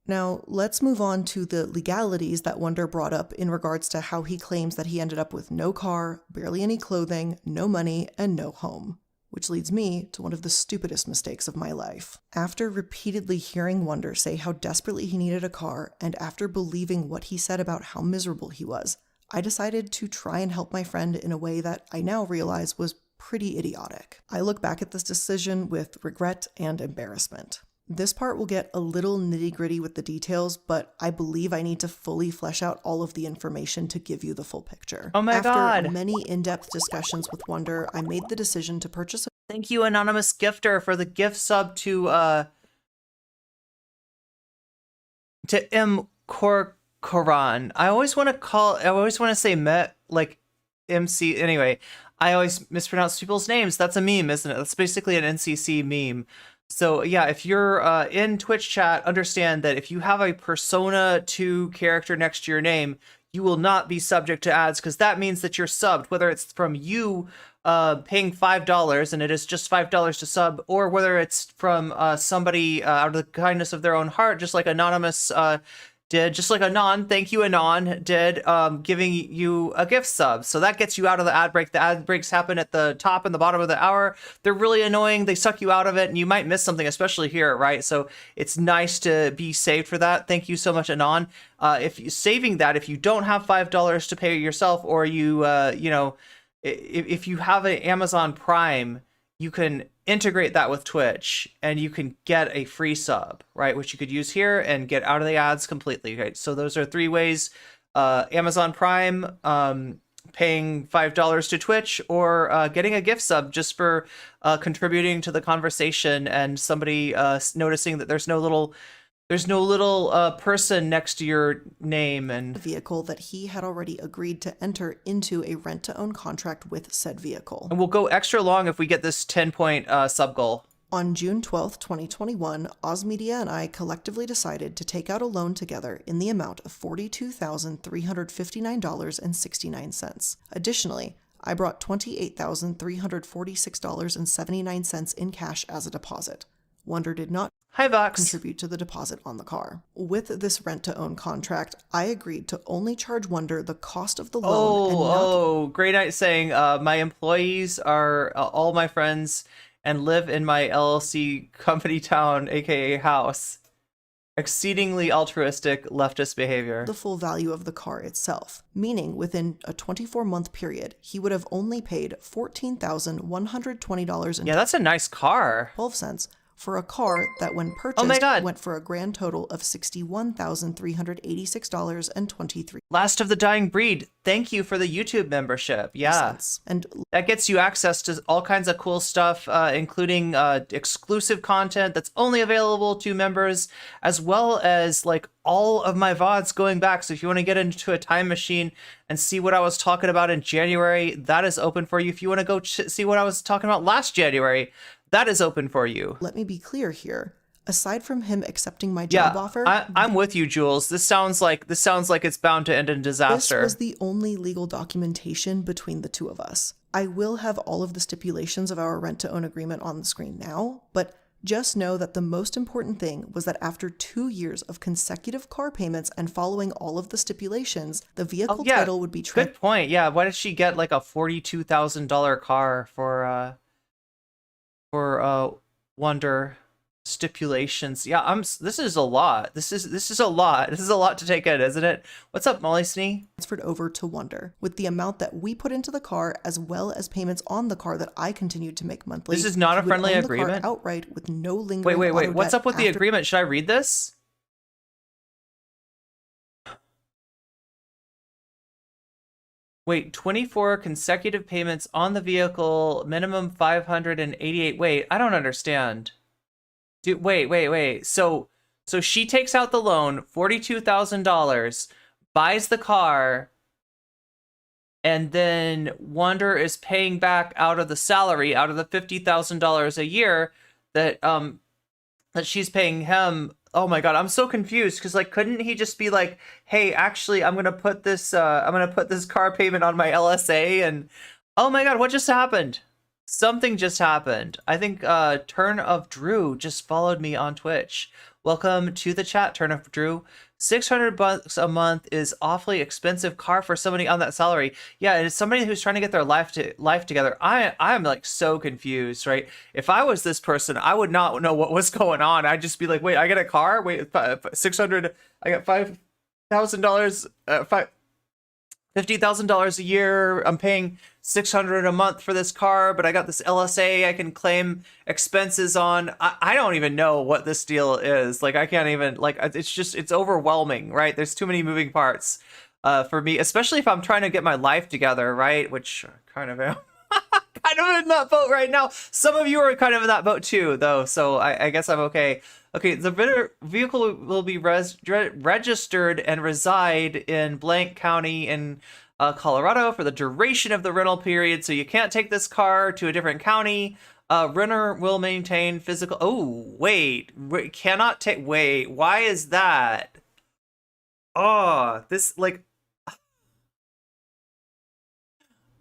Now, let's move on to the legalities that Wonder brought up in regards to how he claims that he ended up with no car, barely any clothing, no money, and no home. Which leads me to one of the stupidest mistakes of my life. After repeatedly hearing Wonder say how desperately he needed a car, and after believing what he said about how miserable he was, I decided to try and help my friend in a way that I now realize was pretty idiotic. I look back at this decision with regret and embarrassment. This part will get a little nitty-gritty with the details, but I believe I need to fully flesh out all of the information to give you the full picture. Oh my God. After many in-depth discussions with Wonder, I made the decision to purchase a Thank you, anonymous gifter, for the gift sub to M Korkoran. I always want to say Met like MC. Anyway, I always mispronounce people's names. That's a meme, isn't it? That's basically an NCC meme. So yeah, if you're in Twitch chat, understand that if you have a Persona 2 character next to your name, you will not be subject to ads, because that means that you're subbed, whether it's from you paying $5 and it is just $5 to sub, or whether it's from somebody out of the kindness of their own heart, just like Anonymous did, just like Anon, thank you Anon, did, giving you a gift sub. So that gets you out of the ad break. The ad breaks happen at the top and the bottom of the hour. They're really annoying. They suck you out of it and you might miss something, especially here, right? So it's nice to be saved for that. Thank you so much, Anon. If you saving that, if you don't have $5 to pay yourself, or you, you know, if you have an Amazon Prime, you can integrate that with Twitch and you can get a free sub, right? Which you could use here and get out of the ads completely, right? So those are three ways: Amazon Prime, paying $5 to Twitch, or getting a gift sub just for contributing to the conversation and somebody noticing that there's no little person next to your name. And vehicle that he had already agreed to enter into a rent-to-own contract with said vehicle. we'll go extra long if we get this 10-point sub goal. On June 12th, 2021, Ozmedia and I collectively decided to take out a loan together in the amount of $42,359.69. Additionally, I brought $28,346.79 in cash as a deposit. Wonder did not Hi, Vox. contribute to the deposit on the car. With this rent-to-own contract, I agreed to only charge Wonder the cost of the loan and not Great Night saying, my employees are all my friends and live in my LLC company town, aka house. Exceedingly altruistic leftist behavior. the full value of the car itself, meaning within a 24-month period, he would have only paid $14,120.12 Yeah, that's a nice car. for a car that, when purchased, Oh my God. went for a grand total of $61,386.23. Last of the Dying Breed, thank you for the YouTube membership. Yeah. And That gets you access to all kinds of cool stuff, including exclusive content that's only available to members, as well as like all of my VODs going back. So if you want to get into a time machine and see what I was talking about in January, that is open for you. If you want to go see what I was talking about last January, that is open for you. let me be clear here. Aside from him accepting my job offer, I'm with you, Jules. This sounds like it's bound to end in disaster. this was the only legal documentation between the two of us. I will have all of the stipulations of our rent-to-own agreement on the screen now, but just know that the most important thing was that after 2 years of consecutive car payments and following all of the stipulations, the vehicle title would be Good point. Yeah, why did she get like a $42,000 car for Wonder stipulations? Yeah, this is a lot. This is a lot. This is a lot to take in, isn't it? What's up, Molly Snee? transferred over to Wonder, with the amount that we put into the car as well as payments on the car that I continued to make monthly. This is not a He would friendly own the car agreement? outright with no lingering Wait. auto What's debt up with the after agreement? Should I read this? Wait, 24 consecutive payments on the vehicle, minimum 588. Wait, I don't understand. Dude, wait. So she takes out the loan, $42,000, buys the car, and then Wonder is paying back out of the salary, out of the $50,000 a year that she's paying him. Oh my god, I'm so confused because like, couldn't he just be like, hey, actually, I'm gonna put this car payment on my LSA, and oh my god, what just happened? Something just happened. I think Turn of Drew just followed me on Twitch. Welcome to the chat, Turn of Drew. $600 a month is awfully expensive car for somebody on that salary. Yeah, and it's somebody who's trying to get their life together. I'm like so confused, right? If I was this person, I would not know what was going on. I'd just be like, wait, I get a car? Wait, 600, I got $5,000, $50,000 a year. I'm paying $600 a month for this car, but I got this LSA I can claim expenses on. I don't even know what this deal is. Like, I can't even, like, it's overwhelming, right? There's too many moving parts for me, especially if I'm trying to get my life together, right? Which I kind of am. Kind of in that boat right now. Some of you are kind of in that boat too, though, so I guess I'm okay. Okay, the vehicle will be registered and reside in blank county in Colorado for the duration of the rental period, so you can't take this car to a different county. Renter will maintain physical... Oh, wait, cannot take... Wait, why is that? Oh, this, like...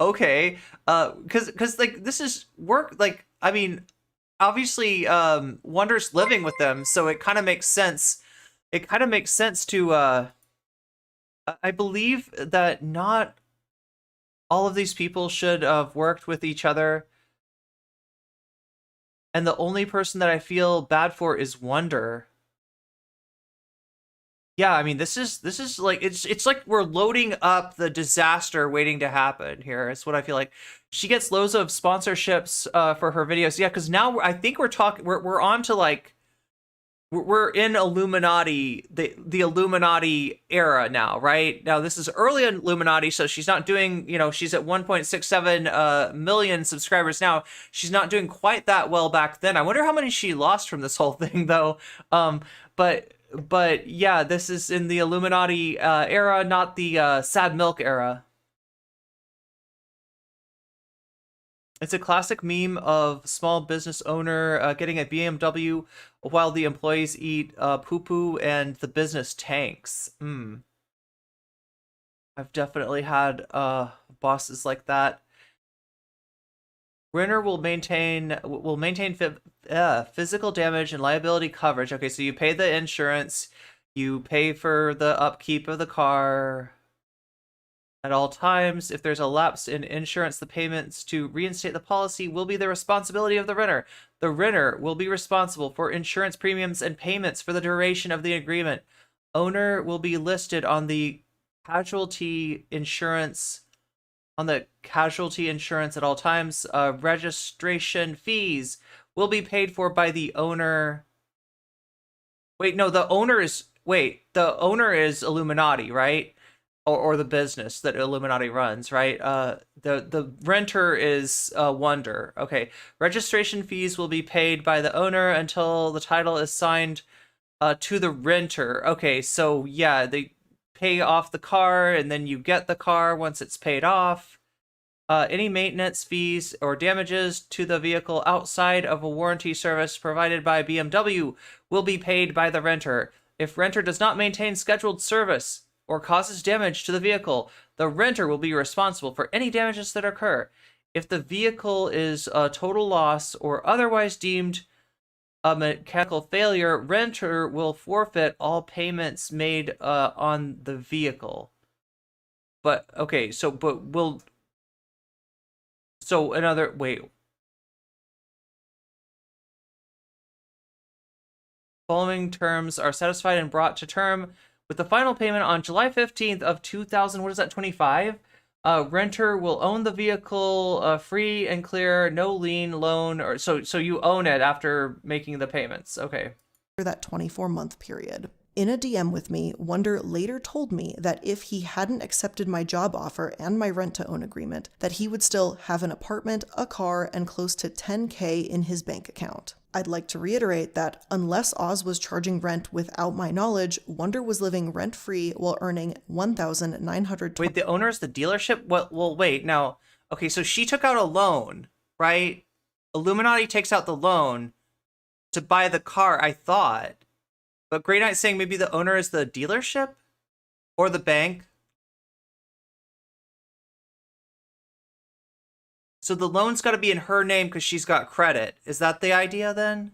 Okay, because like, this is work, like, I mean... Obviously, Wonder's living with them, so it kind of makes sense. It kind of makes sense to, I believe that not all of these people should have worked with each other. And the only person that I feel bad for is Wonder. Yeah, I mean, this is like, it's like we're loading up the disaster waiting to happen here. It's what I feel like. She gets loads of sponsorships for her videos. Yeah, because now I think we're on to like, we're in Illuminaughtii, the Illuminaughtii era now, right? Now this is early Illuminaughtii, so she's not doing, you know, she's at 1.67 million subscribers now. She's not doing quite that well back then. I wonder how many she lost from this whole thing though. But yeah, this is in the Illuminaughtii era, not the sad milk era. It's a classic meme of small business owner getting a BMW while the employees eat poo-poo and the business tanks. I've definitely had bosses like that. Renter will maintain physical damage and liability coverage. Okay, so you pay the insurance, you pay for the upkeep of the car. At all times, if there's a lapse in insurance, the payments to reinstate the policy will be the responsibility of the renter. The renter will be responsible for insurance premiums and payments for the duration of the agreement. Owner will be listed on the casualty insurance at all times. Registration fees will be paid for by the owner. Wait, no, the owner is Illuminaughtii, right? Or the business that Illuminaughtii runs, right? The renter is Wonder. Okay, registration fees will be paid by the owner until the title is signed to the renter. Okay, so yeah, they pay off the car, and then you get the car once it's paid off. Any maintenance fees or damages to the vehicle outside of a warranty service provided by BMW will be paid by the renter. If renter does not maintain scheduled service or causes damage to the vehicle, the renter will be responsible for any damages that occur. If the vehicle is a total loss or otherwise deemed a mechanical failure, renter will forfeit all payments made on the vehicle. But, okay, so, wait. Following terms are satisfied and brought to term with the final payment on July 15th of 2025, renter will own the vehicle free and clear, no lien, loan, or so you own it after making the payments. Okay. For that 24-month period. In a DM with me, Wonder later told me that if he hadn't accepted my job offer and my rent-to-own agreement, that he would still have an apartment, a car, and close to $10K in his bank account. I'd like to reiterate that unless Oz was charging rent without my knowledge, Wonder was living rent-free while earning $1,920. Wait, the owner is the dealership? Well, wait, now, okay, so she took out a loan, right? iIluminaughtii takes out the loan to buy the car, I thought. But Grey Knight's saying maybe the owner is the dealership? Or the bank? So the loan's got to be in her name because she's got credit. Is that the idea then?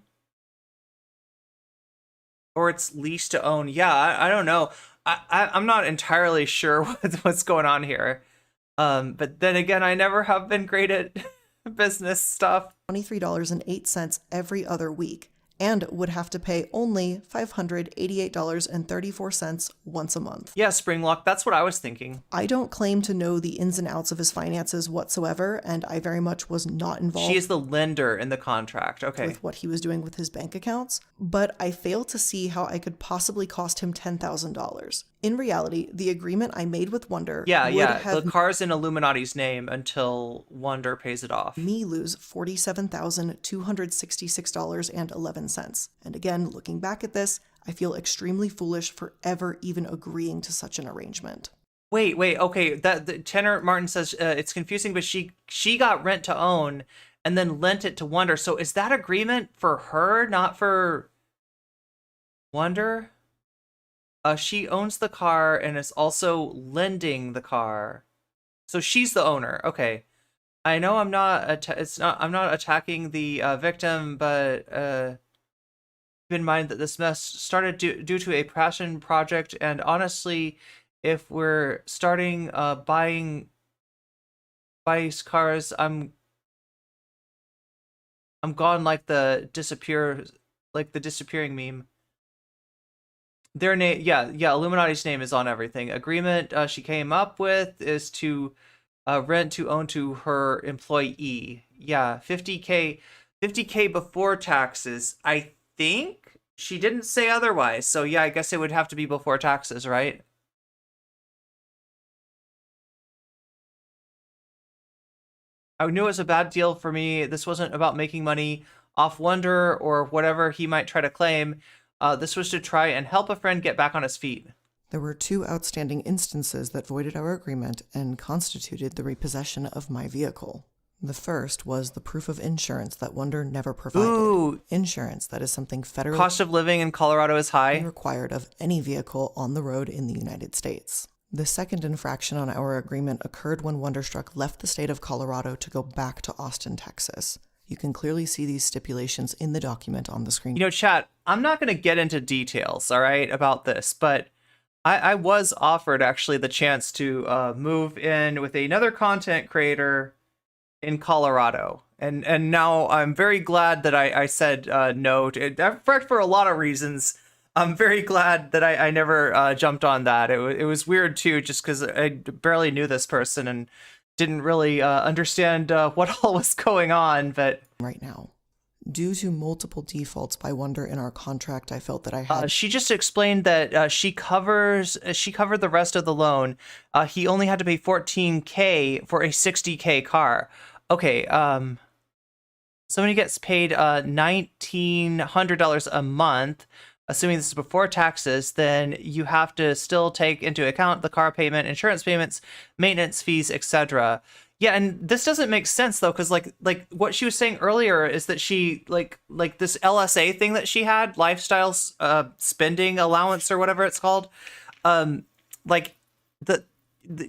Or it's lease to own? Yeah, I don't know. I'm not entirely sure what's going on here. But then again, I never have been great at business stuff. $23.08 every other week, and would have to pay only $588.34 once a month. Yeah, Springlock, that's what I was thinking. I don't claim to know the ins and outs of his finances whatsoever, and I very much was not involved. She is the lender in the contract, okay. With what he was doing with his bank accounts, but I fail to see how I could possibly cost him $10,000. In reality, the agreement I made with Wonder would have the car's in iIluminaughtii's name until Wonder pays it off. me lose $47,266.11. And again, looking back at this, I feel extremely foolish for ever even agreeing to such an arrangement. Wait, okay, Tanner Martin says it's confusing, but she got rent to own and then lent it to Wonder. So is that agreement for her, not for Wonder? She owns the car and is also lending the car, so she's the owner. Okay, I know I'm not. I'm not attacking the victim, but keep in mind that this mess started due to a passion project, and honestly, if we're starting buying cars, I'm gone like the disappearing meme. Their name, yeah, iIluminaughtii's name is on everything. Agreement she came up with is to rent to own to her employee. Yeah, 50K before taxes. I think she didn't say otherwise. So yeah, I guess it would have to be before taxes, right? I knew it was a bad deal for me. This wasn't about making money off Wonder or whatever he might try to claim. This was to try and help a friend get back on his feet. There were 2 outstanding instances that voided our agreement and constituted the repossession of my vehicle. The first was the proof of insurance that Wonder never provided. Ooh. Insurance that is something federally Cost of living in Colorado is high. required of any vehicle on the road in the United States. The second infraction on our agreement occurred when Wonderstruck left the state of Colorado to go back to Austin, Texas. You can clearly see these stipulations in the document on the screen. You know, chat, I'm not going to get into details, all right, about this, but I was offered actually the chance to move in with another content creator in Colorado. And now I'm very glad that I said no to it. For a lot of reasons. I'm very glad that I never jumped on that. It was weird too, just because I barely knew this person and didn't really understand what all was going on, but right now, due to multiple defaults by Wonder in our contract, I felt that I had. She just explained that she covered the rest of the loan. He only had to pay $14K for a $60K car. Okay, somebody gets paid $1,900 a month. Assuming this is before taxes, then you have to still take into account the car payment, insurance payments, maintenance fees, etc. Yeah, and this doesn't make sense though, because like what she was saying earlier is that she like this LSA thing that she had, lifestyle spending allowance or whatever it's called.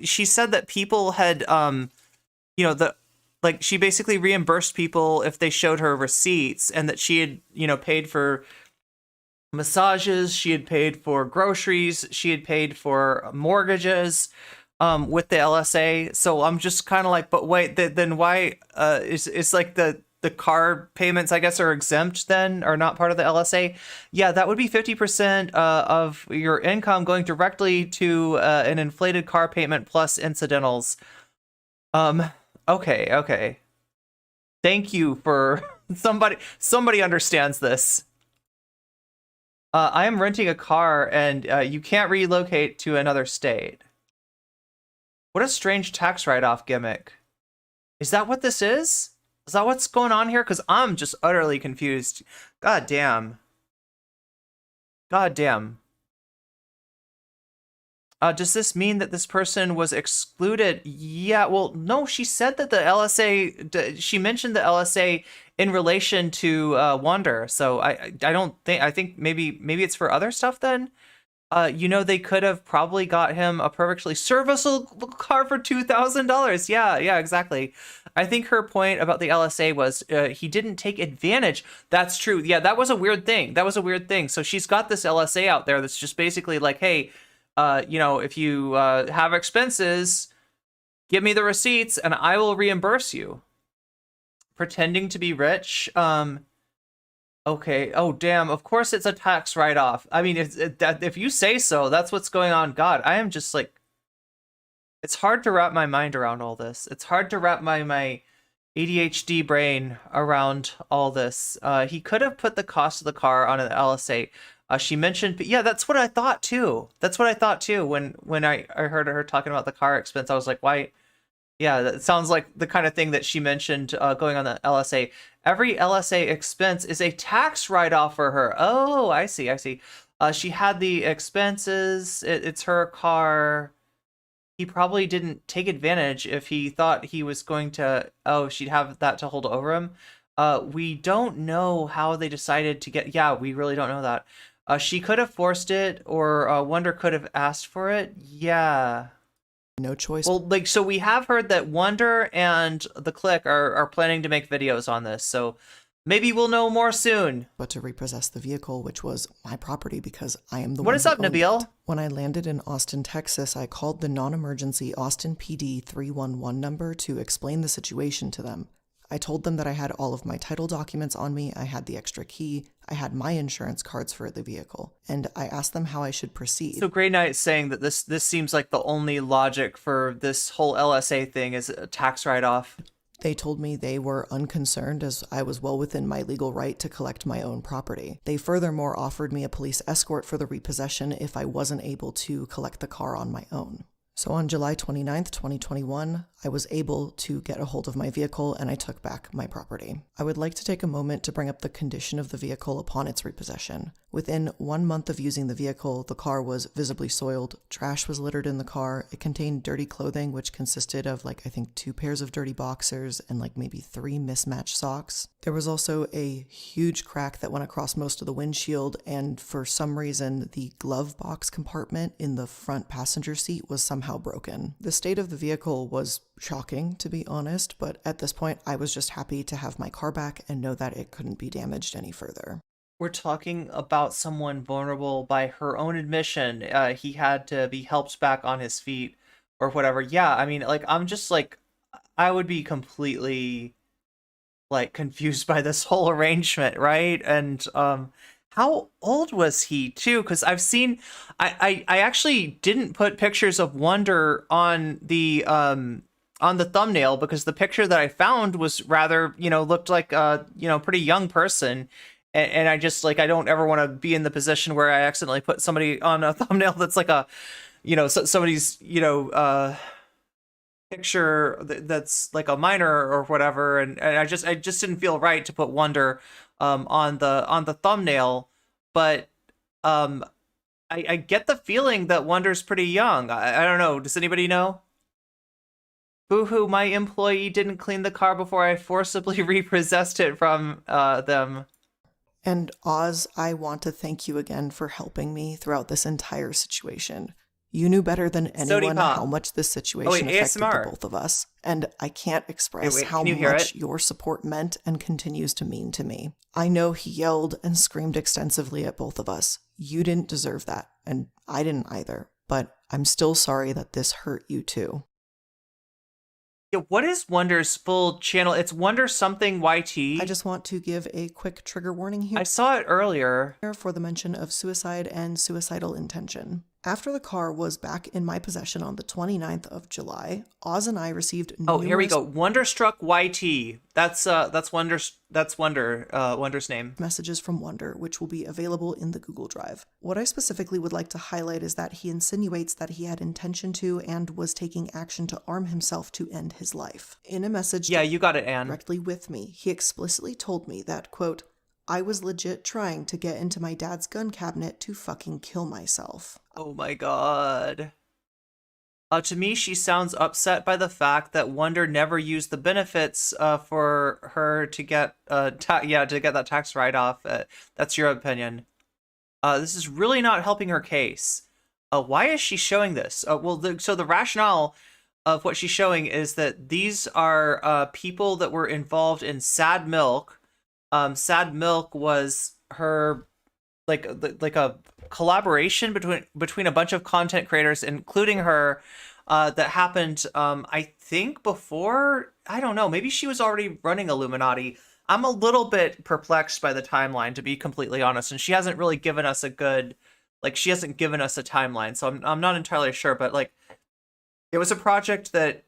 She said that people had she basically reimbursed people if they showed her receipts, and that she had paid for massages, she had paid for groceries, she had paid for mortgages with the LSA. So I'm just kind of like, but wait, then why is like the car payments, I guess, are exempt then, or not part of the LSA? Yeah, that would be 50% of your income going directly to an inflated car payment plus incidentals. Okay. Thank you for somebody understands this. I am renting a car and you can't relocate to another state. What a strange tax write-off gimmick. Is that what this is? Is that what's going on here? Because I'm just utterly confused. God damn. God damn. Does this mean that this person was excluded? Yeah, well, no, she said that the LSA, she mentioned the LSA in relation to Wonder. So I don't think, I think maybe it's for other stuff then. You know, they could have probably got him a perfectly serviceable car for $2,000. Yeah, exactly. I think her point about the LSA was he didn't take advantage. That's true. Yeah, that was a weird thing. So she's got this LSA out there that's just basically like, hey, you know, if you have expenses, give me the receipts and I will reimburse you. Pretending to be rich. Okay. Oh, damn. Of course it's a tax write-off. I mean, if you say so, that's what's going on. God, I am just like, it's hard to wrap my mind around all this. It's hard to wrap my ADHD brain around all this. He could have put the cost of the car on an LSA. She mentioned, but yeah, that's what I thought too. When I heard her talking about the car expense, I was like, why? Yeah, that sounds like the kind of thing that she mentioned going on the LSA. Every LSA expense is a tax write-off for her. Oh, I see. She had the expenses. It's her car. He probably didn't take advantage if he thought he was going to, she'd have that to hold over him. We don't know how they decided to get, yeah, we really don't know that. She could have forced it, or Wonder could have asked for it. Yeah. No choice. Well, like, so we have heard that Wonder and the Click are planning to make videos on this, so maybe we'll know more soon. But to repossess the vehicle, which was my property because I am the What one is who up, owned Nabil? it. When I landed in Austin, Texas, I called the non-emergency Austin PD 311 number to explain the situation to them. I told them that I had all of my title documents on me, I had the extra key, I had my insurance cards for the vehicle, and I asked them how I should proceed. So Grey Knight's saying that this seems like the only logic for this whole LSA thing is a tax write-off. They told me they were unconcerned as I was well within my legal right to collect my own property. They furthermore offered me a police escort for the repossession if I wasn't able to collect the car on my own. So on July 29th, 2021, I was able to get a hold of my vehicle and I took back my property. I would like to take a moment to bring up the condition of the vehicle upon its repossession. Within 1 month of using the vehicle, the car was visibly soiled, trash was littered in the car, it contained dirty clothing which consisted of I think 2 pairs of dirty boxers and maybe 3 mismatched socks. There was also a huge crack that went across most of the windshield, and for some reason the glove box compartment in the front passenger seat was somehow broken. The state of the vehicle was shocking, to be honest, but at this point I was just happy to have my car back and know that it couldn't be damaged any further. We're talking about someone vulnerable. By her own admission, he had to be helped back on his feet or whatever. Yeah, I mean, I'm just I would be completely confused by this whole arrangement, right? And how old was he too? Because I've seen, I actually didn't put pictures of Wonder on the thumbnail because the picture that I found was rather, looked like a, pretty young person. And I just I don't ever want to be in the position where I accidentally put somebody on a thumbnail that's somebody's, picture that's a minor or whatever. And I just didn't feel right to put Wonder on the thumbnail. But I get the feeling that Wonder's pretty young. I don't know. Does anybody know? Boo-hoo, my employee didn't clean the car before I forcibly repossessed it from them. And Oz, I want to thank you again for helping me throughout this entire situation. You knew better than anyone how much this situation affected the both of us, and I can't express how much your support meant and continues to mean to me. I know he yelled and screamed extensively at both of us. You didn't deserve that, and I didn't either, but I'm still sorry that this hurt you too. Yeah, what is Wonder's full channel? It's Wonder something YT. I just want to give a quick trigger warning here. I saw it earlier. For the mention of suicide and suicidal intention. After the car was back in my possession on the 29th of July, Oz and I received Oh, here we numerous go. Wonderstruck YT. That's Wonder's name. messages from Wonder, which will be available in the Google Drive. What I specifically would like to highlight is that he insinuates that he had intention to and was taking action to arm himself to end his life. In a message Yeah, you got it, Anne. directly with me, he explicitly told me that, quote, I was legit trying to get into my dad's gun cabinet to fucking kill myself. Oh my god. To me, she sounds upset by the fact that Wonder never used the benefits for her to get to get that tax write-off. That's your opinion. This is really not helping her case. Why is she showing this? So the rationale of what she's showing is that these are people that were involved in Sad Milk. Sad Milk was her like a collaboration between a bunch of content creators, including her, that happened I think before, I don't know, maybe she was already running iIluminaughtii. I'm a little bit perplexed by the timeline, to be completely honest, and she hasn't really given us a timeline, so I'm not entirely sure, but like it was a project that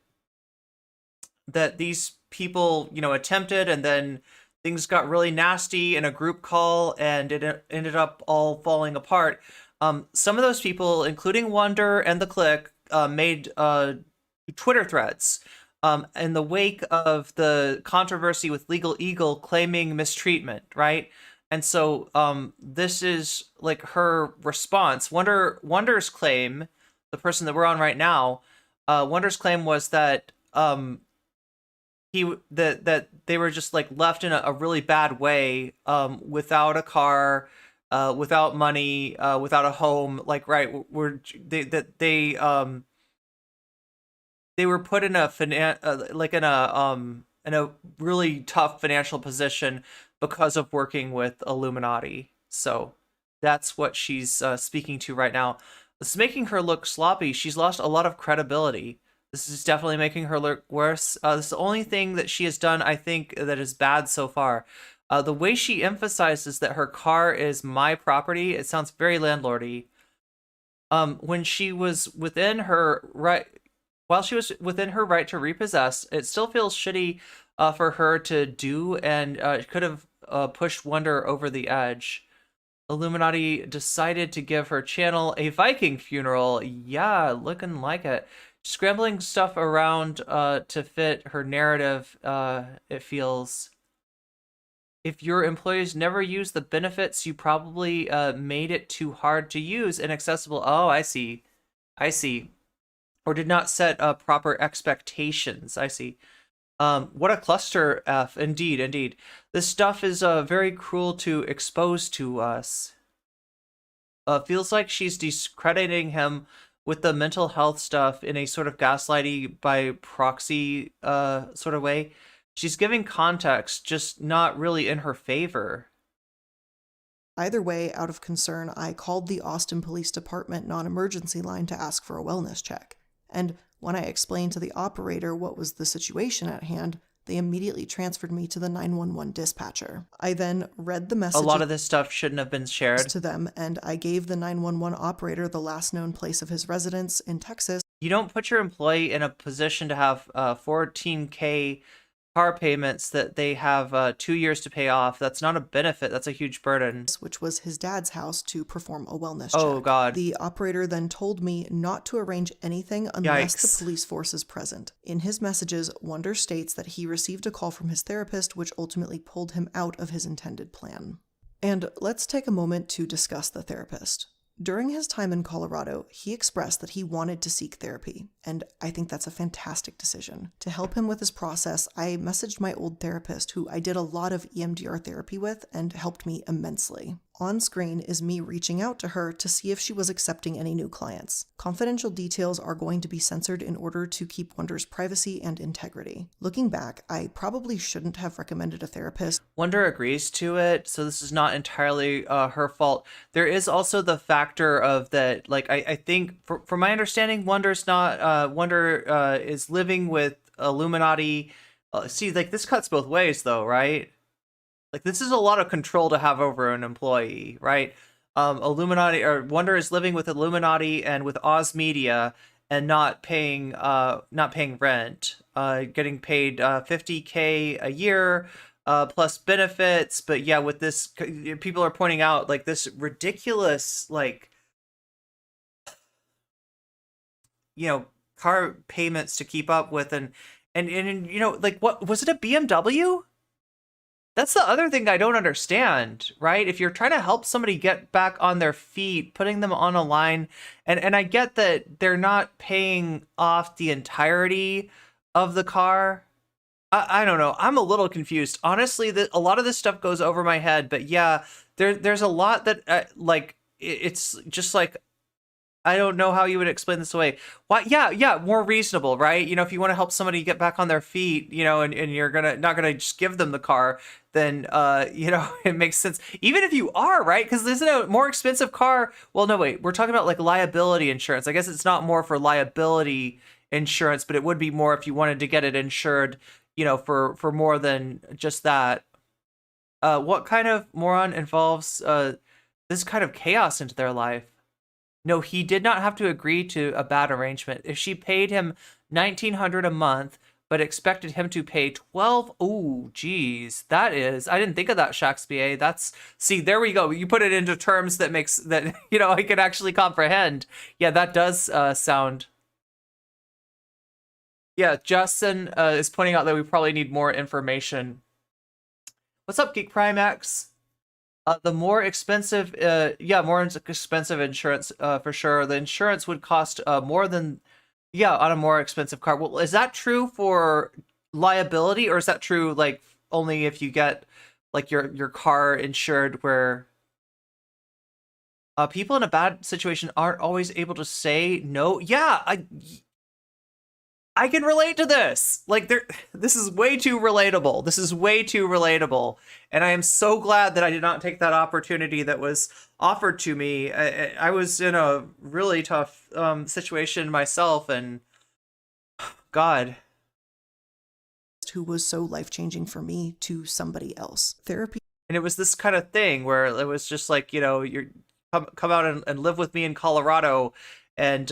these people, you know, attempted, and then things got really nasty in a group call, and it ended up all falling apart. Some of those people, including Wonder and the Click, made Twitter threads in the wake of the controversy with Legal Eagle claiming mistreatment, right? And so this is like her response. Wonder's claim, the person that we're on right now, Wonder's claim was that that they were just like left in a really bad way, without a car, without money, without a home, like, right, they were put in a in a really tough financial position because of working with iIluminaughtii. So that's what she's speaking to right now. This is making her look sloppy. She's lost a lot of credibility. This is definitely making her look worse. This is the only thing that she has done, I think, that is bad so far. The way she emphasizes that her car is my property, it sounds very landlordy. When she was within her right, while she was within her right to repossess, it still feels shitty for her to do, and could have pushed Wonder over the edge. iIluminaughtii decided to give her channel a Viking funeral. Yeah, looking like it. Scrambling stuff around to fit her narrative, it feels. If your employees never use the benefits, you probably made it too hard to use, inaccessible. Oh, I see. Or did not set proper expectations. I see. What a cluster F. Indeed. This stuff is very cruel to expose to us. Feels like she's discrediting him with the mental health stuff in a sort of gaslighty by proxy sort of way. She's giving context, just not really in her favor. Either way, out of concern, I called the Austin Police Department non-emergency line to ask for a wellness check. And when I explained to the operator what was the situation at hand, they immediately transferred me to the 911 dispatcher. I then read the message. A lot of this stuff shouldn't have been shared to them, and I gave the 911 operator the last known place of his residence in Texas. You don't put your employee in a position to have $14K car payments that they have 2 years to pay off. That's not a benefit. That's a huge burden. Which was his dad's house to perform a wellness check. Oh, God. The operator then told me not to arrange anything unless the police force is present. In his messages, Wonder states that he received a call from his therapist, which ultimately pulled him out of his intended plan. And let's take a moment to discuss the therapist. During his time in Colorado, he expressed that he wanted to seek therapy, and I think that's a fantastic decision. To help him with his process, I messaged my old therapist, who I did a lot of EMDR therapy with and helped me immensely. On screen is me reaching out to her to see if she was accepting any new clients. Confidential details are going to be censored in order to keep Wonder's privacy and integrity. Looking back, I probably shouldn't have recommended a therapist. Wonder agrees to it, so this is not entirely her fault. There is also the factor of that, like, I think, from my understanding, Wonder's not, Wonder is living with iIluminaughtii. See, like, this cuts both ways, though, right? Like, this is a lot of control to have over an employee, right? Illuminaughtii or Wonder is living with Illuminaughtii and with Oz Media and not paying rent, getting paid $50K a year plus benefits. But yeah, with this, people are pointing out like this ridiculous like car payments to keep up with, and like, what was it, a BMW? That's the other thing I don't understand, right? If you're trying to help somebody get back on their feet, putting them on a line, and I get that they're not paying off the entirety of the car. I don't know. I'm a little confused. Honestly, a lot of this stuff goes over my head, but yeah, there's a lot that like, it's just like, I don't know how you would explain this away. Why? Yeah, more reasonable, right? If you want to help somebody get back on their feet, and you're not gonna just give them the car, then it makes sense. Even if you are, right? Because isn't a more expensive car? Well, no, wait. We're talking about like liability insurance. I guess it's not more for liability insurance, but it would be more if you wanted to get it insured, for more than just that. What kind of moron involves this kind of chaos into their life? No, he did not have to agree to a bad arrangement. If she paid him $1,900 a month, but expected him to pay 12, ooh, geez, that is, I didn't think of that, Shakespeare. See, there we go. You put it into terms that makes that, I can actually comprehend. Yeah, that does sound. Yeah, Justin is pointing out that we probably need more information. What's up, Geek Prime X? The more expensive, more expensive insurance, for sure. The insurance would cost more than, on a more expensive car. Well, is that true for liability, or is that true like only if you get like your car insured, where people in a bad situation aren't always able to say no? Yeah, I can relate to this. Like, this is way too relatable. This is way too relatable. And I am so glad that I did not take that opportunity that was offered to me. I was in a really tough situation myself, and God. Who was so life-changing for me to somebody else. Therapy. And it was this kind of thing where it was just like, you're come out and live with me in Colorado, and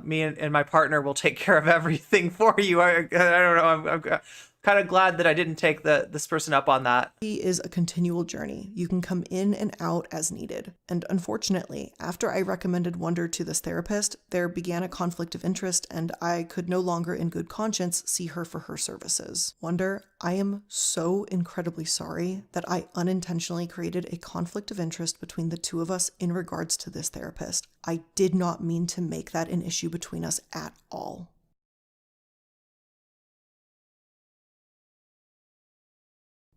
me and my partner will take care of everything for you. I don't know. I'm kind of glad that I didn't take this person up on that. Therapy is a continual journey. You can come in and out as needed. And unfortunately, after I recommended Wonder to this therapist, there began a conflict of interest, and I could no longer in good conscience see her for her services. Wonder, I am so incredibly sorry that I unintentionally created a conflict of interest between the two of us in regards to this therapist. I did not mean to make that an issue between us at all.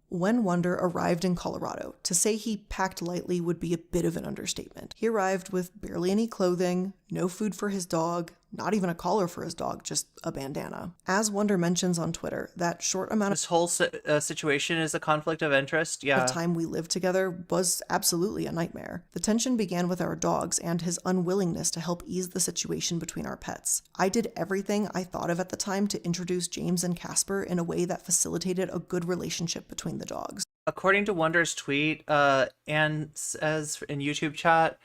When Wonder arrived in Colorado, to say he packed lightly would be a bit of an understatement. He arrived with barely any clothing, no food for his dog, not even a collar for his dog, just a bandana. As Wonder mentions on Twitter, that short amount of this whole situation is a conflict of interest. Yeah. The time we lived together was absolutely a nightmare. The tension began with our dogs and his unwillingness to help ease the situation between our pets. I did everything I thought of at the time to introduce James and Casper in a way that facilitated a good relationship between the dogs. According to Wonder's tweet, and says in YouTube chat,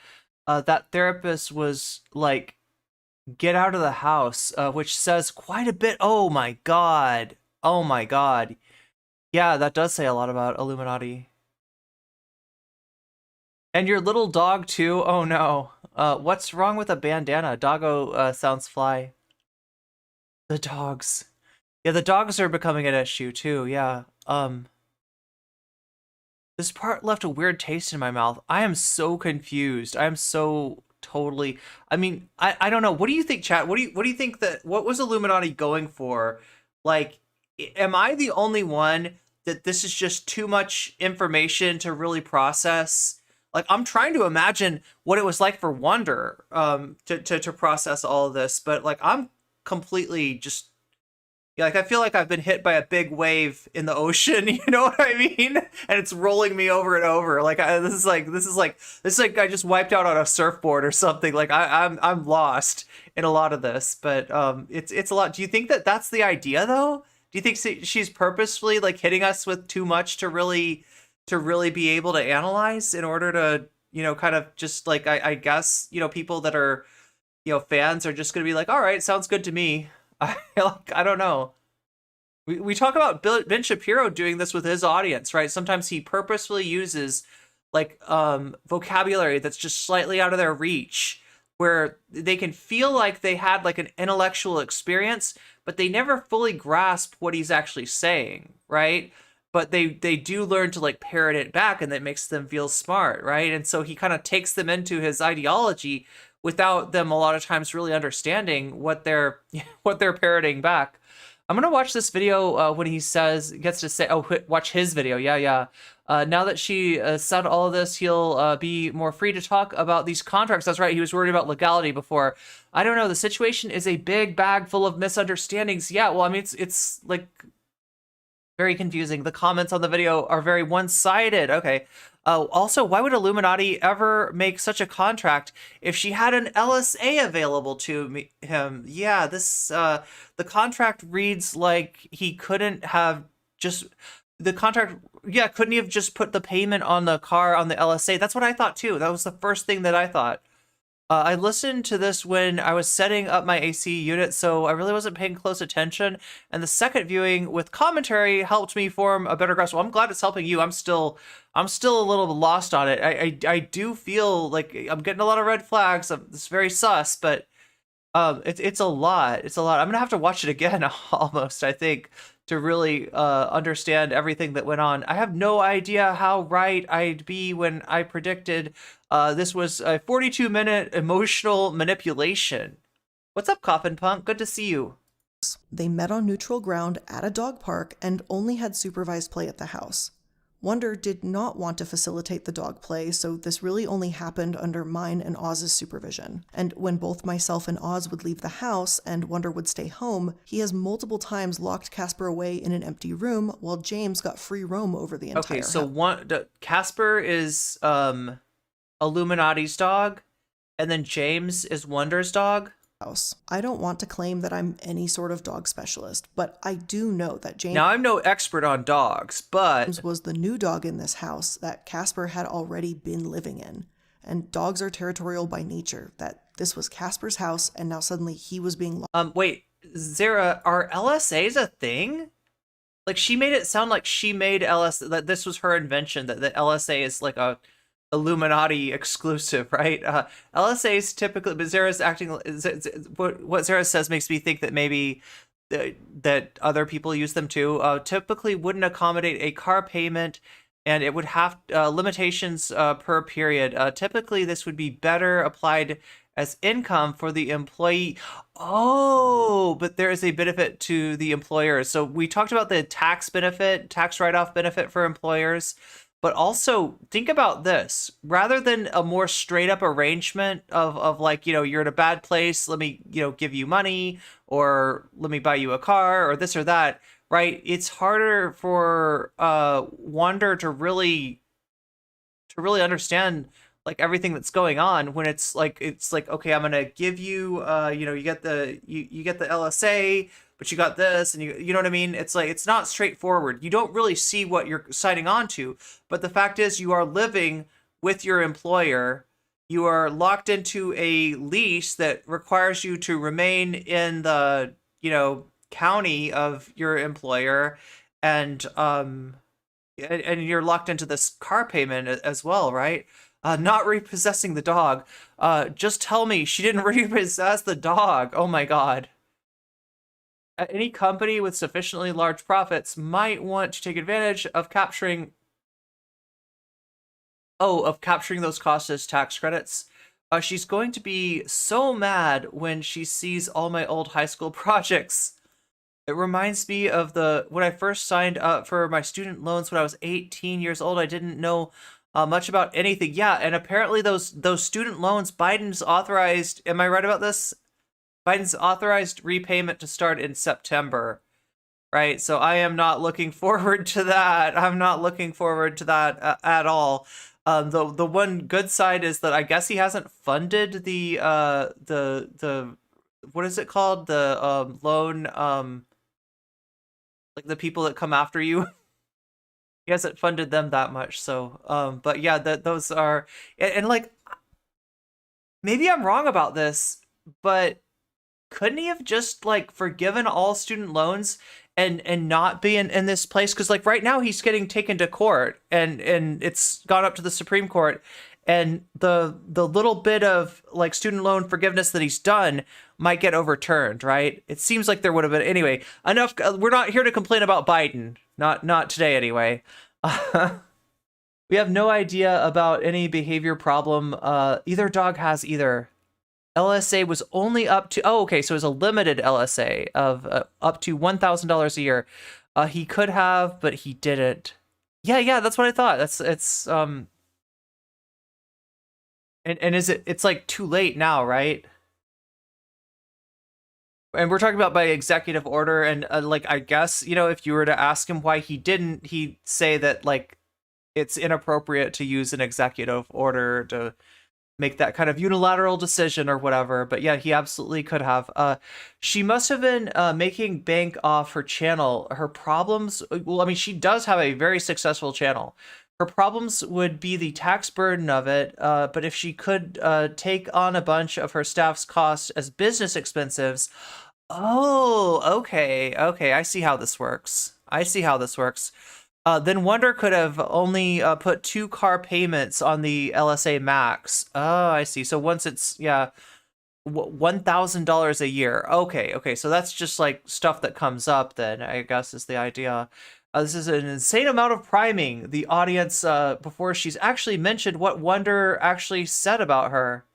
that therapist was like, get out of the house, which says quite a bit. Oh my god. Yeah, that does say a lot about Illuminaughtii. And your little dog too. Oh no. What's wrong with a bandana? Doggo sounds fly. The dogs. Yeah, the dogs are becoming an issue too. Yeah. This part left a weird taste in my mouth. I am so confused. I am so totally. I mean, I don't know. What do you think, chat? What do you think what was Illuminaughtii going for? Like, am I the only one that this is just too much information to really process? Like, I'm trying to imagine what it was like for Wonder to process all of this, but like, I'm completely just, like, I feel like I've been hit by a big wave in the ocean, you know what I mean? And it's rolling me over and over. Like, this is like I just wiped out on a surfboard or something. Like, I'm lost in a lot of this, but it's a lot. Do you think that that's the idea though? Do you think she's purposefully like hitting us with too much to really be able to analyze in order to you know, kind of just like, I guess, you know, people that are, you know, fans are just going to be like, all right, sounds good to me. I don't know. We talk about Ben Shapiro doing this with his audience, right? Sometimes he purposefully uses like vocabulary that's just slightly out of their reach, where they can feel like they had like an intellectual experience, but they never fully grasp what he's actually saying, right? But they do learn to like parrot it back, and that makes them feel smart, right? And so he kind of takes them into his ideology without them a lot of times really understanding what they're what they're parroting back. I'm gonna watch this video when he gets to say, oh, watch his video. Yeah. Now that she said all of this, he'll be more free to talk about these contracts. That's right. He was worried about legality before. I don't know. The situation is a big bag full of misunderstandings. Yeah. Well, I mean, it's like very confusing. The comments on the video are very one-sided. Okay. Also, why would iIluminaughtii ever make such a contract if she had an LSA available to him? Yeah, this the contract reads like he couldn't have just the contract. Yeah, couldn't he have just put the payment on the car on the LSA? That's what I thought too. That was the first thing that I thought. I listened to this when I was setting up my AC unit, so I really wasn't paying close attention. And the second viewing with commentary helped me form a better grasp. Well, I'm glad it's helping you. I'm still a little lost on it. I do feel like I'm getting a lot of red flags. It's very sus, but it's a lot. It's a lot. I'm gonna have to watch it again almost, I think, to really understand everything that went on. I have no idea how right I'd be when I predicted this was a 42-minute emotional manipulation. What's up, Coffin Punk? Good to see you. They met on neutral ground at a dog park and only had supervised play at the house. Wonder did not want to facilitate the dog play, so this really only happened under mine and Oz's supervision. And when both myself and Oz would leave the house and Wonder would stay home, he has multiple times locked Casper away in an empty room while James got free roam over the entire house. Okay, so Casper is iIluminaughtii's dog, and then James is Wonder's dog? I don't want to claim that I'm any sort of dog specialist, but I do know that James... Now, I'm no expert on dogs, but... was the new dog in this house that Casper had already been living in. And dogs are territorial by nature, that this was Casper's house, and now suddenly he was being... Wait, Zara, are LSAs a thing? Like, she made it sound like she made that this was her invention, that the LSA is like a iIluminaughtii exclusive, right? LSAs typically, but Zara's acting, what Zara says makes me think that maybe that other people use them too. Typically wouldn't accommodate a car payment, and it would have limitations per period. Typically, this would be better applied as income for the employee. Oh, but there is a benefit to the employer. So we talked about the tax write-off benefit for employers. But also, think about this. Rather than a more straight-up arrangement of like, you know, you're in a bad place, let me, you know, give you money, or let me buy you a car, or this or that, right? It's harder for Wonder to really understand like everything that's going on when it's like okay, I'm gonna give you you know, you get the LSA, but you got this, and you know what I mean? It's like, it's not straightforward. You don't really see what you're signing on to, but the fact is you are living with your employer. You are locked into a lease that requires you to remain in the, you know, county of your employer, and you're locked into this car payment as well, right? Not repossessing the dog. Just tell me she didn't repossess the dog. Oh my God. Any company with sufficiently large profits might want to take advantage of capturing those costs as tax credits. She's going to be so mad when she sees all my old high school projects. It reminds me of when I first signed up for my student loans when I was 18 years old. I didn't know much about anything. Yeah, and apparently those student loans, Biden's authorized, am I right about this? Biden's authorized repayment to start in September, right? So I am not looking forward to that. I'm not looking forward to that at all. The one good side is that I guess he hasn't funded the what is it called? The loan, like the people that come after you. he hasn't funded them that much. So, but yeah, those are, and like, maybe I'm wrong about this, but couldn't he have just like forgiven all student loans and not be in this place? Because like right now he's getting taken to court and it's gone up to the Supreme Court, and the little bit of like student loan forgiveness that he's done might get overturned, right? It seems like there would have been. Anyway, enough. We're not here to complain about Biden. Not today anyway. We have no idea about any behavior problem either dog has either. LSA was only up to, oh, okay, so it was a limited LSA of up to $1,000 a year. He could have, but he didn't. Yeah, that's what I thought. And it's like too late now, right? And we're talking about by executive order, and like, I guess, you know, if you were to ask him why he didn't, he'd say that like it's inappropriate to use an executive order to make that kind of unilateral decision or whatever. But yeah, he absolutely could have. She must have been making bank off her channel. Her problems, well, I mean, she does have a very successful channel. Her problems would be the tax burden of it, but if she could take on a bunch of her staff's costs as business expenses, oh, okay, I see how this works. Then Wonder could have only put 2 car payments on the LSA max. Oh, I see. So once it's, yeah, $1,000 a year. Okay. So that's just like stuff that comes up then, I guess, is the idea. This is an insane amount of priming the audience before she's actually mentioned what Wonder actually said about her.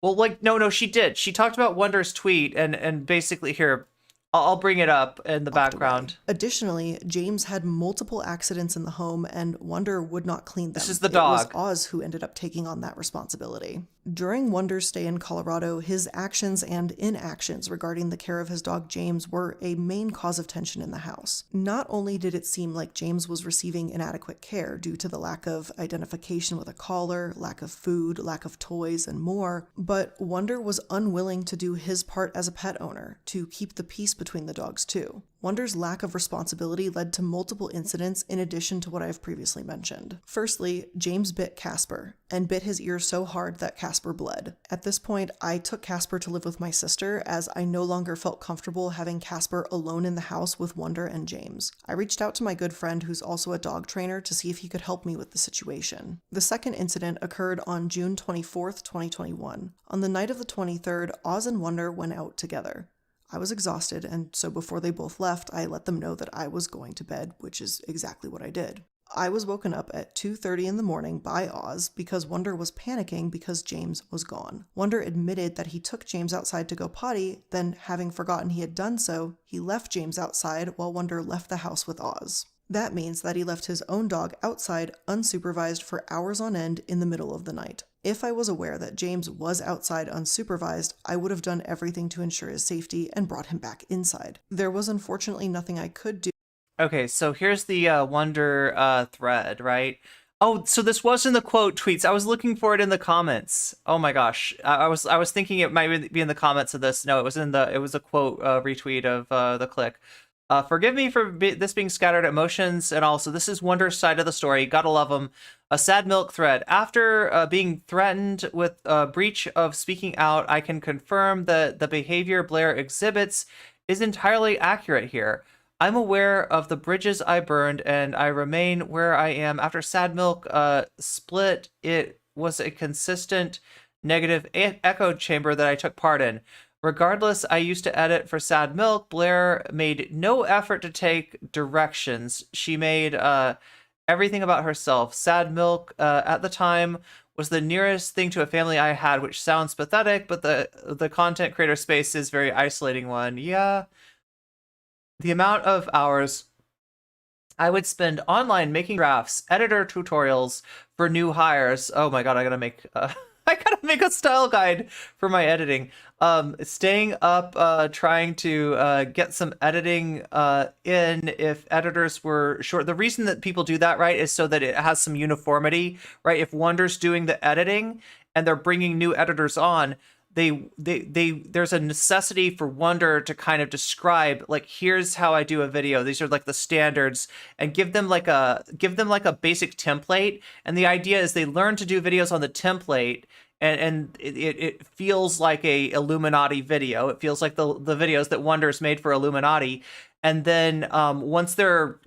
Well, like, no, she did. She talked about Wonder's tweet and basically here, I'll bring it up in the background. Additionally, James had multiple accidents in the home and Wonder would not clean them. This is the dog. It was Oz who ended up taking on that responsibility. During Wonder's stay in Colorado, his actions and inactions regarding the care of his dog James were a main cause of tension in the house. Not only did it seem like James was receiving inadequate care due to the lack of identification with a collar, lack of food, lack of toys, and more, but Wonder was unwilling to do his part as a pet owner to keep the peace between the dogs too. Wonder's lack of responsibility led to multiple incidents in addition to what I have previously mentioned. Firstly, James bit Casper, and bit his ear so hard that Casper bled. At this point, I took Casper to live with my sister as I no longer felt comfortable having Casper alone in the house with Wonder and James. I reached out to my good friend who's also a dog trainer to see if he could help me with the situation. The second incident occurred on June 24th, 2021. On the night of the 23rd, Oz and Wonder went out together. I was exhausted, and so before they both left, I let them know that I was going to bed, which is exactly what I did. I was woken up at 2:30 in the morning by Oz because Wonder was panicking because James was gone. Wonder admitted that he took James outside to go potty, then having forgotten he had done so, he left James outside while Wonder left the house with Oz. That means that he left his own dog outside unsupervised for hours on end in the middle of the night. If I was aware that James was outside unsupervised, I would have done everything to ensure his safety and brought him back inside. There was unfortunately nothing I could do. Okay, so here's the Wonder thread, right? Oh, so this was in the quote tweets. I was looking for it in the comments. Oh my gosh, I was thinking it might be in the comments of this. No, it was a quote retweet of the click. Forgive me for this being scattered emotions, and also this is Wonder's side of the story. Gotta love him. A sad milk thread. After being threatened with a breach of speaking out, I can confirm that the behavior Blair exhibits is entirely accurate here. I'm aware of the bridges I burned, and I remain where I am. After Sad Milk split, it was a consistent negative echo chamber that I took part in. Regardless, I used to edit for Sad Milk. Blair made no effort to take directions. She made everything about herself. Sad Milk, at the time, was the nearest thing to a family I had, which sounds pathetic, but the content creator space is a very isolating one. Yeah. The amount of hours I would spend online making drafts, editor tutorials for new hires. Oh my god, I gotta make a style guide for my editing. Staying up, trying to get some editing in if editors were short. The reason that people do that, right, is so that it has some uniformity, right? If Wonder's doing the editing and they're bringing new editors on, there's a necessity for Wonder to kind of describe, like, here's how I do a video. These are like the standards, and give them like a basic template. And the idea is they learn to do videos on the template, and it feels like a Illuminaughtii video. It feels like the videos that Wonder's made for Illuminaughtii. And then once they're,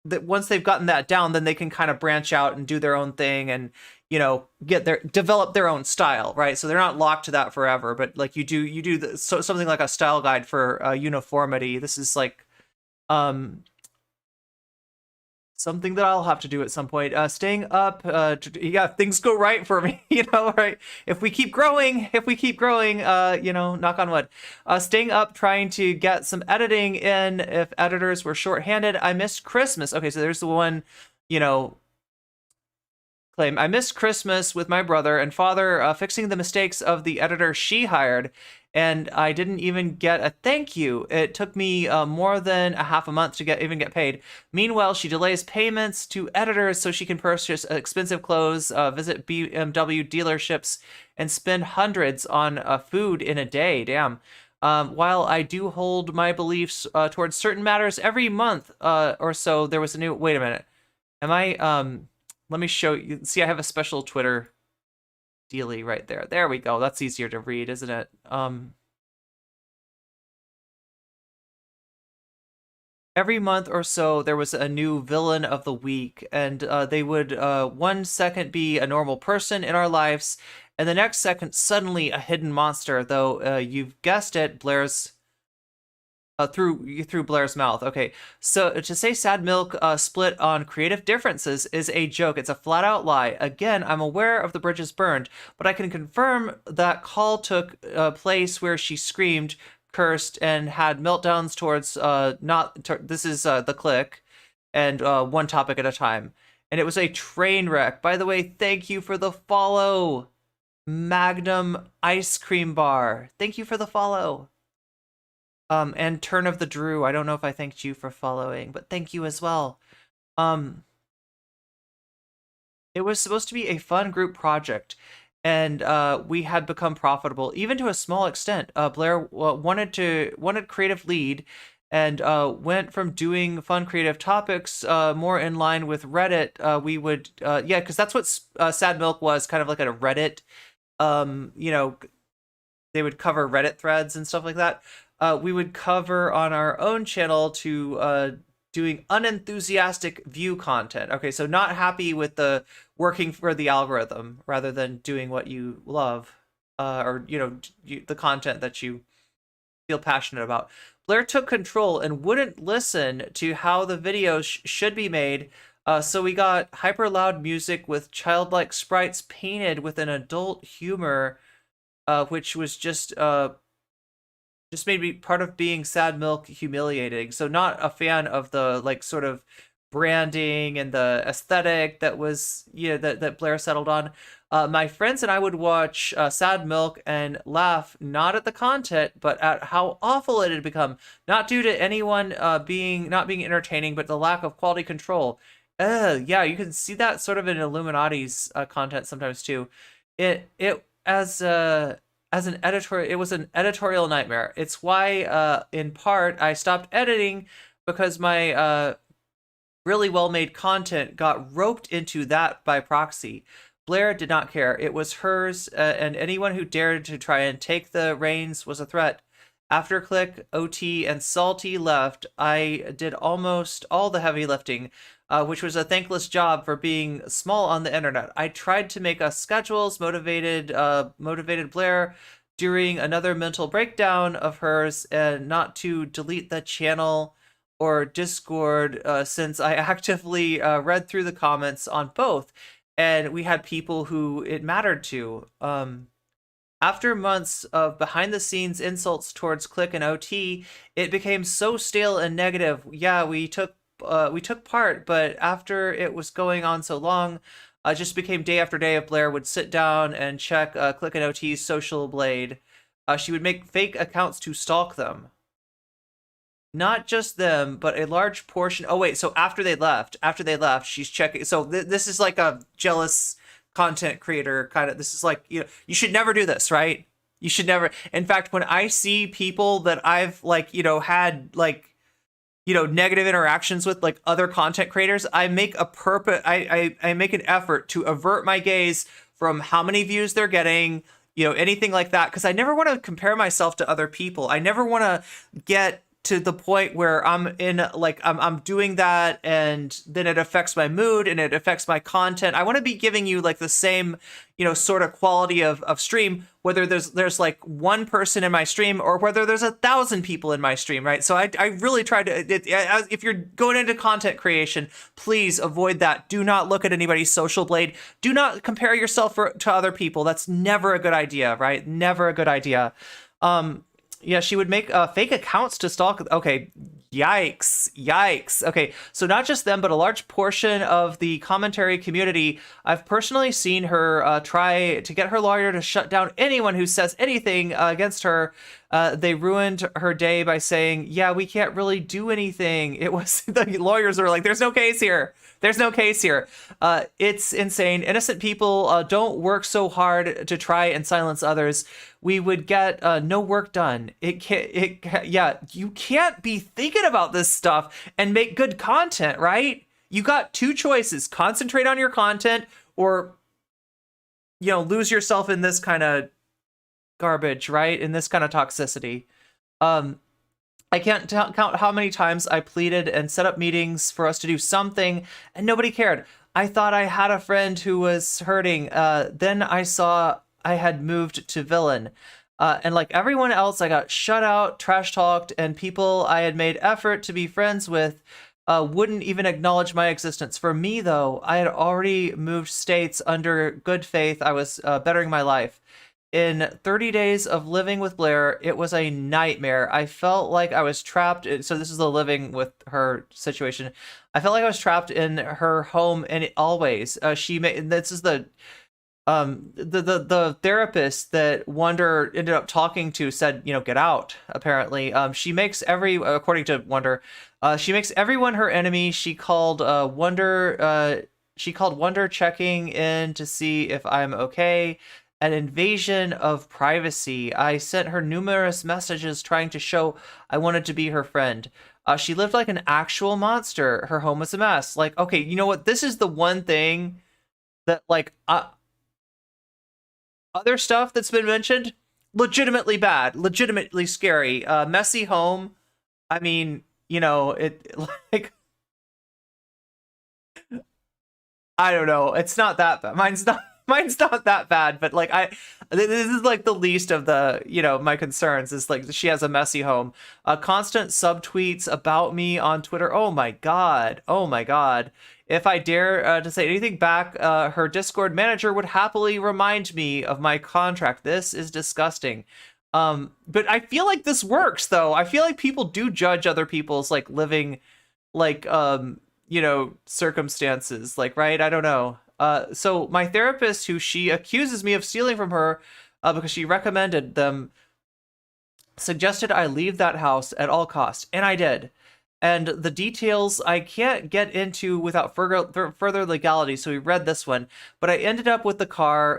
once they've gotten that down, then they can kind of branch out and do their own thing, and develop their own style, right? So they're not locked to that forever, but like you do something like a style guide for uniformity. This is like something that I'll have to do at some point. Staying up, yeah, things go right for me, right? If we keep growing, knock on wood. Staying up, trying to get some editing in if editors were shorthanded. I missed Christmas. Okay, so there's the one, claim. I missed Christmas with my brother and father fixing the mistakes of the editor she hired, and I didn't even get a thank you. It took me more than a half a month to get paid. Meanwhile, she delays payments to editors so she can purchase expensive clothes, visit BMW dealerships, and spend hundreds on food in a day. Damn. While I do hold my beliefs towards certain matters, every month or so there was a new... Wait a minute. Am I... Let me show you. See, I have a special Twitter dealie right there. There we go. That's easier to read, isn't it? Every month or so, there was a new villain of the week, and they would 1 second be a normal person in our lives, and the next second, suddenly a hidden monster, though you've guessed it, Blair's... through Blair's mouth. Okay, so to say Sad Milk split on creative differences is a joke. It's a flat-out lie. Again, I'm aware of the bridges burned, but I can confirm that call took place where she screamed, cursed, and had meltdowns towards this is the click, and one topic at a time. And it was a train wreck. By the way, thank you for the follow, Magnum Ice Cream Bar. Thank you for the follow. And Turn of the Drew, I don't know if I thanked you for following, but thank you as well. It was supposed to be a fun group project, and we had become profitable, even to a small extent. Blair wanted creative lead, and went from doing fun creative topics more in line with Reddit. We would, yeah, because that's what Sad Milk was, kind of like a Reddit, they would cover Reddit threads and stuff like that. We would cover on our own channel to doing unenthusiastic view content. Okay, so not happy with the working for the algorithm rather than doing what you love, or the content that you feel passionate about. Blair took control and wouldn't listen to how the videos should be made. So we got hyper loud music with childlike sprites painted with an adult humor, which was just made me part of being Sad Milk humiliating. So not a fan of the sort of branding and the aesthetic that was that Blair settled on. My friends and I would watch Sad Milk and laugh not at the content but at how awful it had become, not due to anyone not being entertaining, but the lack of quality control. Yeah, you can see that sort of in Illuminautti's content sometimes too. As an editor, it was an editorial nightmare. It's why, in part, I stopped editing, because my really well-made content got roped into that by proxy. Blair did not care. It was hers, and anyone who dared to try and take the reins was a threat. After Click, OT, and Salty left, I did almost all the heavy lifting, which was a thankless job for being small on the internet. I tried to make us schedules, motivated Blair during another mental breakdown of hers, and not to delete the channel or Discord, since I actively read through the comments on both, and we had people who it mattered to. After months of behind-the-scenes insults towards Click and OT, it became so stale and negative. Yeah, we took part, but after it was going on so long, just became day after day of Blair would sit down and check Click and OT's social blade. She would make fake accounts to stalk them. Not just them, but a large portion. Oh wait, so after they left, she's checking. So this is like a jealous content creator kind of. This is like, you should never do this, right? You should never. In fact, when I see people that I've like, had like, negative interactions with, like other content creators, I make a I make an effort to avert my gaze from how many views they're getting, anything like that, because I never want to compare myself to other people. I never want to get to the point where I'm in like I'm doing that and then it affects my mood and it affects my content. I want to be giving you like the same, sort of quality of stream, whether there's like one person in my stream or whether there's 1,000 people in my stream, right? So I really try to, if you're going into content creation, please avoid that. Do not look at anybody's social blade. Do not compare yourself to other people. That's never a good idea, right? Never a good idea. Yeah, she would make fake accounts to stalk. Okay, yikes. Okay, so not just them, but a large portion of the commentary community. I've personally seen her try to get her lawyer to shut down anyone who says anything against her. They ruined her day by saying, yeah, we can't really do anything. It was, the lawyers are like, there's no case here. There's no case here. It's insane. Innocent people don't work so hard to try and silence others. We would get no work done. Yeah, you can't be thinking about this stuff and make good content, right? You got two choices: concentrate on your content, or lose yourself in this kind of garbage, right? In this kind of toxicity. I can't count how many times I pleaded and set up meetings for us to do something, and nobody cared. I thought I had a friend who was hurting. Then I saw I had moved to villain. And like everyone else, I got shut out, trash talked, and people I had made effort to be friends with wouldn't even acknowledge my existence. For me, though, I had already moved states under good faith. I was bettering my life. In 30 days of living with Blair, it was a nightmare. I felt like I was trapped. So this is the living with her situation. I felt like I was trapped in her home, and always this is the therapist that Wonder ended up talking to said, get out. Apparently, she makes according to Wonder, she makes everyone her enemy. She called Wonder checking in to see if I'm okay. An invasion of privacy. I sent her numerous messages trying to show I wanted to be her friend. She lived like an actual monster. Her home was a mess. Like, okay, you know what? This is the one thing that, like, other stuff that's been mentioned, legitimately bad, legitimately scary. Messy home. I mean, it like, I don't know. It's not that bad. Mine's not that bad, but like this is like the least of the, my concerns is like she has a messy home. Constant subtweets about me on Twitter. Oh my God. If I dare to say anything back, her Discord manager would happily remind me of my contract. This is disgusting. But I feel like this works though. I feel like people do judge other people's like living, like, circumstances, like, right? I don't know. So my therapist, who she accuses me of stealing from her because she recommended them, suggested I leave that house at all costs, and I did. And the details I can't get into without further legality, so we read this one. But I ended up with I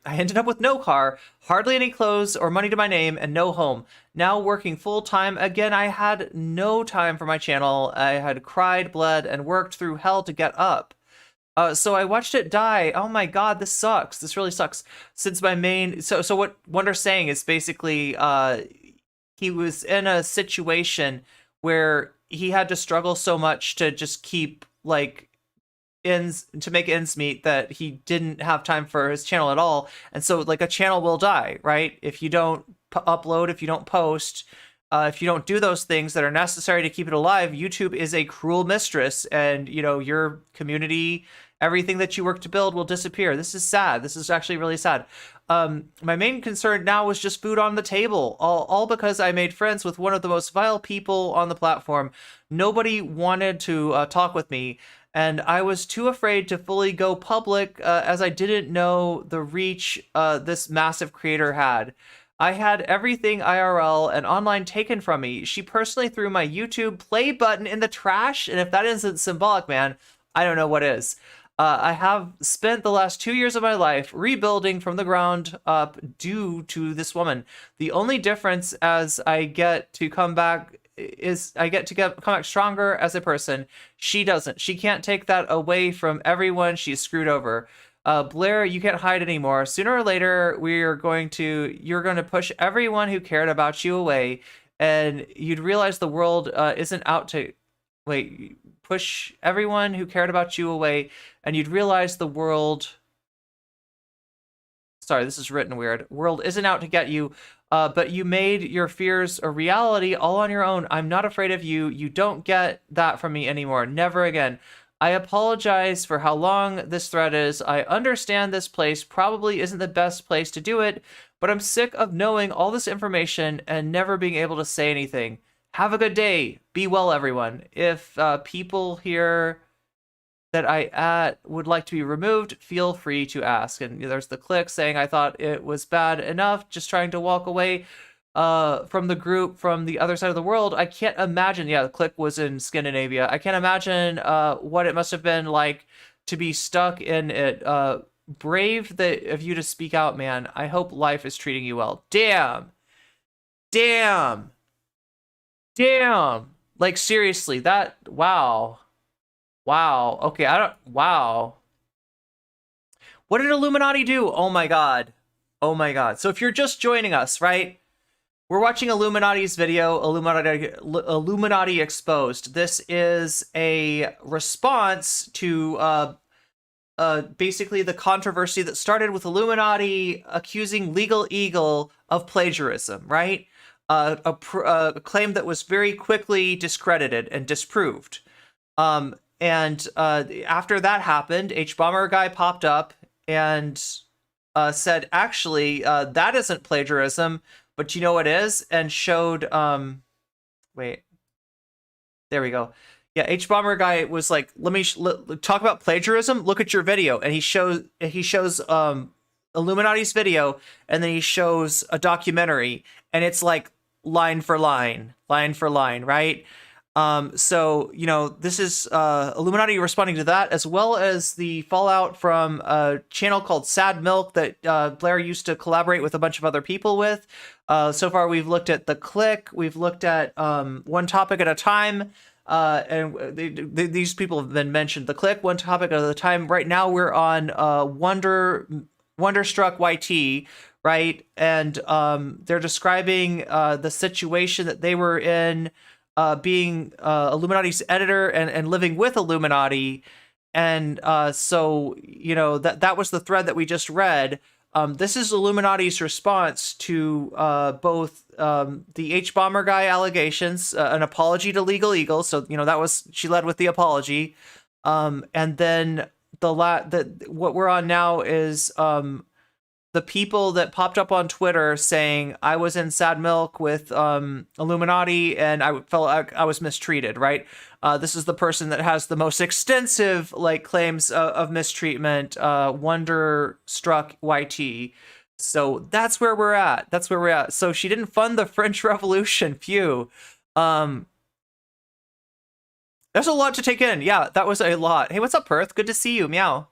ended up with no car, hardly any clothes or money to my name, and no home. Now working full-time again, I had no time for my channel. I had cried, bled, and worked through hell to get up. So I watched it die. Oh my God, this sucks. This really sucks. Since my main, so what Wonder's saying is basically, he was in a situation where he had to struggle so much to just keep like to make ends meet that he didn't have time for his channel at all. And so like a channel will die, right? If you don't upload, if you don't post, if you don't do those things that are necessary to keep it alive, YouTube is a cruel mistress, and your community, everything that you work to build will disappear. This is sad. This is actually really sad. My main concern now was just food on the table, all because I made friends with one of the most vile people on the platform. Nobody wanted to talk with me, and I was too afraid to fully go public as I didn't know the reach this massive creator had. I had everything IRL and online taken from me. She personally threw my YouTube play button in the trash, and if that isn't symbolic, man, I don't know what is. I have spent the last 2 years of my life rebuilding from the ground up due to this woman. The only difference as I get to come back is I get to come back stronger as a person. She doesn't. She can't take that away from everyone she's screwed over. Blair, you can't hide anymore. Sooner or later, you're going to push everyone who cared about you away, and you'd realize the world isn't out to... Wait, push everyone who cared about you away, and you'd realize the world... Sorry, this is written weird. World isn't out to get you, but you made your fears a reality all on your own. I'm not afraid of you. You don't get that from me anymore. Never again. I apologize for how long this thread is. I understand this place probably isn't the best place to do it, but I'm sick of knowing all this information and never being able to say anything. Have a good day. Be well, everyone. If people here that I at would like to be removed, feel free to ask. And there's the click saying I thought it was bad enough just trying to walk away from the group from the other side of the world. I can't imagine. Yeah, the click was in Scandinavia. I can't imagine what it must have been like to be stuck in it. Brave of you to speak out, man. I hope life is treating you well. Damn. Like, seriously, that... Wow. Okay, wow. What did iIluminaughtii do? Oh my god. So if you're just joining us, right? We're watching iIluminaughttii's video, iIluminaughtii Exposed. This is a response to basically the controversy that started with iIluminaughtii accusing Legal Eagle of plagiarism, right? A claim that was very quickly discredited and disproved. And after that happened, HBomber guy popped up and said, actually, that isn't plagiarism, but you know what is? And showed, wait, there we go. Yeah, HBomber guy was like, let me talk about plagiarism. Look at your video. And he shows iIluminaughtii's video, and then he shows a documentary, and it's like line for line, right? So, you know, this is iIluminaughtii responding to that, as well as the fallout from a channel called Sad Milk that Blair used to collaborate with a bunch of other people with. So far, we've looked at The Click, we've looked at One Topic at a Time, and these people have been mentioned. The Click, One Topic at a Time. Right now, we're on Wonderstruck YT, right? And they're describing the situation that they were in, being iIluminaughtii's editor and living with iIluminaughtii. And so, you know, that was the thread that we just read. This is iIluminaughtii's response to both the HBomber guy allegations, an apology to Legal Eagle. So, you know, she led with the apology. And then what we're on now is the people that popped up on Twitter saying I was in Sad Milk with iIluminaughtii and I felt like I was mistreated, right? This is the person that has the most extensive like claims of mistreatment, Wonderstruck YT. So that's where we're at. So she didn't fund the French Revolution. Phew. There's a lot to take in. Yeah, that was a lot. Hey, what's up, Perth? Good to see you. Meow.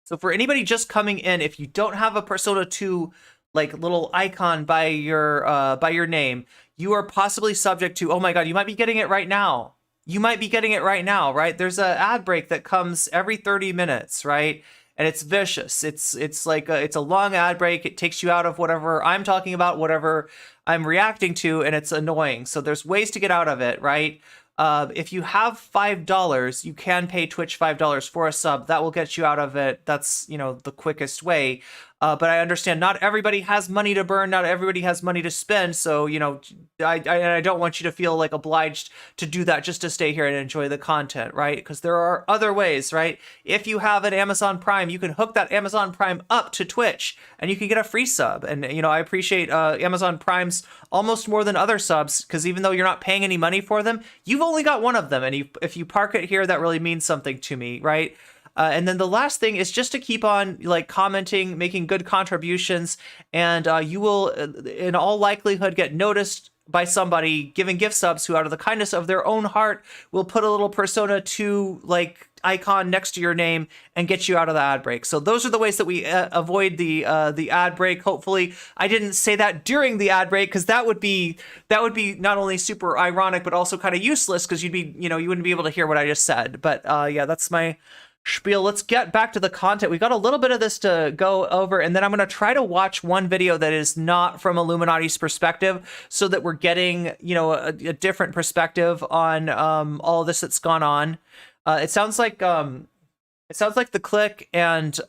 So for anybody just coming in, if you don't have a Persona 2 like little icon by your name, you are possibly subject to, oh my god, you might be getting it right now. Right? There's an ad break that comes every 30 minutes, right? And it's vicious. It's like it's a long ad break. It takes you out of whatever I'm talking about, whatever I'm reacting to, and it's annoying. So there's ways to get out of it, right? If you have $5, you can pay Twitch $5 for a sub. That will get you out of it. That's, you know, the quickest way. But I understand not everybody has money to burn. Not everybody has money to spend. So, you know, I don't want you to feel like obliged to do that just to stay here and enjoy the content, right? Because there are other ways, right? If you have an Amazon Prime, you can hook that Amazon Prime up to Twitch and you can get a free sub. And, you know, I appreciate Amazon Primes almost more than other subs because even though you're not paying any money for them, you've only got one of them. And if you park it here, that really means something to me, right? And then the last thing is just to keep on like commenting, making good contributions, and you will in all likelihood get noticed by somebody giving gift subs who out of the kindness of their own heart will put a little Persona 2 like icon next to your name and get you out of the ad break. So those are the ways that we avoid the ad break. Hopefully I didn't say that during the ad break, because that would be not only super ironic but also kind of useless, because you'd be, you wouldn't be able to hear what I just said. But yeah, that's my spiel. Let's get back to the content. We got a little bit of this to go over, and then I'm going to try to watch one video that is not from Illuminautti's perspective, so that we're getting, a different perspective on all this that's gone on. It sounds like the Click and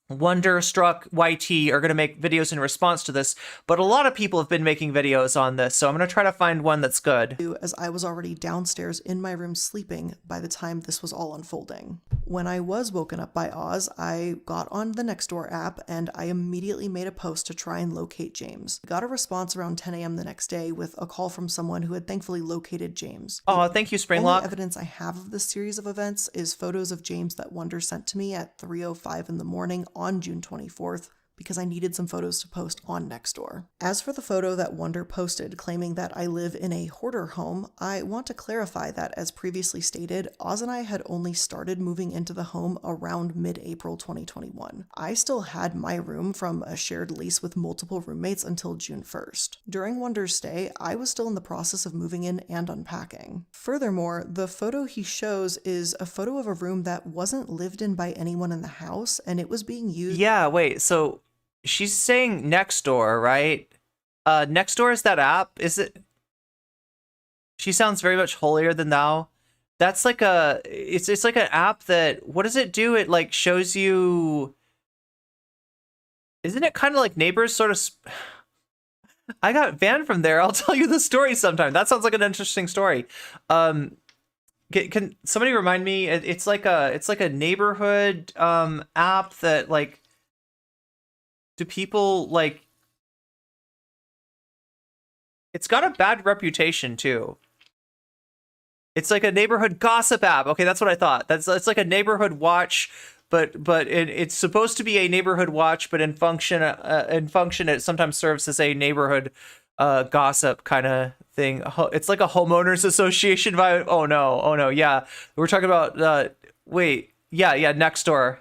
Wonderstruck YT are going to make videos in response to this, but a lot of people have been making videos on this, so I'm going to try to find one that's good. As I was already downstairs in my room sleeping by the time this was all unfolding. When I was woken up by Oz, I got on the Nextdoor app and I immediately made a post to try and locate James. I got a response around 10 a.m. the next day with a call from someone who had thankfully located James. Oh, thank you, Springlock. Only evidence I have of this series of events is photos of James that Wonder sent to me at 3:05 in the morning on June 24th, because I needed some photos to post on Nextdoor. As for the photo that Wonder posted claiming that I live in a hoarder home, I want to clarify that, as previously stated, Oz and I had only started moving into the home around mid-April 2021. I still had my room from a shared lease with multiple roommates until June 1st. During Wonder's stay, I was still in the process of moving in and unpacking. Furthermore, the photo he shows is a photo of a room that wasn't lived in by anyone in the house, and it was being used— Yeah, wait, so she's saying Nextdoor, right? Nextdoor is that app? Is it? She sounds very much holier than thou. That's like it's like an app that, what does it do? It like shows you, isn't it kind of like Neighbors sort of? I got banned from there. I'll tell you the story sometime. That sounds like an interesting story. Can somebody remind me? It's like a neighborhood app that, like, do people like, it's got a bad reputation too. It's like a neighborhood gossip app. Okay, that's what I thought. It's like a neighborhood watch, but it's supposed to be a neighborhood watch, but in function it sometimes serves as a neighborhood gossip kind of thing. It's like a homeowners association vibe. Oh no, yeah. We're talking about wait, yeah, Nextdoor.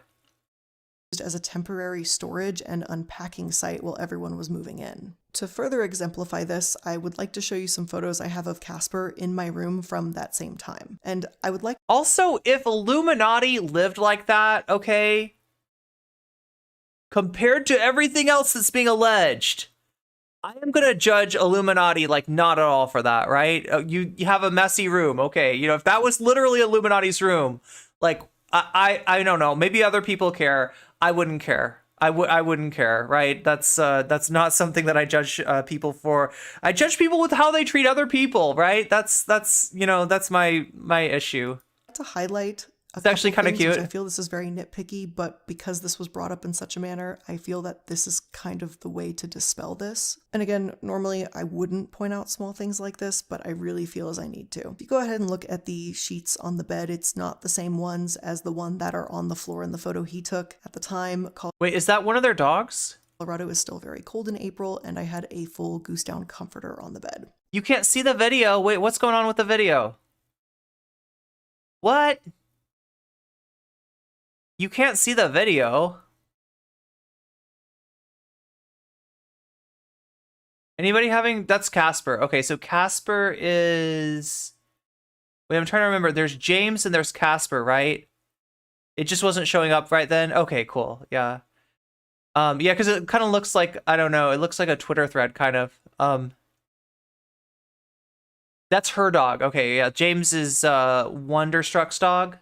As a temporary storage and unpacking site while everyone was moving in. To further exemplify this, I would like to show you some photos I have of Casper in my room from that same time. And I would like— Also, if Illuminaughtii lived like that, okay, compared to everything else that's being alleged, I am gonna judge Illuminaughtii like not at all for that, right? You have a messy room, okay? If that was literally Illuminautti's room, like, I don't know, maybe other people care. I wouldn't care. I wouldn't care, right? That's not something that I judge people for. I judge people with how they treat other people, right? That's my issue. to highlight it's actually kind of cute. I feel this is very nitpicky, but because this was brought up in such a manner, I feel that this is kind of the way to dispel this. And again, normally I wouldn't point out small things like this, but I really feel as I need to. If you go ahead and look at the sheets on the bed, it's not the same ones as the one that are on the floor in the photo he took at the time. Wait, is that one of their dogs? Colorado is still very cold in April, and I had a full goose down comforter on the bed. You can't see the video. Wait, what's going on with the video? What? You can't see the video. Anybody having... That's Casper. Okay, so Casper is... Wait, I'm trying to remember. There's James and there's Casper, right? It just wasn't showing up right then? Okay, cool. Yeah. Yeah, because it kind of looks like... I don't know. It looks like a Twitter thread, kind of. That's her dog. Okay, yeah. James is Wonderstruck's dog.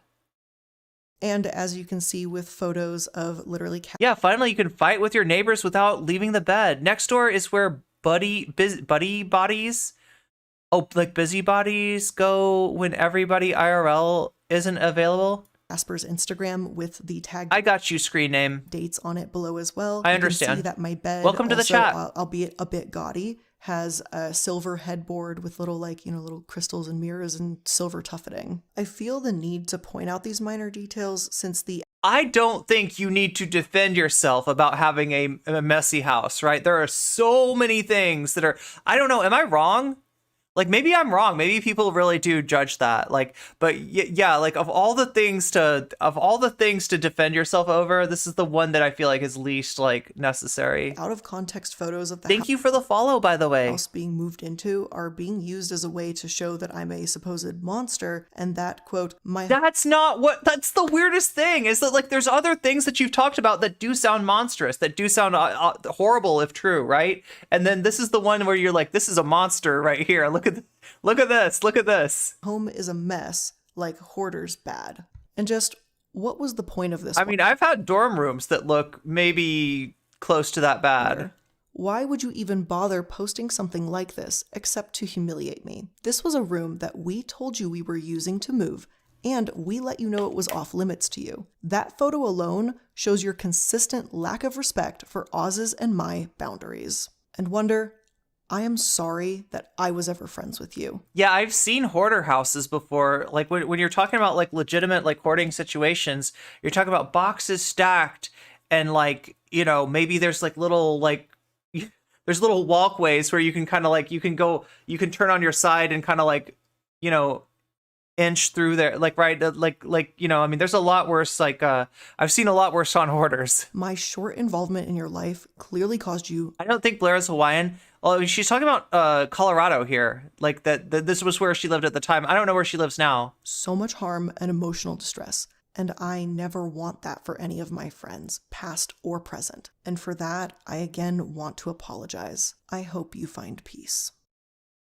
And as you can see with photos of literally... Yeah, finally you can fight with your neighbors without leaving the bed. Next door is where buddy bodies... Oh, like busybodies go when everybody IRL isn't available? Casper's Instagram with the tag... I got you, screen name. ...dates on it below as well. I understand. You can see that my bed... Welcome to the chat. Albeit a bit gaudy, has a silver headboard with little, like, you know, little crystals and mirrors and silver tuffeting. I feel the need to point out these minor details since the... I don't think you need to defend yourself about having a messy house, right? There are so many things that are... I don't know, am I wrong? Like, maybe I'm wrong. Maybe people really do judge that. Like, but yeah, like of all the things to defend yourself over, this is the one that I feel like is least like necessary. Out of context photos of the Thank you for the follow, by the way. house being moved into are being used as a way to show that I'm a supposed monster and that, quote, That's the weirdest thing, is that like there's other things that you've talked about that do sound monstrous, that do sound horrible if true, right? And then this is the one where you're like, this is a monster right here. Look at this. home is a mess, like hoarders bad. And just, what was the point of this? I mean, I've had dorm rooms that look maybe close to that bad. Why would you even bother posting something like this except to humiliate me? This was a room that we told you we were using to move, and we let you know it was off limits to you. That photo alone shows your consistent lack of respect for Oz's and my boundaries. And Wonder, I am sorry that I was ever friends with you. Yeah, I've seen hoarder houses before. Like when you're talking about like legitimate like hoarding situations, you're talking about boxes stacked and like, you know, maybe there's like little like there's little walkways where you can kind of like you can turn on your side and kind of like, you know, inch through there, like right, like you know, I mean, there's a lot worse. Like I've seen a lot worse on hoarders. My short involvement in your life clearly caused you. I don't think Blair is Hawaiian. Well, she's talking about Colorado here, like that this was where she lived at the time. I don't know where she lives now. So much harm and emotional distress, and I never want that for any of my friends, past or present. And for that, I again want to apologize. I hope you find peace.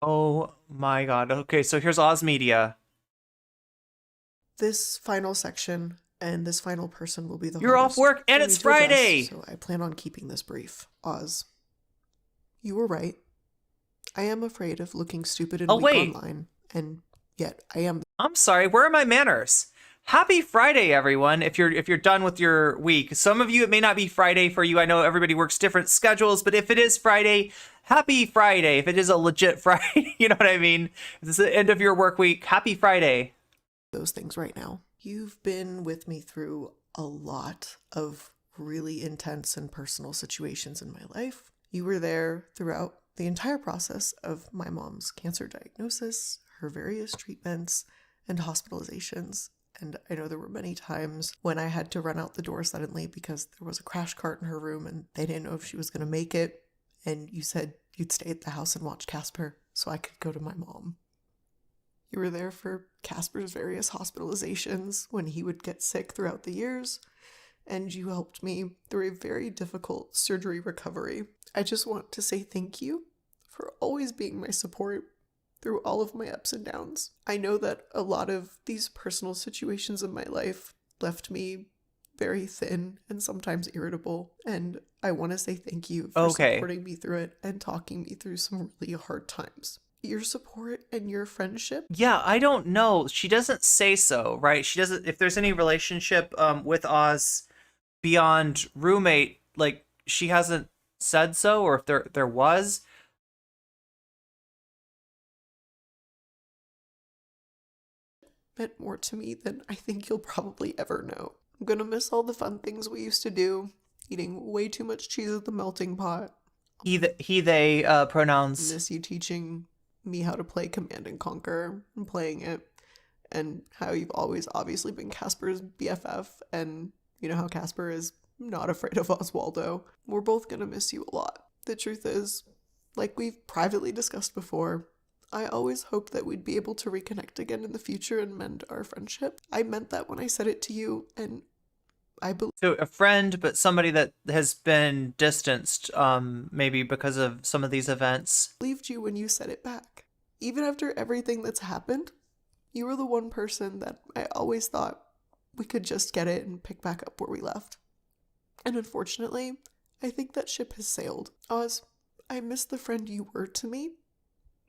Oh my god. Okay, so here's Oz Media. This final section and this final person will be the You're hardest off work and for it's me to address, Friday! so I plan on keeping this brief. Oz, you were right. I am afraid of looking stupid and weak online, and yet I am. I'm sorry, where are my manners? Happy Friday, everyone, if you're done with your week. Some of you, it may not be Friday for you. I know everybody works different schedules, but if it is Friday, happy Friday. If it is a legit Friday, you know what I mean? If this is the end of your work week, happy Friday. Those things right now. You've been with me through a lot of really intense and personal situations in my life. You were there throughout the entire process of my mom's cancer diagnosis, her various treatments, and hospitalizations. And I know there were many times when I had to run out the door suddenly because there was a crash cart in her room and they didn't know if she was going to make it. And you said you'd stay at the house and watch Casper so I could go to my mom. You were there for Casper's various hospitalizations when he would get sick throughout the years, and you helped me through a very difficult surgery recovery. I just want to say thank you for always being my support through all of my ups and downs. I know that a lot of these personal situations in my life left me very thin and sometimes irritable, and I want to say thank you for supporting me through it and talking me through some really hard times. Your support and your friendship. Yeah, I don't know. She doesn't say so, right? She doesn't. If there's any relationship with Oz beyond roommate, like she hasn't said so, or if there was. Meant more to me than I think you'll probably ever know. I'm gonna miss all the fun things we used to do, eating way too much cheese at the melting pot. They pronouns. Miss you teaching me how to play Command and Conquer and playing it, and how you've always obviously been Casper's BFF, and you know how Casper is not afraid of Oswaldo. We're both gonna miss you a lot. The truth is, like we've privately discussed before, I always hoped that we'd be able to reconnect again in the future and mend our friendship. I meant that when I said it to you, and I believe. So a friend, but somebody that has been distanced, maybe because of some of these events. Believed you when you said it back. Even after everything that's happened, you were the one person that I always thought we could just get it and pick back up where we left. And unfortunately, I think that ship has sailed. Oz, I miss the friend you were to me,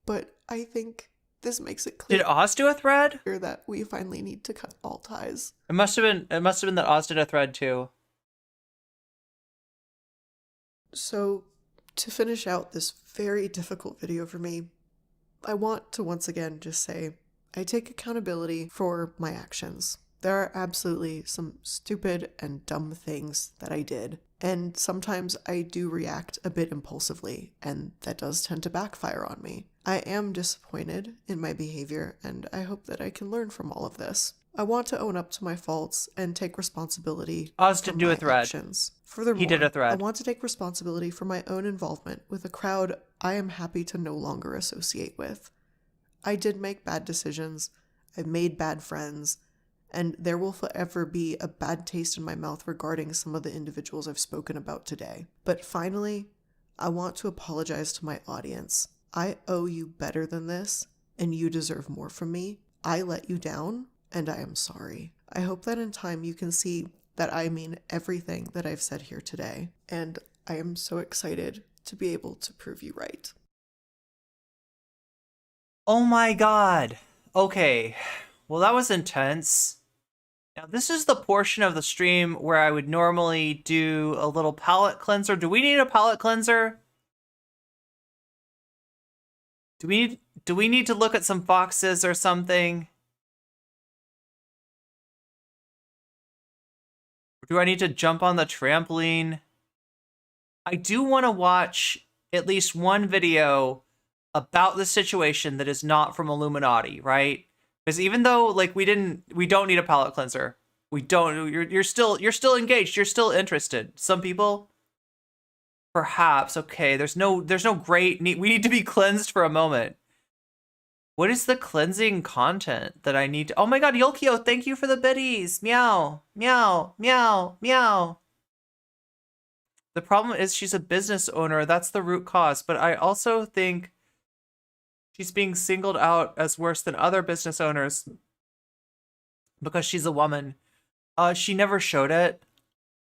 but I think this makes it clear. Did Oz do a thread? That we finally need to cut all ties. It must have been that Oz did a thread too. So, to finish out this very difficult video for me, I want to once again just say I take accountability for my actions. There are absolutely some stupid and dumb things that I did, and sometimes I do react a bit impulsively, and that does tend to backfire on me. I am disappointed in my behavior, and I hope that I can learn from all of this. I want to own up to my faults and take responsibility Oz for didn't do my a thread. actions. Furthermore, He did a thread. I want to take responsibility for my own involvement with a crowd I am happy to no longer associate with. I did make bad decisions, I made bad friends, and there will forever be a bad taste in my mouth regarding some of the individuals I've spoken about today. But finally, I want to apologize to my audience. I owe you better than this, and you deserve more from me. I let you down, and I am sorry. I hope that in time you can see that I mean everything that I've said here today, and I am so excited to be able to prove you right. Oh my god. Okay. Well, that was intense. Now, this is the portion of the stream where I would normally do a little palate cleanser. Do we need a palate cleanser? Do we need to look at some foxes or something? Or do I need to jump on the trampoline? I do want to watch at least one video about the situation that is not from iIluminaughtii, right? Because even though like we don't need a palate cleanser. We don't. You're still engaged. You're still interested. Some people, perhaps. Okay. There's no great need. We need to be cleansed for a moment. What is the cleansing content that I need to? Oh my God, Yolkio, thank you for the biddies. Meow, meow, meow, meow. The problem is she's a business owner. That's the root cause. But I also think she's being singled out as worse than other business owners because she's a woman. She never showed it.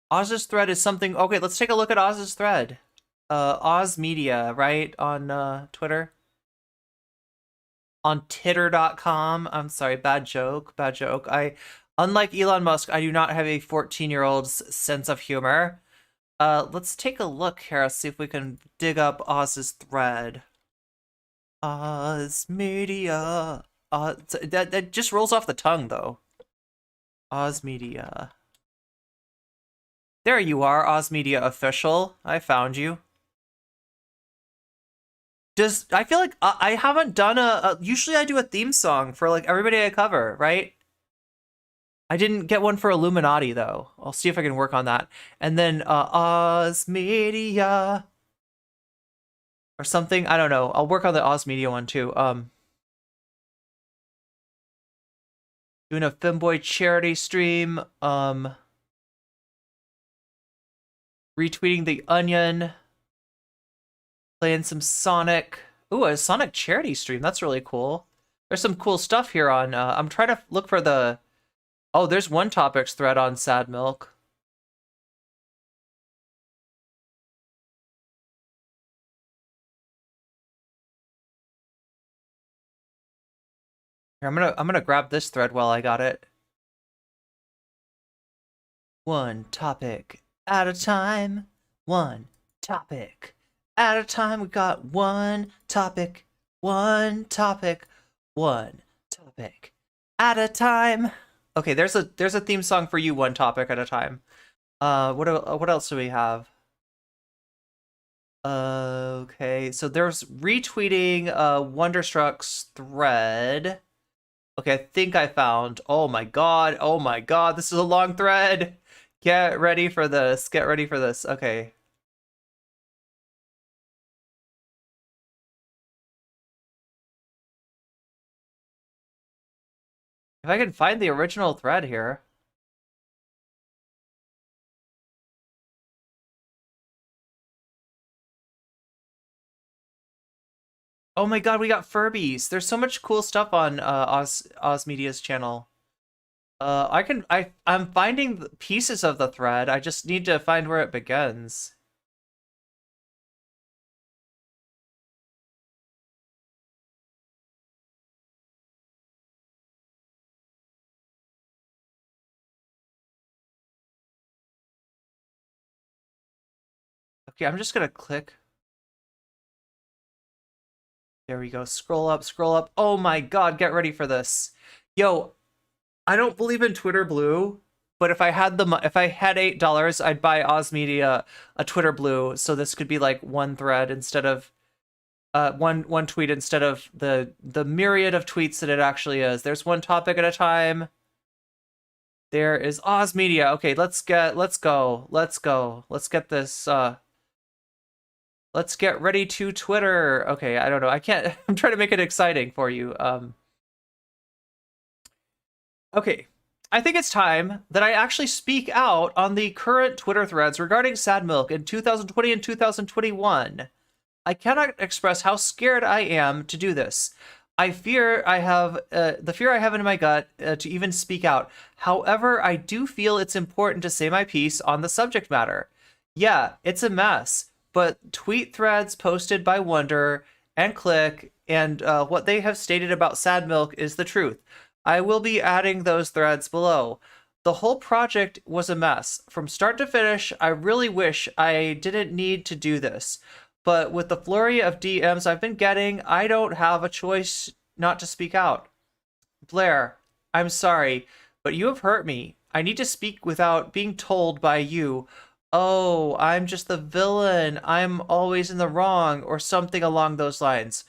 Oz's thread is something. Okay, let's take a look at Oz's thread. Oz Media, right? On Twitter. On titter.com. I'm sorry, bad joke. Unlike Elon Musk, I do not have a 14-year-old's sense of humor. Let's take a look here, see if we can dig up Oz's thread. Oz Media. That just rolls off the tongue, though. Oz Media. There you are, Oz Media official. I found you. I feel like I haven't done usually I do a theme song for like everybody I cover, right? I didn't get one for iIluminaughtii though. I'll see if I can work on that. And then Oz Media or something. I don't know. I'll work on the Oz Media one too. Doing a Femboy charity stream. Retweeting The Onion. Playing some Sonic. Ooh, a Sonic charity stream. That's really cool. There's some cool stuff here on... I'm trying to look for the... Oh, there's one topics thread on Sad Milk. Here, I'm gonna grab this thread while I got it. One topic at a time. One topic at a time. We got one topic at a time. Okay, there's a theme song for you, one topic at a time. What else do we have? Okay, so there's retweeting Wonderstruck's thread. Okay, I think I found. Oh my god, this is a long thread. Get ready for this. Okay. If I can find the original thread here. Oh my god, we got Furbies. There's so much cool stuff on Oz Media's channel. I'm finding pieces of the thread. I just need to find where it begins. Okay, I'm just gonna click. There we go. Scroll up. Oh my god, get ready for this. Yo, I don't believe in Twitter Blue, but if I had $8, I'd buy Oz Media a Twitter Blue, so this could be like one thread instead of one tweet instead of the myriad of tweets that it actually is. There's one topic at a time. There is Oz Media. Okay, let's go. Let's get this. Let's get ready to Twitter. Okay, I don't know. I can't. I'm trying to make it exciting for you. Okay, I think it's time that I actually speak out on the current Twitter threads regarding sad milk in 2020 and 2021. I cannot express how scared I am to do this. I fear I have the fear I have in my gut to even speak out. However, I do feel it's important to say my piece on the subject matter. Yeah, it's a mess, but tweet threads posted by Wonder and Click and what they have stated about sad milk is the truth. I will be adding those threads below. The whole project was a mess. From start to finish, I really wish I didn't need to do this. But with the flurry of DMs I've been getting, I don't have a choice not to speak out. Blair, I'm sorry, but you have hurt me. I need to speak without being told by you, oh, I'm just the villain, I'm always in the wrong, or something along those lines.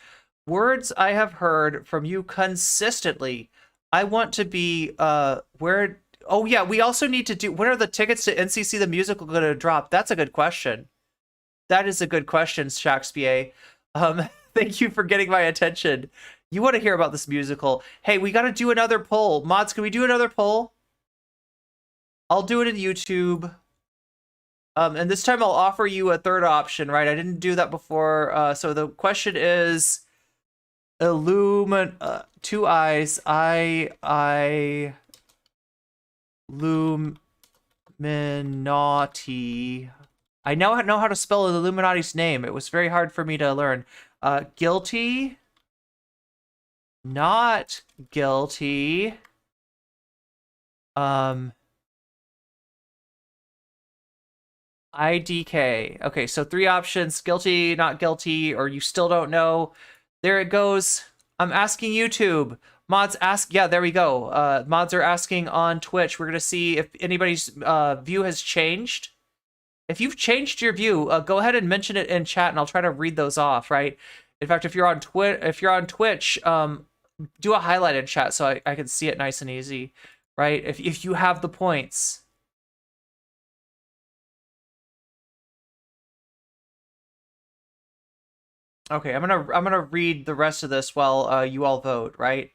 Words I have heard from you consistently. I want to be, where... Oh, yeah, we also need to do... When are the tickets to NCC the Musical going to drop? That's a good question. That is a good question, Shakespeare. Thank you for getting my attention. You want to hear about this musical. Hey, we got to do another poll. Mods, can we do another poll? I'll do it in YouTube. And this time I'll offer you a third option, right? I didn't do that before. So the question is... two eyes. iIluminaughtii. I now know how to spell iIluminaughtee's name. It was very hard for me to learn. Guilty. Not guilty. IDK. Okay, so 3 options. Guilty, not guilty, or you still don't know. There it goes. I'm asking YouTube. Mods ask, yeah, there we go. Mods are asking on Twitch. We're gonna see if anybody's view has changed. If you've changed your view, go ahead and mention it in chat, and I'll try to read those off. Right. In fact, if you're on Twitch, do a highlight in chat so I can see it nice and easy. Right. If you have the points. Okay, I'm gonna read the rest of this while you all vote. Right.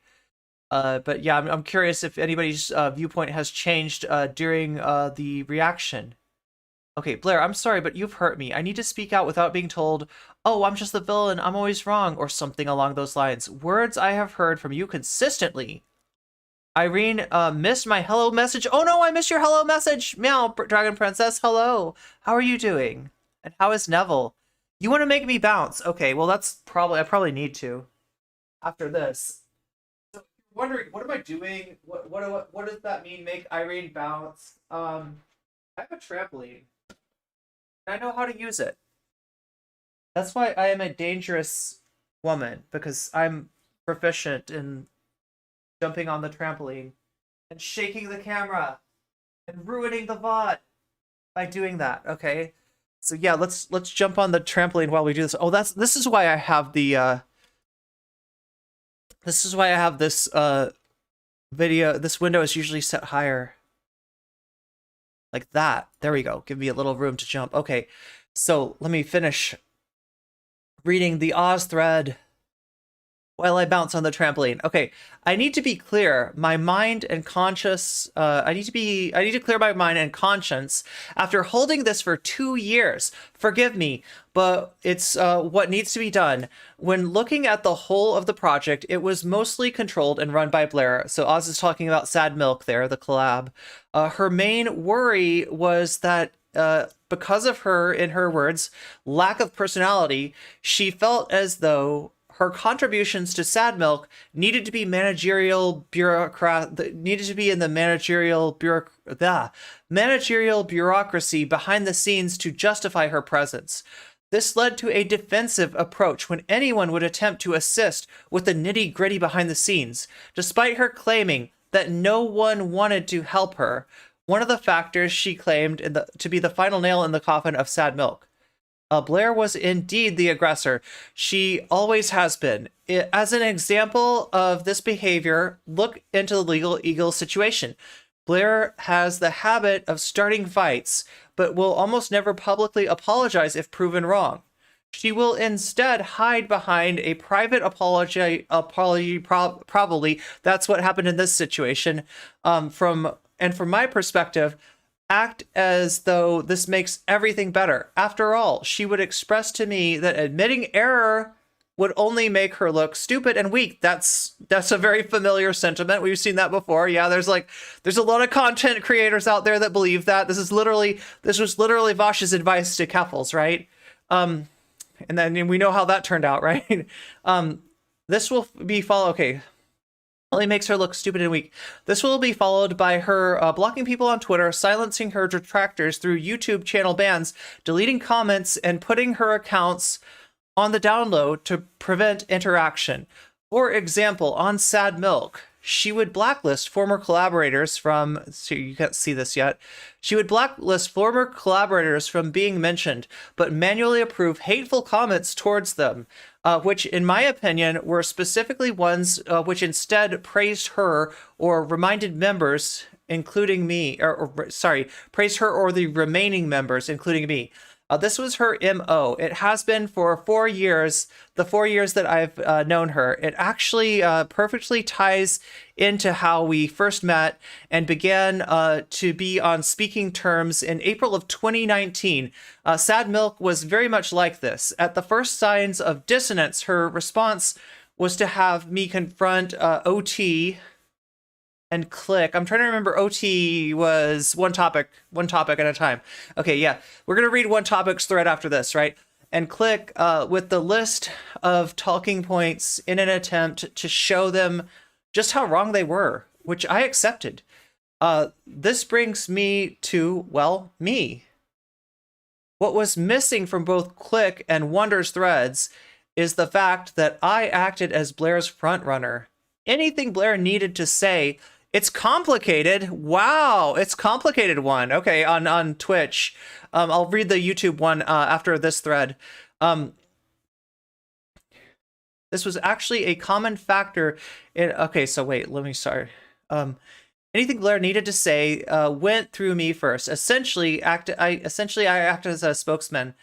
But yeah, I'm curious if anybody's viewpoint has changed during the reaction. Okay, Blair, I'm sorry, but you've hurt me. I need to speak out without being told, oh, I'm just the villain, I'm always wrong, or something along those lines. Words I have heard from you consistently. Irene missed my hello message. Oh no, I missed your hello message. Meow, Dragon Princess, hello. How are you doing? And how is Neville? You want to make me bounce? Okay, well I probably need to. After this. So, wondering, what am I doing? What does that mean, make Irene bounce? I have a trampoline. I know how to use it. That's why I am a dangerous woman, because I'm proficient in jumping on the trampoline and shaking the camera and ruining the VOD by doing that. Okay, so yeah, let's jump on the trampoline while we do this. Oh, this is why I have the this is why I have this video. This window is usually set higher. Like that. There we go. Give me a little room to jump. Okay, so let me finish reading the Oz thread while I bounce on the trampoline. Okay, I need to be clear. My mind and conscience. I need to clear my mind and conscience after holding this for 2 years. Forgive me, but it's what needs to be done. When looking at the whole of the project, it was mostly controlled and run by Blair. So Oz is talking about Sad Milk there, the collab. Her main worry was that because of her, in her words, lack of personality, she felt as though her contributions to Sad Milk needed to be in the managerial bureaucracy behind the scenes to justify her presence. This led to a defensive approach when anyone would attempt to assist with the nitty-gritty behind the scenes, despite her claiming that no one wanted to help her. One of the factors she claimed to be the final nail in the coffin of Sad Milk. Blair was indeed the aggressor. She always has been. As an example of this behavior, look into the legal eagle situation. Blair has the habit of starting fights, but will almost never publicly apologize if proven wrong. She will instead hide behind a private apology. Probably that's what happened in this situation. From my perspective, act as though this makes everything better. After all, she would express to me that admitting error would only make her look stupid and weak. That's a very familiar sentiment. We've seen that before. Yeah, there's a lot of content creators out there that believe that. This was literally Vosh's advice to Keffels, right? And then we know how that turned out, right? This will be followed. Okay. Only makes her look stupid and weak. This will be followed by her blocking people on Twitter, silencing her detractors through YouTube channel bans, deleting comments, and putting her accounts on the down low to prevent interaction. For example, on Sad Milk, she would blacklist former collaborators from, so you can't see this yet, she would blacklist former collaborators from being mentioned, but manually approve hateful comments towards them, which in my opinion were specifically ones which instead praised her or reminded members, including me, praised her or the remaining members, including me. This was her MO. It has been for 4 years, the 4 years that I've known her. It actually perfectly ties into how we first met and began to be on speaking terms in April of 2019. Sad Milk was very much like this. At the first signs of dissonance, her response was to have me confront OT and click. I'm trying to remember. OT was one topic at a time. Okay, yeah. We're going to read one topic's thread after this, right? And click with the list of talking points in an attempt to show them just how wrong they were, which I accepted. This brings me to, well, me. What was missing from both Click and Wonder's threads is the fact that I acted as Blair's frontrunner. Anything Blair needed to say, it's complicated. Wow, it's complicated one. Okay, on Twitch. I'll read the YouTube one after this thread. This was actually a common factor in... Okay, so wait, sorry. Anything Blair needed to say went through me first. Essentially, I acted as a spokesman.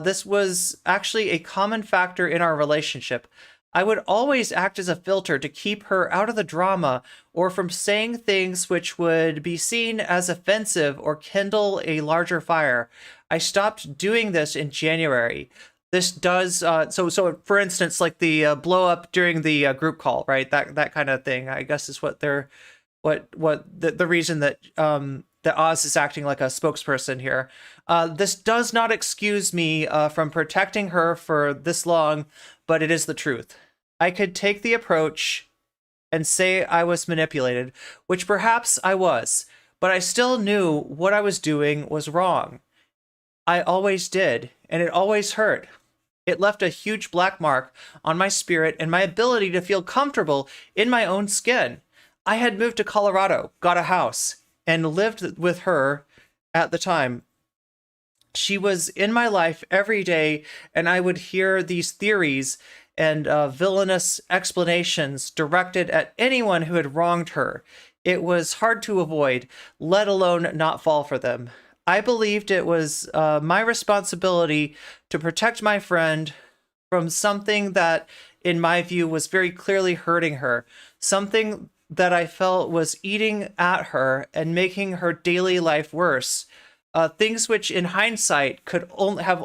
This was actually a common factor in our relationship. I would always act as a filter to keep her out of the drama or from saying things which would be seen as offensive or kindle a larger fire. I stopped doing this in January. This does, so for instance, like the blow up during the group call, right? That kind of thing, I guess is what the reason that that Oz is acting like a spokesperson here. This does not excuse me from protecting her for this long, but it is the truth. I could take the approach and say I was manipulated, which perhaps I was, but I still knew what I was doing was wrong. I always did, and it always hurt. It left a huge black mark on my spirit and my ability to feel comfortable in my own skin. I had moved to Colorado, got a house, and lived with her at the time. She was in my life every day, and I would hear these theories and villainous explanations directed at anyone who had wronged her. It was hard to avoid, let alone not fall for them. I believed it was my responsibility to protect my friend from something that, in my view, was very clearly hurting her, something that I felt was eating at her and making her daily life worse. Things which in hindsight could only have,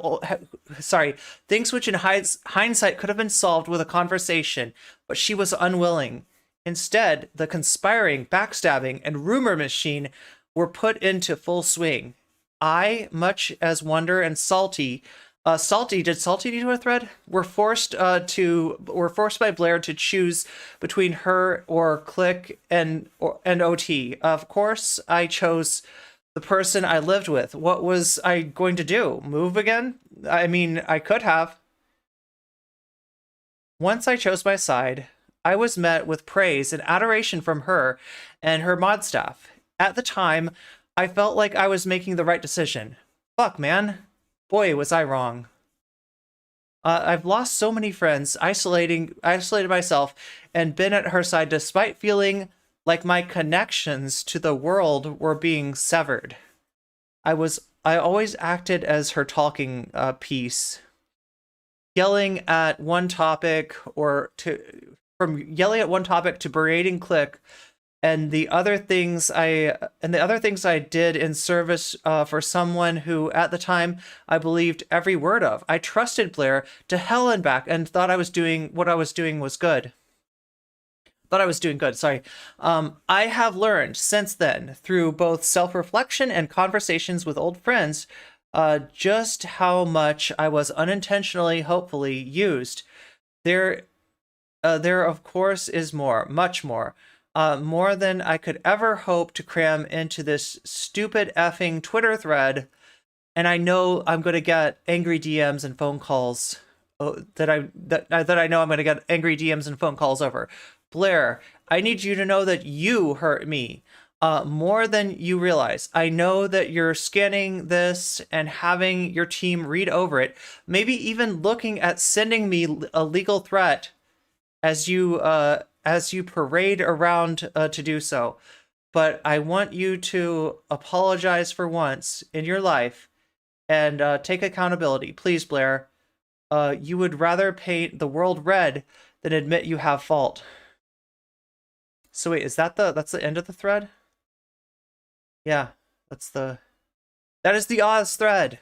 things which in hindsight could have been solved with a conversation, but she was unwilling. Instead, the conspiring, backstabbing, and rumor machine were put into full swing. I, much as Wonder and Salty, did Salty do a thread? Were forced by Blair to choose between her or Click and OT. Of course, I chose the person I lived with. What was I going to do? Move again? I mean, I could have. Once I chose my side, I was met with praise and adoration from her and her mod staff. At the time, I felt like I was making the right decision. Fuck, man. Boy, was I wrong. I've lost so many friends, isolated myself, and been at her side despite feeling like my connections to the world were being severed. I always acted as her talking piece, yelling at one topic to berating Click, and the other things I did in service for someone who at the time I believed every word of. I trusted Blair to hell and back and thought I was doing what I was doing was good. Thought I was doing good, sorry. I have learned since then, through both self-reflection and conversations with old friends, just how much I was unintentionally, hopefully, used. There of course is more, much more. More than I could ever hope to cram into this stupid effing Twitter thread, and I know I'm going to get angry DMs and phone calls that I know I'm going to get angry DMs and phone calls over. Blair, I need you to know that you hurt me more than you realize. I know that you're scanning this and having your team read over it, maybe even looking at sending me a legal threat as you parade around to do so. But I want you to apologize for once in your life and take accountability. Please, Blair. You would rather paint the world red than admit you have fault. So wait, is that's the end of the thread? Yeah, that is the Oz thread.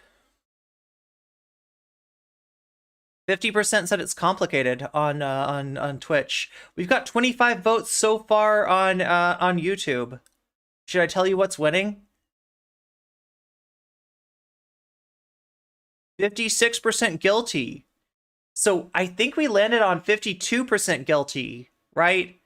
50% said it's complicated on Twitch. We've got 25 votes so far on YouTube. Should I tell you what's winning? 56% guilty. So I think we landed on 52% guilty, right?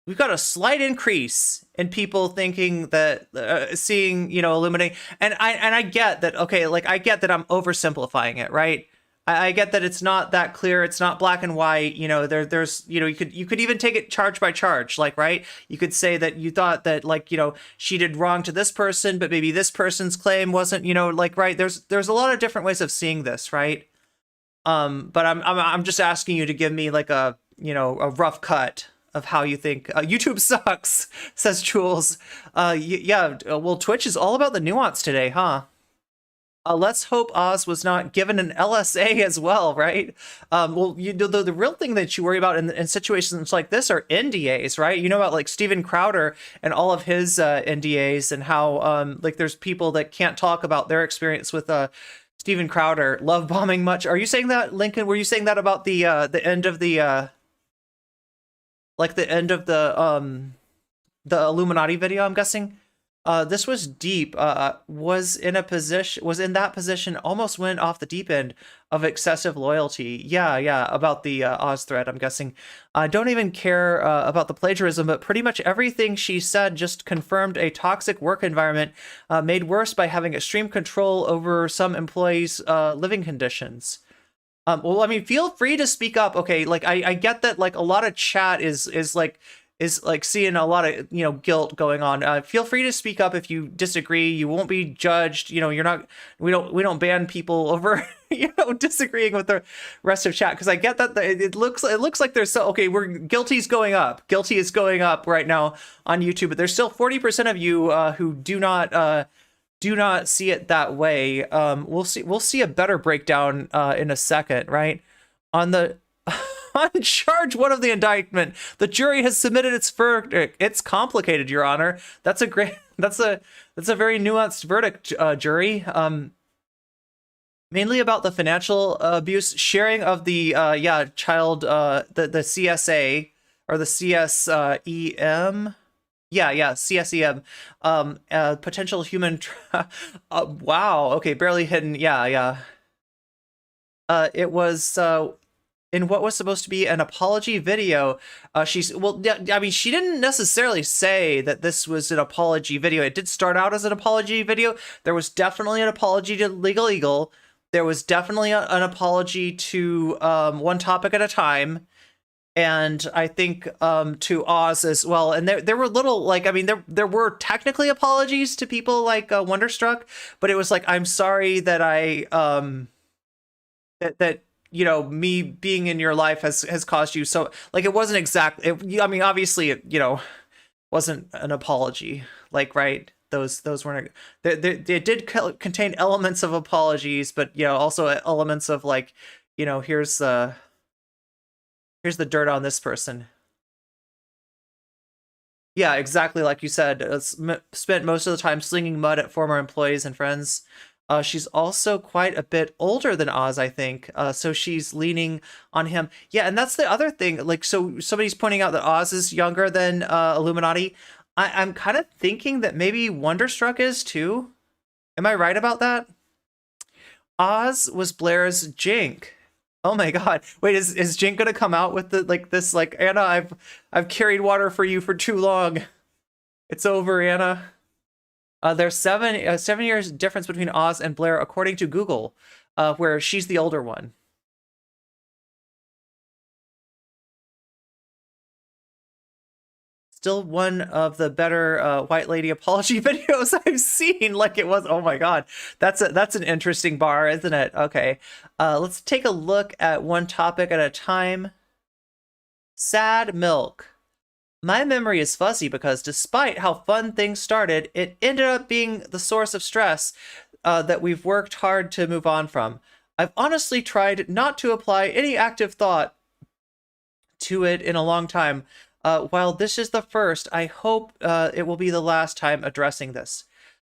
We've got a slight increase in people thinking that seeing, Illuminate, and I get that. Okay, like I get that I'm oversimplifying it, right? I get that it's not that clear. It's not black and white. There's you could even take it charge by charge, like, right? You could say that you thought that, like, she did wrong to this person, but maybe this person's claim wasn't, like, right. There's a lot of different ways of seeing this, right? But I'm just asking you to give me like a rough cut of how you think. YouTube sucks, says Jules. Yeah, well, Twitch is all about the nuance today, huh? Let's hope Oz was not given an LSA as well, right? Well, the real thing that you worry about in situations like this are NDAs, right? You know about like Steven Crowder and all of his NDAs, and how like there's people that can't talk about their experience with Steven Crowder love bombing much. Are you saying that, Lincoln? Were you saying that about the end of the like the end of the Illuminaughtii video, I'm guessing? This was deep, was in that position, almost went off the deep end of excessive loyalty. Yeah, about the Oz thread, I'm guessing. I don't even care about the plagiarism, but pretty much everything she said just confirmed a toxic work environment made worse by having extreme control over some employees' living conditions. Well, I mean, feel free to speak up. Okay, like I get that, like a lot of chat is like seeing a lot of guilt going on. Feel free to speak up if you disagree. You won't be judged. You're not. We don't ban people over disagreeing with the rest of chat, because I get that it looks like there's guilty is going up. Guilty is going up right now on YouTube, but there's still 40% of you who do not see it that way. We'll see a better breakdown in a second, right? On charge one of the indictment, the jury has submitted its verdict. It's complicated, Your Honor. That's a very nuanced verdict, jury. Mainly about the financial abuse, sharing of the child, the CSA or the CSEM. CSEM, potential human. Wow. Okay, barely hidden. Yeah. It was in what was supposed to be an apology video. She didn't necessarily say that this was an apology video. It did start out as an apology video. There was definitely an apology to Legal Eagle. There was definitely an apology to One Topic at a Time. And I think to Oz as well. And there were little, there were technically apologies to people like Wonderstruck, but it was like, I'm sorry that I, you know, me being in your life has caused you so, like, it wasn't exactly, I mean, obviously it, you know, wasn't an apology, like, right? Those weren't, they did contain elements of apologies, but, you know, also elements of, like, you know, here's the dirt on this person. Yeah, exactly like you said. Spent most of the time slinging mud at former employees and friends. She's also quite a bit older than Oz, I think. So she's leaning on him. Yeah, and that's the other thing. Like, so somebody's pointing out that Oz is younger than Illuminaughtii. I'm kind of thinking that maybe Wonderstruck is too. Am I right about that? Oz was Blair's Jink. Oh my god. Wait, is Jink gonna come out with the like this, like, Anna, I've carried water for you for too long. It's over, Anna. There's 7 years difference between Oz and Blair according to Google, where she's the older one. Still one of the better white lady apology videos I've seen. Like, it was, oh my god, that's an interesting bar, isn't it? Okay, let's take a look at one topic at a time. Sad milk. My memory is fuzzy because despite how fun things started, it ended up being the source of stress that we've worked hard to move on from. I've honestly tried not to apply any active thought to it in a long time. While this is the first, I hope it will be the last time addressing this.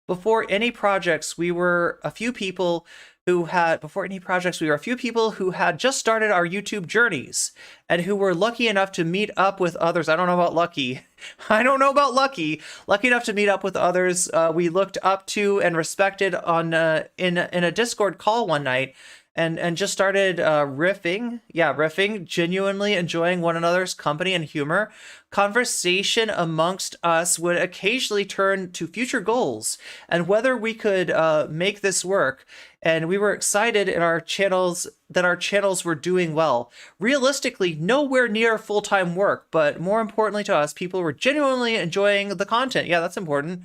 Before any projects, we were a few people who had just started our YouTube journeys and who were lucky enough to meet up with others. I don't know about lucky. I don't know about lucky. Lucky enough to meet up with others we looked up to and respected on in a Discord call one night. And just started riffing. Yeah, riffing, genuinely enjoying one another's company and humor. Conversation amongst us would occasionally turn to future goals and whether we could make this work. And we were excited in our channels that our channels were doing well. Realistically, nowhere near full-time work, but more importantly to us, people were genuinely enjoying the content. Yeah, that's important.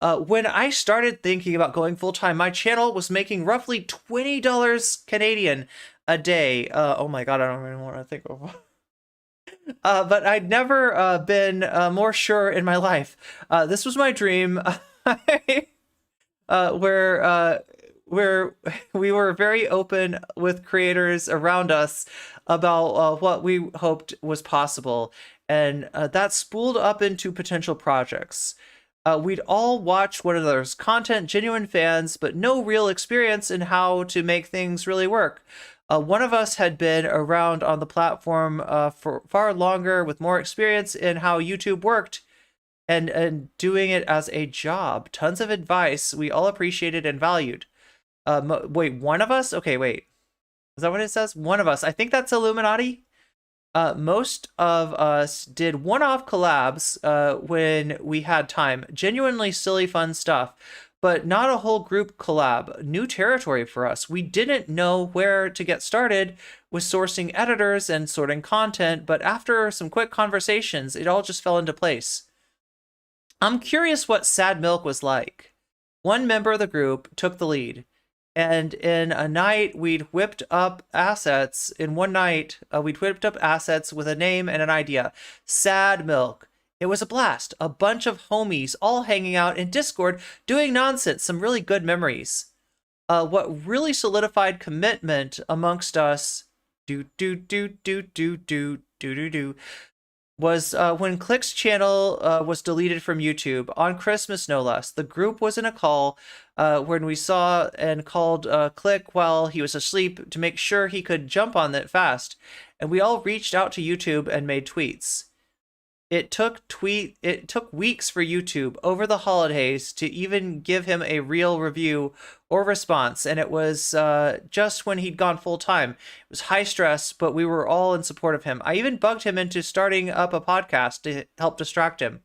When I started thinking about going full-time, my channel was making roughly $20 Canadian a day. Oh my god, I don't even want to think of but I'd never been more sure in my life. This was my dream, where we were very open with creators around us about what we hoped was possible, and that spooled up into potential projects. We'd all watch one another's content, genuine fans, but no real experience in how to make things really work. One of us had been around on the platform for far longer with more experience in how YouTube worked and doing it as a job. Tons of advice we all appreciated and valued. Wait, one of us? Okay, wait. Is that what it says? One of us. I think that's Illuminaughtii. Most of us did one-off collabs when we had time. Genuinely silly, fun stuff, but not a whole group collab. New territory for us. We didn't know where to get started with sourcing editors and sorting content, but after some quick conversations, it all just fell into place. I'm curious what Sad Milk was like. One member of the group took the lead. And in a night, we'd whipped up assets. In one night, we'd whipped up assets with a name and an idea. Sad Milk. It was a blast. A bunch of homies all hanging out in Discord doing nonsense. Some really good memories. What really solidified commitment amongst us was when Click's channel was deleted from YouTube, on Christmas no less. The group was in a call when we saw and called Click while he was asleep to make sure he could jump on it fast. And we all reached out to YouTube and made tweets. It took weeks for YouTube over the holidays to even give him a real review or response, and it was just when he'd gone full time. It was high stress, but we were all in support of him. I even bugged him into starting up a podcast to help distract him.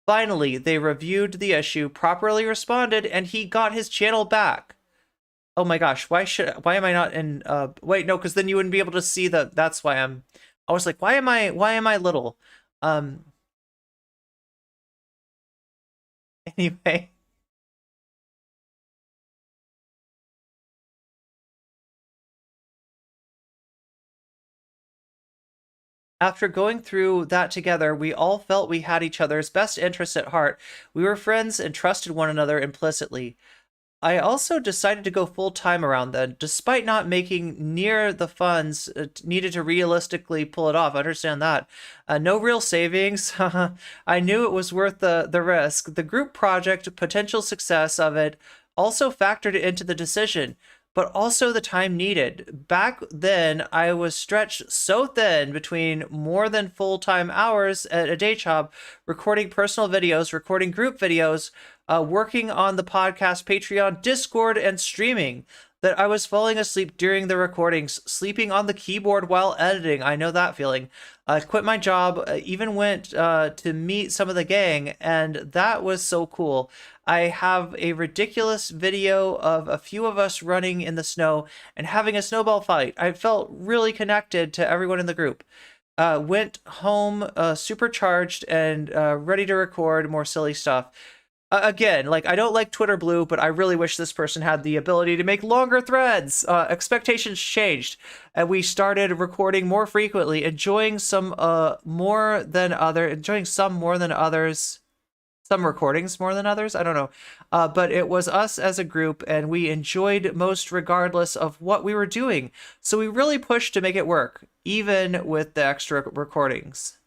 Finally, they reviewed the issue, properly responded, and he got his channel back. Oh my gosh, why am I not in wait, no, because then you wouldn't be able to see that's why I was like, why am I little? Anyway. After going through that together, we all felt we had each other's best interests at heart. We were friends and trusted one another implicitly. I also decided to go full-time around then, despite not making near the funds needed to realistically pull it off. I understand that. No real savings. I knew it was worth the risk. The group project, potential success of it, also factored into the decision, but also the time needed. Back then, I was stretched so thin between more than full-time hours at a day job, recording personal videos, recording group videos, working on the podcast, Patreon, Discord, and streaming, that I was falling asleep during the recordings, sleeping on the keyboard while editing. I know that feeling. I quit my job, even went to meet some of the gang, and that was so cool. I have a ridiculous video of a few of us running in the snow and having a snowball fight. I felt really connected to everyone in the group. Went home supercharged and ready to record more silly stuff. Again, like, I don't like Twitter Blue, but I really wish this person had the ability to make longer threads. Expectations changed, and we started recording more frequently, enjoying some more than others. Some recordings more than others, I don't know. But it was us as a group, and we enjoyed most regardless of what we were doing. So we really pushed to make it work, even with the extra recordings.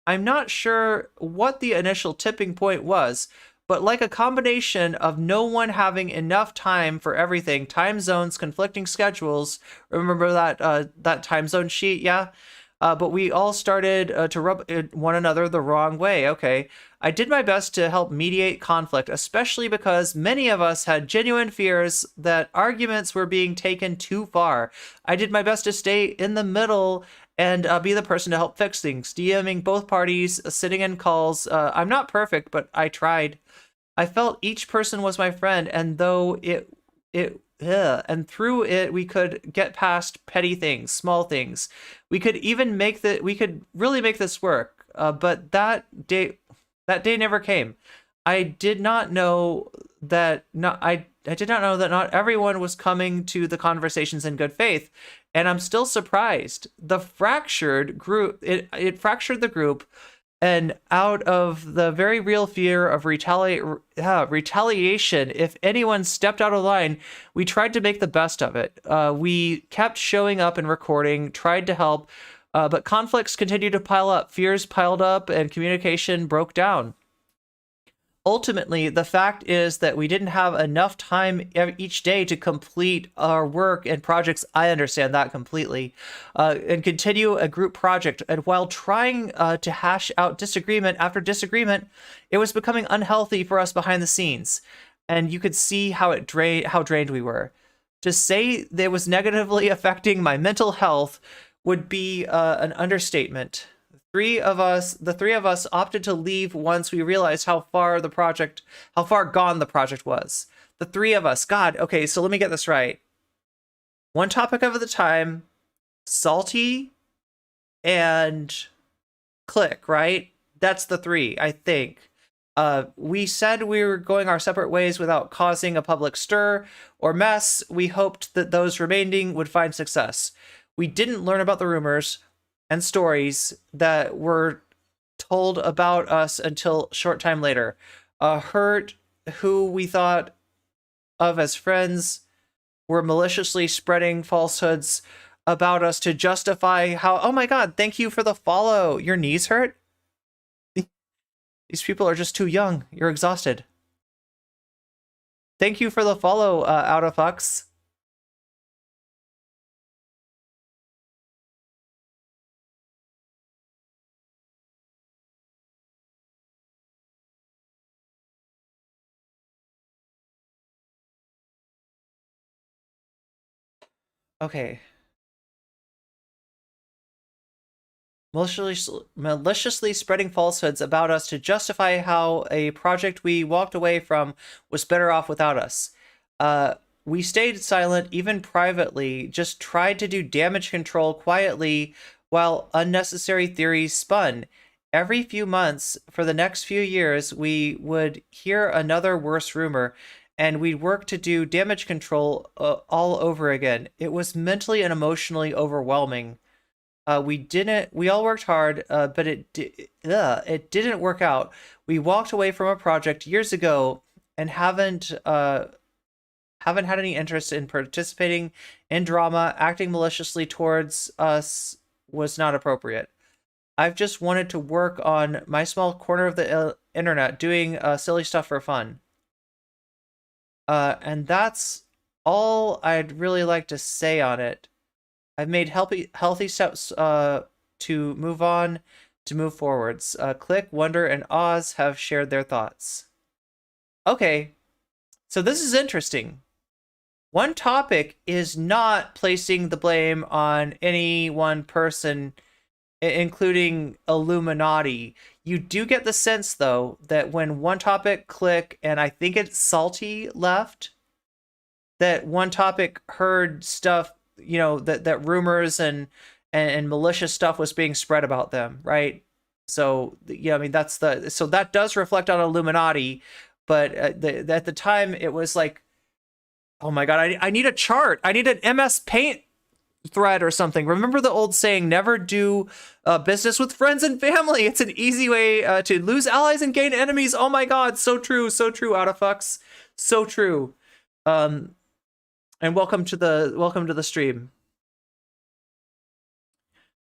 I'm not sure what the initial tipping point was, but like a combination of no one having enough time for everything, time zones, conflicting schedules. Remember that time zone sheet? Yeah. But we all started to rub one another the wrong way. Okay. I did my best to help mediate conflict, especially because many of us had genuine fears that arguments were being taken too far. I did my best to stay in the middle and be the person to help fix things, DMing both parties, sitting in calls. I'm not perfect, but I tried. I felt each person was my friend, and through it, we could get past petty things, small things. We could really make this work. But that day never came. I did not know that I did not know that not everyone was coming to the conversations in good faith, and I'm still surprised. The fractured group, it fractured the group, and out of the very real fear of retaliation if anyone stepped out of line, we tried to make the best of it. We kept showing up and recording, tried to help, but conflicts continued to pile up. Fears piled up, and communication broke down. Ultimately, the fact is that we didn't have enough time each day to complete our work and projects. I understand that completely. And continue a group project. And while trying to hash out disagreement after disagreement, it was becoming unhealthy for us behind the scenes. And you could see how drained we were. To say that it was negatively affecting my mental health would be an understatement. The three of us opted to leave once we realized how far gone the project was. The three of us. God, okay, so let me get this right. One topic of the time, Salty and Click, right? That's the three, I think. We said we were going our separate ways without causing a public stir or mess. We hoped that those remaining would find success. We didn't learn about the rumors and stories that were told about us until short time later. Hurt who we thought of as friends were maliciously spreading falsehoods about us to justify how, oh my God, thank you for the follow. Your knees hurt? These people are just too young. You're exhausted. Thank you for the follow, Out of Fucks. Okay. Maliciously spreading falsehoods about us to justify how a project we walked away from was better off without us. We stayed silent, even privately, just tried to do damage control quietly while unnecessary theories spun. Every few months, for the next few years, we would hear another worse rumor, and we'd work to do damage control all over again. It was mentally and emotionally overwhelming. We all worked hard, but it didn't work out. We walked away from a project years ago and haven't had any interest in participating in drama. Acting maliciously towards us was not appropriate. I've just wanted to work on my small corner of the internet, doing silly stuff for fun. And that's all I'd really like to say on it. I've made healthy steps to move on, to move forwards. Click, Wonder, and Oz have shared their thoughts. Okay, so this is interesting. One topic is not placing the blame on any one person, including iIluminaughtii. You do get the sense, though, that when One Topic, Click, and I think it's Salty left, that One Topic heard stuff, you know, that rumors and malicious stuff was being spread about them, right? So yeah, I mean so that does reflect on iIluminaughtii, but at the time it was like, oh my god, I need a chart, I need an MS Paint thread or something. Remember the old saying, never do business with friends and family. It's an easy way to lose allies and gain enemies. Oh my god, so true, out of fucks, so true. And welcome to the stream.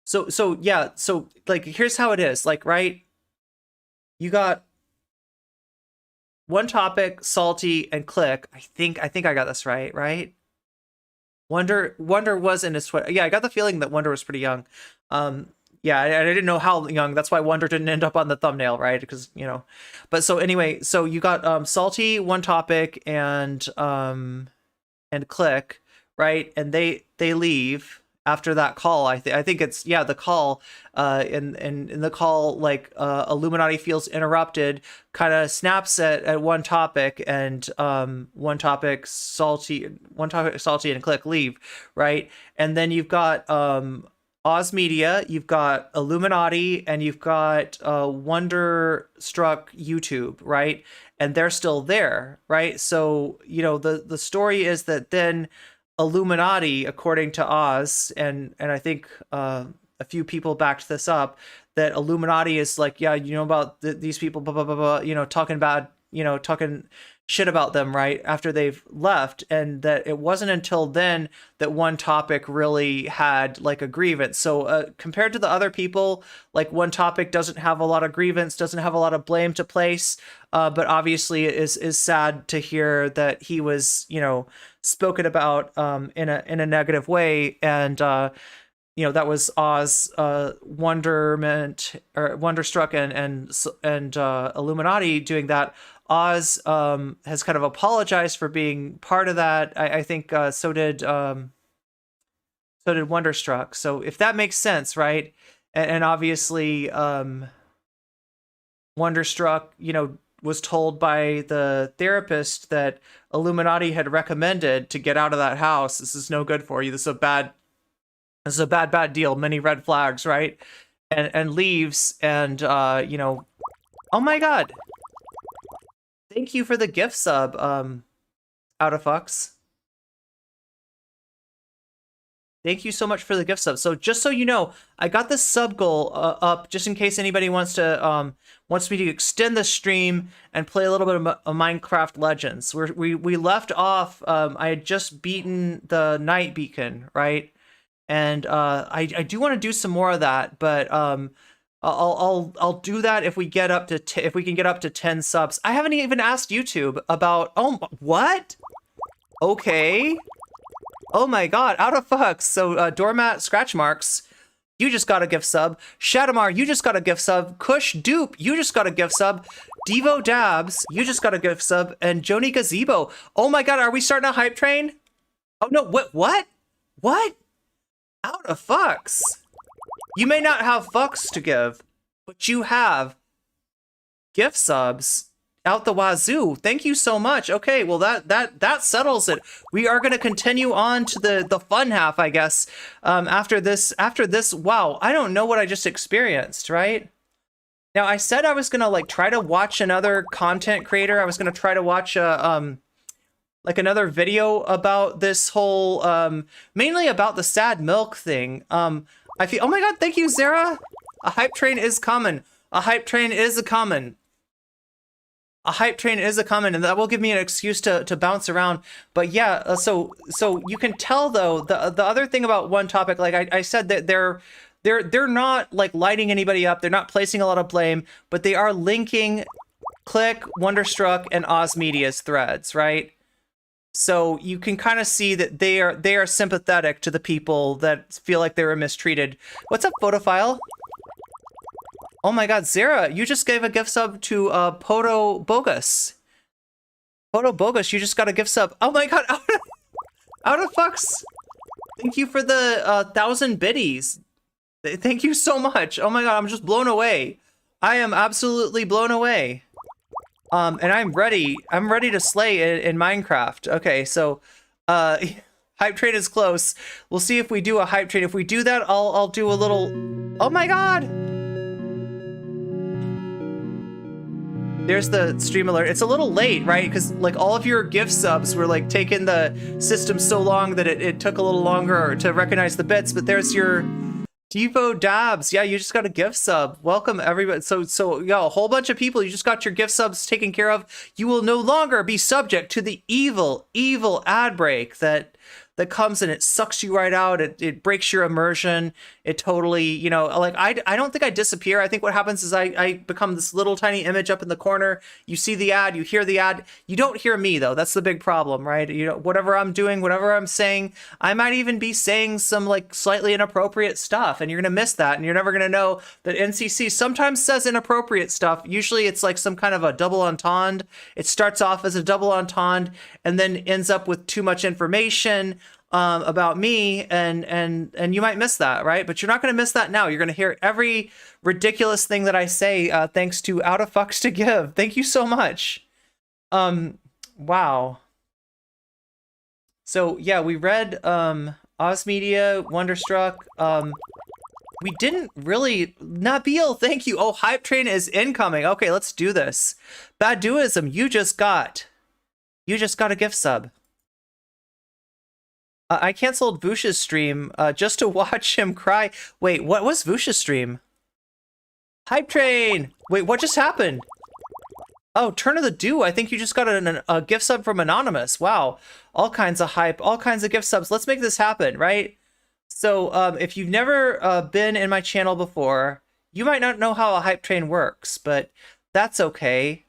So yeah, so like here's how it is, like, right? You got One Topic, Salty, and Click. I think I got this right? Wonder was in his 20s. Yeah, I got the feeling that Wonder was pretty young. Yeah, I didn't know how young. That's why Wonder didn't end up on the thumbnail, right? Because, you know. But so anyway, so you got Salty, One Topic, and Click, right? And they leave after that call. I think it's, yeah, the call. In the call, like iIluminaughtii feels interrupted, kind of snaps at One Topic, and One Topic, Salty, and Click leave, right? And then you've got Oz Media, you've got iIluminaughtii, and you've got Wonderstruck YouTube, right? And they're still there, right? So, you know, the story is that then iIluminaughtii, according to Oz, and I think a few people backed this up, that iIluminaughtii is like, yeah, you know about these people, blah, blah, blah, blah, you know, talking shit about them, right, after they've left, and that it wasn't until then that One Topic really had like a grievance. So compared to the other people, like One Topic doesn't have a lot of grievance, doesn't have a lot of blame to place, but obviously it is sad to hear that he was, you know, spoken about in a negative way. And you know, that was Oz, Wonderment, or Wonderstruck, and iIluminaughtii doing that. Oz has kind of apologized for being part of that. I think so did Wonderstruck. So if that makes sense, right? And obviously Wonderstruck, you know, was told by the therapist that iIluminaughtii had recommended to get out of that house. This is no good for you. This is a bad deal. Many red flags, right? And leaves, and you know, oh my god. Thank you for the gift sub, out of fucks. Thank you so much for the gift sub. So just so you know, I got this sub goal up just in case anybody wants me to extend the stream and play a little bit of Minecraft Legends. We left off. I had just beaten the night beacon, right? And I do want to do some more of that, but I'll do that if we get up to if we can get up to 10 subs. I haven't even asked YouTube about, oh, what? Okay. Oh my god, out of fucks. So Doormat Scratch Marks, you just got a gift sub. Shadamar, you just got a gift sub. Kush Dupe, you just got a gift sub. Devo Dabs, you just got a gift sub. And Joni Gazebo. Oh my god, are we starting a hype train? Oh no, what? Out of fucks. You may not have fucks to give, but you have gift subs out the wazoo. Thank you so much. Okay, well that settles it. We are going to continue on to the fun half, I guess. After this, wow, I don't know what I just experienced, right? Now, I said I was going to like try to watch another content creator. I was going to try to watch like another video about this whole mainly about the sad milk thing. I feel, oh my god, thank you, Zara. A hype train is coming. A hype train is a coming. A hype train is a coming, and that will give me an excuse to bounce around. But yeah, so you can tell though, the other thing about One Topic, like I said, that they're not like lighting anybody up. They're not placing a lot of blame, but they are linking Click, Wonderstruck, and Oz Media's threads, right? So you can kind of see that they are sympathetic to the people that feel like they were mistreated. What's up, Photophile? Oh my god, Zara, you just gave a gift sub to Poto Bogus. Poto Bogus, you just got a gift sub. Oh my god, out of fucks. Thank you for the 1,000 biddies. Thank you so much. Oh my god, I'm just blown away. I am absolutely blown away. And I'm ready to slay in Minecraft. Okay, so hype train is close. We'll see if we do a hype train. If we do that, I'll do a little. Oh my god! There's the stream alert. It's a little late, right? Because like all of your gift subs were like taking the system so long that it took a little longer to recognize the bits. But there's your Devo Dabs. Yeah, you just got a gift sub. Welcome everybody. So yeah, a whole bunch of people. You just got your gift subs taken care of. You will no longer be subject to the evil ad break that comes and it sucks you right out. It breaks your immersion. It totally, you know, like I don't think I disappear. I think what happens is I become this little tiny image up in the corner. You see the ad, you hear the ad. You don't hear me though. That's the big problem, right? You know, whatever I'm doing, whatever I'm saying, I might even be saying some like slightly inappropriate stuff, and you're gonna miss that, and you're never gonna know that NCC sometimes says inappropriate stuff. Usually it's like some kind of a double entendre. It starts off as a double entendre and then ends up with too much information about me, and you might miss that, right? But you're not going to miss that now. You're going to hear every ridiculous thing that I say, thanks to Out of Fucks to Give. Thank you so much. Wow. So yeah, we read Oz Media, Wonderstruck. We didn't really. Nabil, thank you. Oh, hype train is incoming. Okay, let's do this. Baduism, you just got a gift sub. I canceled Vush's stream just to watch him cry. Wait, what was Vush's stream? Hype train! Wait, what just happened? Oh, Turn of the Dew. I think you just got a gift sub from Anonymous. Wow. All kinds of hype, all kinds of gift subs. Let's make this happen, right? So if you've never been in my channel before, you might not know how a hype train works, but that's okay.